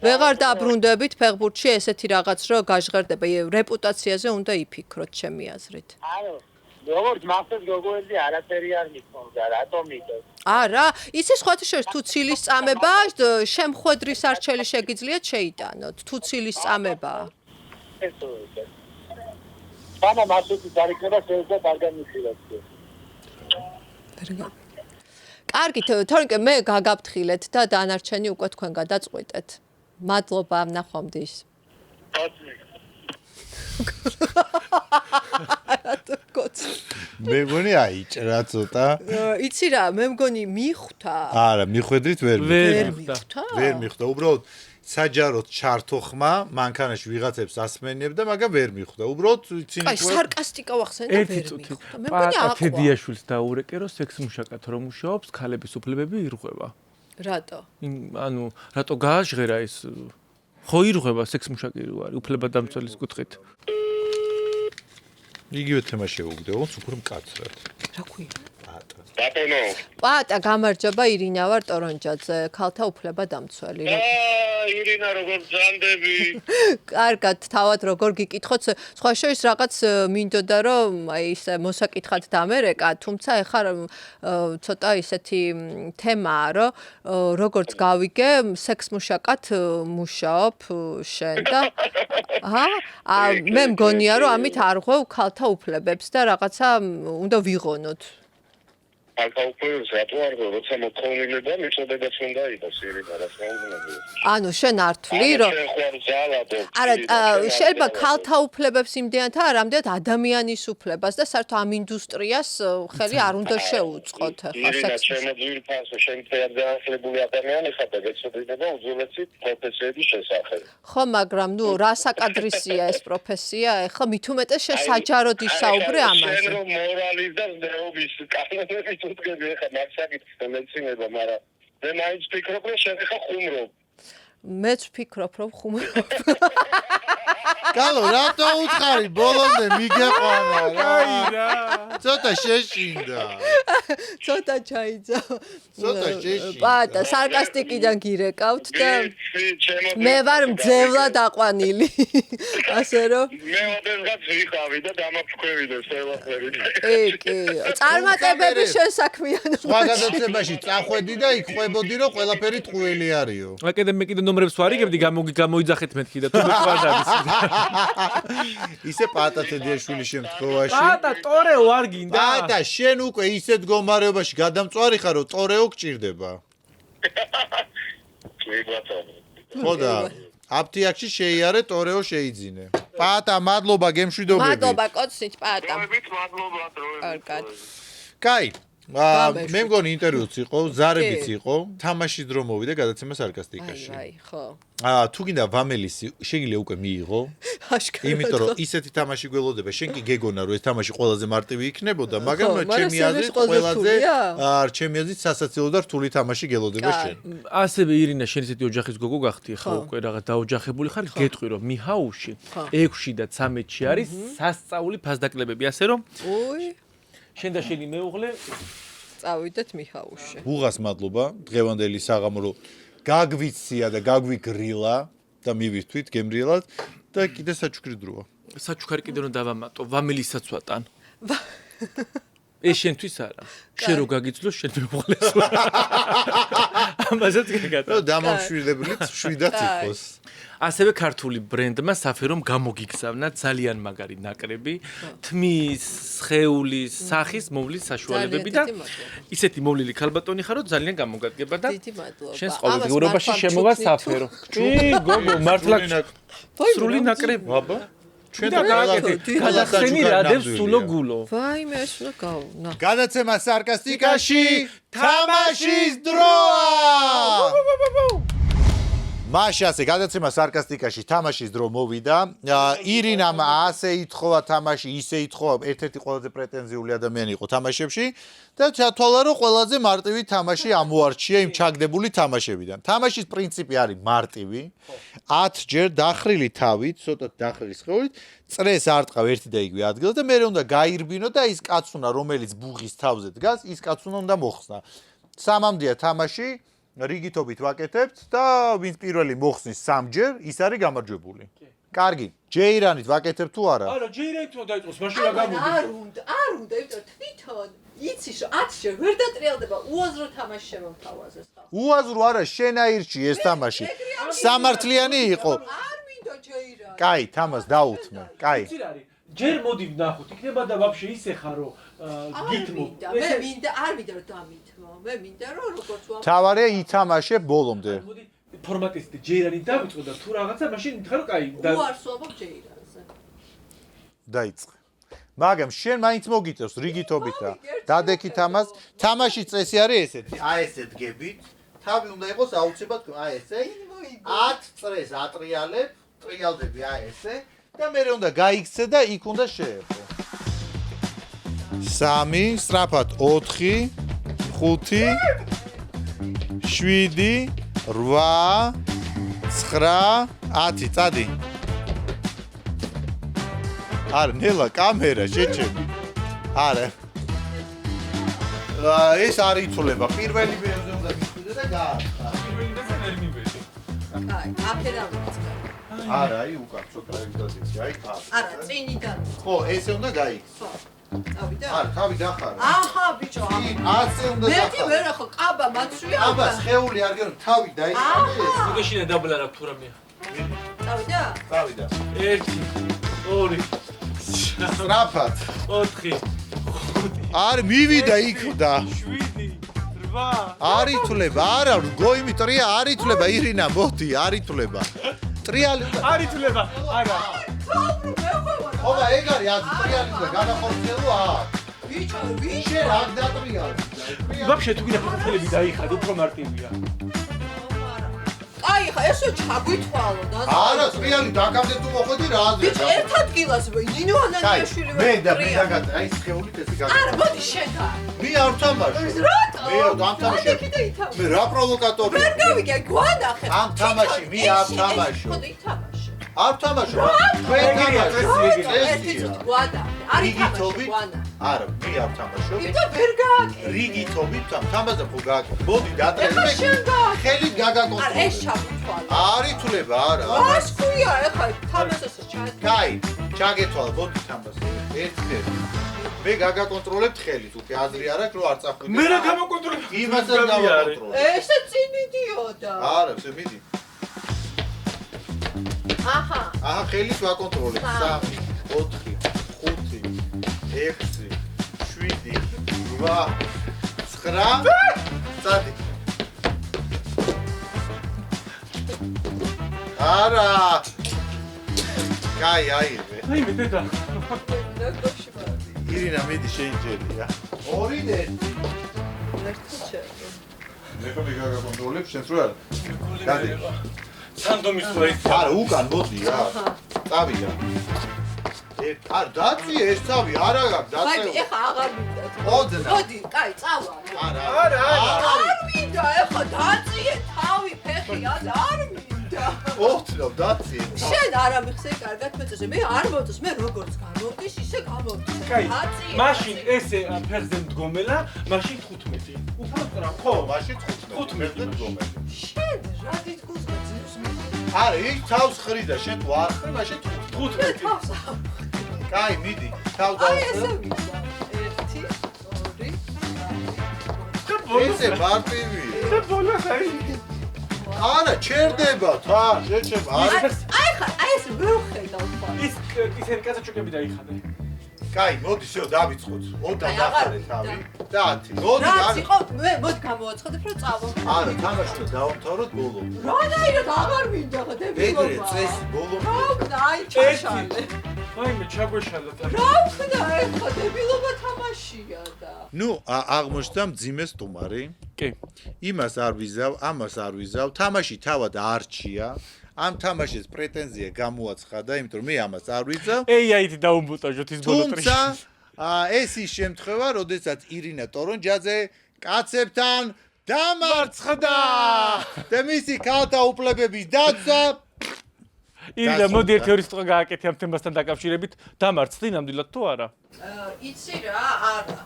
ვეღარ დაბრუნდებით ფეხბურთში ესეთი რაღაც რო გაჟღერდება, რეპუტაციაზე უნდა იფიქროთ ჩემი აზრით. ანუ როგორც მახსოვს გოგოებზე არაფერი არ მიქონდა, რატომ იტოს? არა, იცი სხვათა შორის თუ ცილის წამებაა, შემხვედრის არჩელი შეგიძლიათ შეიტანოთ, თუ ცილის წამებაა. სანა მასუთი დარიქნება შეიძლება არ განიხილოთ. კარგი, თორემ მე გაგაფრთხილეთ და დანარჩენი უკვე თქვენ გადაწყვეტეთ. მადლობა, ნახვამდის. მე მგონი აიჭრა ცოტა. იცი რა, მე მგონი მიხვდა. არა, მიხვედრით ვერ მიხვდა. ვერ მიხვდა. უბრალოდ საჯაროდ ჩართო ხმა, მანქანაში ვიღაცებს ასმენებდა, მაგრამ ვერ მიხვდა. უბრალოდ ცინიკურად. აი, სარკასტიკა ვახსენე და ვერ მიხვდა. მე მგონი პატა თედიაშვილს დაურეკე, რომ სექს მუშაკად რომ მუშაობს, ქალების უფლებები ირღვევა. რატო? ანუ რატო გააჟღერა ეს? ხო ირღვევა სექს მუშაკი არის, უფლება დამცველის კუთხით. იგივე თემა შეუგდეო, უფრო მკაცრად. რა ქვია? ბატონო. პატა, გამარჯობა, ირინა ვარ ტორონჯაძე, ქალთა უფლება დამცველი. ირინა, როგორ ძანდები? კარგად, თავად როგორ გიკითხოთ, სხვა შორის რაღაც მინდოდა რომ აი ეს მოსაკითხად დამერეკა, თუმცა ეხლა ცოტა ისეთი თემაა, რომ როგორც გავიგე, სექს მუშაკად მუშაობ შენ და მე მგონია რომ ამით არ ღვევ ქალთა უფლებებს და რაღაცა უნდა ვიღონოთ. ალკა უფლებს რატო არ გო, როცა მოქონილება მიწოდებაც უნდა იყოს ირინა, რა თქმა უნდა. ანუ შენ არ თვლი რომ არა, შეიძლება ქალთა უფლებებს იმდენად არა, რამდენად ადამიანის უფლებას და საერთოდ ამ ინდუსტრიას ხელი არ უნდა შეუწყოთ ხა სექსის. ჩემო ძვირფასო, შენ თეატრალური ადამიანი ხარ და გეცოდინება უძველესი პროფესიების შესახებ. ხო, მაგრამ ნუ რა საკადრისია ეს პროფესია? ეხლა მით უმეტეს შესაჯაროდ ისაუბრე ამაზე. შენ რომ მორალის და ზნეობის კანონები უთგები ხა მაგსაკითხს და მეცინება, მაგრამ მე მაინც ვფიქრობ, რომ შენ ხა ხუმრობ. მეც ვფიქრობ, რომ ხუმრობ. კალო, რატო უთხარი? ბოლომდე მიგეყვანა რა. აი რა. ცოტა შეშინდა. ცოტა ჩაიძა. ცოტა შეშინდა. პატა, სარკასტიკიდან გირეკავთ და მე ვარ მძევლად აყვანილი. ასე რომ მე ოდესღაც ვიყავი და დამაფრქვევიდე ყველაფერი. კი. წარმატებების შესაქმიანობა. სხვა გადაცემაში წახვედი და იქ ყვებოდი რომ ყველაფერი ტყუილი არისო. აკედე მე კიდე ნომრებს ვარიგებდი, გამოიძახეთ მეთქი და თუ მე ვარ დავისვი. ისე პატა თედიაშვილის შემთხვევაში. პატა, ტორეო არ გინდა? პატა, შენ უკვე ისეთ მდგომარეობაში გადამწვარი ხარ, რომ ტორეო გჭირდება. კი ბატონო. ხო და აფთიაქში შეიარე, ტორეო შეიძინე. პატა, მადლობა გემშვიდობები. მადლობა კოცნით პატა. მადლობა დროებით. კარგად. კაი. მე მგონი ინტერვიუც იყო, ზარებიც იყო, თამაშის დრო მოვიდა გადაცემა სარკასტიკაში. აი, ხო. თუ გინდა ვამელის შეგიძლია უკვე მიიღო. აშკარად. იმიტომ რომ ისეთი თამაში გველოდება, შენ კი გეგონა რომ ეს თამაში ყველაზე მარტივი იქნებოდა, მაგრამ ჩემი აზრით ყველაზე ჩემი აზრით სასაცილო და რთული თამაში გელოდება შენ. ასევე ირინა, შენ ისეთი ოჯახის გოგო გახდი, ხო, უკვე რაღაც დაოჯახებული ხარ, გეტყვი რომ მიჰაუში 6-ში და 13-ში არის სასწაული ფასდაკლებები, ასე რომ შენ და შენი მეუღლე წავიდეთ მიჰაუში. უღას მადლობა დღევანდელი საღამო რომ გაგვიცია და გაგვიგრილა და მივირთვით გემრიელად და კიდე საჩუქრი დროა. საჩუქარი კიდე რომ დავამატო, ვამელისაც ვატან. ეს შენთვის არა. შენ რო გაგიცლო, შენ მეუღლეს. ამასაც გაგატა. დამამშვიდებლით შვიდაც იყოს. ასევე ქართული ბრენდმა საფერომ გამოგიგზავნა ძალიან მაგარი ნაკრები, თმის, სხეულის, სახის მოვლის საშუალებები და ისეთი მოვლილი ქალბატონი ხარო ძალიან გამოგადგება და შენს ყოველდღიურობაში შემოვა საფერო. კი, გოგო, მართლა სრული ნაკრები. აბა ჩვენ და გადახსენი რადებს სულო გულო. ვაიმე, ეს უნდა გავნა. გადაცემა სარკასტიკაში თამაშის დროა. მაშასე გადაცემა სარკასტიკაში თამაშის დრო მოვიდა. ირინამ ასე ითხოვა თამაში, ისე ითხოვა, ერთ-ერთი ყველაზე პრეტენზიული ადამიანი იყო თამაშებში და ჩათვალა რომ ყველაზე მარტივი თამაში ამოარჩია იმ ჩაგდებული თამაშებიდან. თამაშის პრინციპი არის მარტივი. 10 ჯერ დახრილი თავით, ცოტა დახრილი სხეულით, წრეს არტყავ ერთი და იგივე ადგილზე და მე უნდა გაირბინო და ის კაცუნა რომელიც ბუღის თავზე დგას, ის კაცუნა უნდა მოხსნა. სამამდეა თამაში რიგითობით ვაკეთებთ და ვინც პირველი მოხსნის 3 ჯერ, ის არის გამარჯვებული. კარგი, ჯეირანით ვაკეთებ თუ არა? არა, ჯეირანით უნდა დაიწყოს, მაშინ რა გამოდის? არ უნდა, იმიტომ თვითონ იცი რომ 10 ჯერ ვერ დატრიალდება, უაზრო თამაში შემომთავაზეს. უაზრო არა, შენ აირჩი ეს თამაში. სამართლიანი იყო. არ მინდა ჯეირანი. კაი, თამას დაუთმე. კაი. იცი რა არის? ჯერ მოდი ვნახოთ, იქნება და ვაფშე ისე ხარ რომ გითმო. მე მინდა, არ მინდა რომ დამითმო. მე მინდა რომ როგორც ვამ. თავარია ითამაშე ბოლომდე. მოდი ფორმატის ჯეირანი დავიწყო და თუ რაღაცა მაშინ მითხარ რომ კაი. უარსობ ჯეირანზე. დაიწყე. მაგრამ შენ მაინც მოგიწევს რიგითობით და დადექით ამას. თამაშის წესი არის ესეთი. აი ესე დგებით. თავი უნდა იყოს აუცილებლად აი ესე. 10 წრეს ატრიალებ, ტრიალდები აი ესე. და მე უნდა გაიქცე და იქ უნდა შეერგო. 3, სწრაფად 4, 5, 7, 8, 9, 10, წადი. არა, ნელა კამერა შეჩემი. არა. ეს არ ითვლება. პირველი ბერძნე უნდა გიხვიდე და გააკეთა. პირველი ბერძნე ვერ მივედი. კაი, აფერა ვიწყე. არა, აი უკან ცოტა ეგდაცი, აი ხა. არა, წინიდან. ხო, ესე უნდა გაიქცო. წავიდა? არა, თავი დახარა. აჰა, ბიჭო, ასე უნდა მე დახარა. ვერ ახო, ყაბა მაცვია. აბა, სხეული არ გერო, თავი დაიწყე. მოგეშინა დაბლა რა თუ რამე. წავიდა? წავიდა. 1 2 სწრაფად. 4 არ მივიდა იქ და 7 8 არ ითვლება, არა, გოიმი ტრია არ ითვლება, ირინა, მოდი, არ ითვლება. ტრიალი უნდა. არ ითვლება, არა. ხომა ეგ არის, აზ ტრიალი უნდა განახორციელო აქ. ბიჭო, ვიშ შენ აქ დატრიალი. ვაფშე თუ გინდა ფეხები დაიხადე, უფრო მარტივია. აი, ხა ესო ჩაგვითვალო და არა, ტრიალი დაკამდე თუ მოხვედი რა აზრი. ბიჭო, ერთ ადგილას ნინო ანანიაშვილი მე და აი სხეულით ესე გაიგე. არა, მოდი შენ გა. მე არ ვთამაშობ. რატო? მე არ თამაშობ. მე რა პროვოკატორი. ვერ გავიგე, გვანახე. ამ თამაში მე არ თამაშობ. მოდი თამაშე. არ თამაშობ. თქვენ თამაშობთ. ერთი წუთი გვადა. არის თამაში გვანა. არა, მე არ თამაშობ. იმიტომ ვერ გააკეთე. რიგითობით თამაზე ხო გააკეთე. მოდი დატრე. ეხლა შენ გააკეთე. ხელით გაგაკონტროლე. არა, ეს ჩავთვალე. არ ითვლება, არა. მას ხუია, ეხლა თამაშს ჩაატ. კაი, ჩაგეთვალე, მოდი თამაზე. ერთ ხელი. მე გაგაკონტროლებთ ხელით, უკვე აზრი არ აქვს, რომ არ წახვიდე. მე რა გამოკონტროლებ? იმასაც გავაკონტროლებ. ესე წინ მიდიოდა. არა, ესე მიდი. აჰა. აჰა, ხელით ვაკონტროლებ. 3, 4, 5, 6, 7, 8, 9. წადი. არა. კაი, აირე. აი მე დედა. ირინა, მიდი შეინჯერია. 2 და 1. მე ხომ გაგაკონტროლებ შენს რო არა. გადი. სანდომის თუ ეს. არა, უკან მოდი რა. წავიდა. არ დაწი ეს წავი, არა გაქვს დაწე. აი, ეხლა აღარ მინდა. ოდნა. მოდი, კაი, წავა. არა. არ მინდა, ეხლა დაწიე თავი, ფეხი, არ მინდა. ოდნა, დაწი. შენ არ ამიხსენ კარგად მეწესე, მე არ მოწეს, მე როგორც გამოვდის, ისე გამოვდის. კაი, დაწიე. მაშინ ესე ფეხზე მდგომელა, მაშინ 15. უფრო სწრაფ, ხო? მაშინ 15 მდგომელი. შენ რა თითქოს გაწევს მე? არა, იქ თავს ხრიდა, შენ თუ არ ხრი, მაშინ 15. თავს. კაი, მიდი. თავ აი ესე დავხსნე. მინდა. 1 2 ესე მარტივია. და ბოლოს აი. არა, ჩერდება, შეჩება. აი ხა, აი ეს ვერ ხედავ თქვა. ის ისეთი კაცაჩუკები დაიხადე. კაი, მოდი შევ დავიწყოთ. 20 აი, დახარე აღარ თავი და 10. მოდი, რაც იყო, მე მოდი გამოვაცხადებ, რომ წავა. არა, თამაში და დავამთავროთ ბოლო. რანაირად აღარ მინდა ხა დებილობა. ეგრე წესი ბოლო. რა ვქნა, აი ჩაშალე. აი მე ჩაგვეშალა და. რა ვქნა, ეხლა დებილობა თამაშია და. ნუ აღმოჩნდა მძიმე სტუმარი. კი. იმას არ ვიზავ, ამას არ ვიზავ. თამაში თავად არჩია. ამ თამაშის პრეტენზია გამოაცხადა, იმიტომ რომ მე ამას არ ვიზავ. AI-ით დაუმბუტაჟოთ ის ბოლო ტრიში. თუმცა ეს ის შემთხვევა, როდესაც ირინა ტორონჯაძე კაცებთან დამარცხდა და მისი ქალთა უფლებების დაცვა ირინა, მოდი ერთი ორი სიტყვა გააკეთე ამ თემასთან დაკავშირებით. დამარცხდი ნამდვილად თუ არა? იცი რა, არა.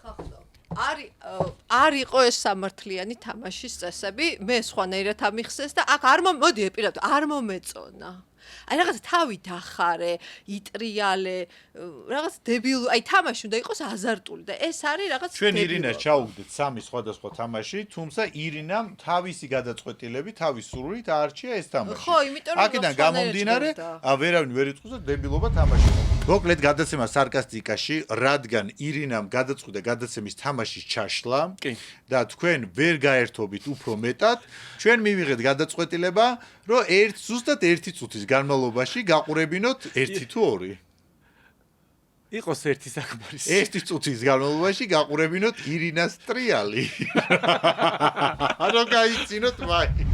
ხახტო. არ იყო ეს სამართლიანი თამაშის წესები, მე სხვანაირად ამიხსეს და აქ არ მოდი ეპირად, არ მომეწონა. აი რაღაც თავი დახარე, იტრიალე, რაღაც დებილ, აი თამაში უნდა იყოს აზარტული და ეს არის რაღაც ჩვენ ირინას ჩაუგდეთ 3 სხვადასხვა თამაში, თუმცა ირინამ თავისი გადაწყვეტილებით, თავის სურვილით არჩია ეს თამაში. ხო, იმიტომ რომ აქედან გამომდინარე, ვერავინ ვერ იტყვის და დებილობა თამაში. მოკლედ გადაცემა სარკასტიკაში, რადგან ირინამ გადაწყვიტა გადაცემის თამაშის ჩაშლა და თქვენ ვერ გაერთობით უფრო მეტად, ჩვენ მივიღეთ გადაწყვეტილება, რომ ზუსტად 1 წუთის განმავლობაში გაყურებინოთ 1 თუ 2. იყოს ერთი საკმარის. 1 წუთის განმავლობაში გაყურებინოთ ირინას ტრიალი. არა გაიცინოთ მაინც.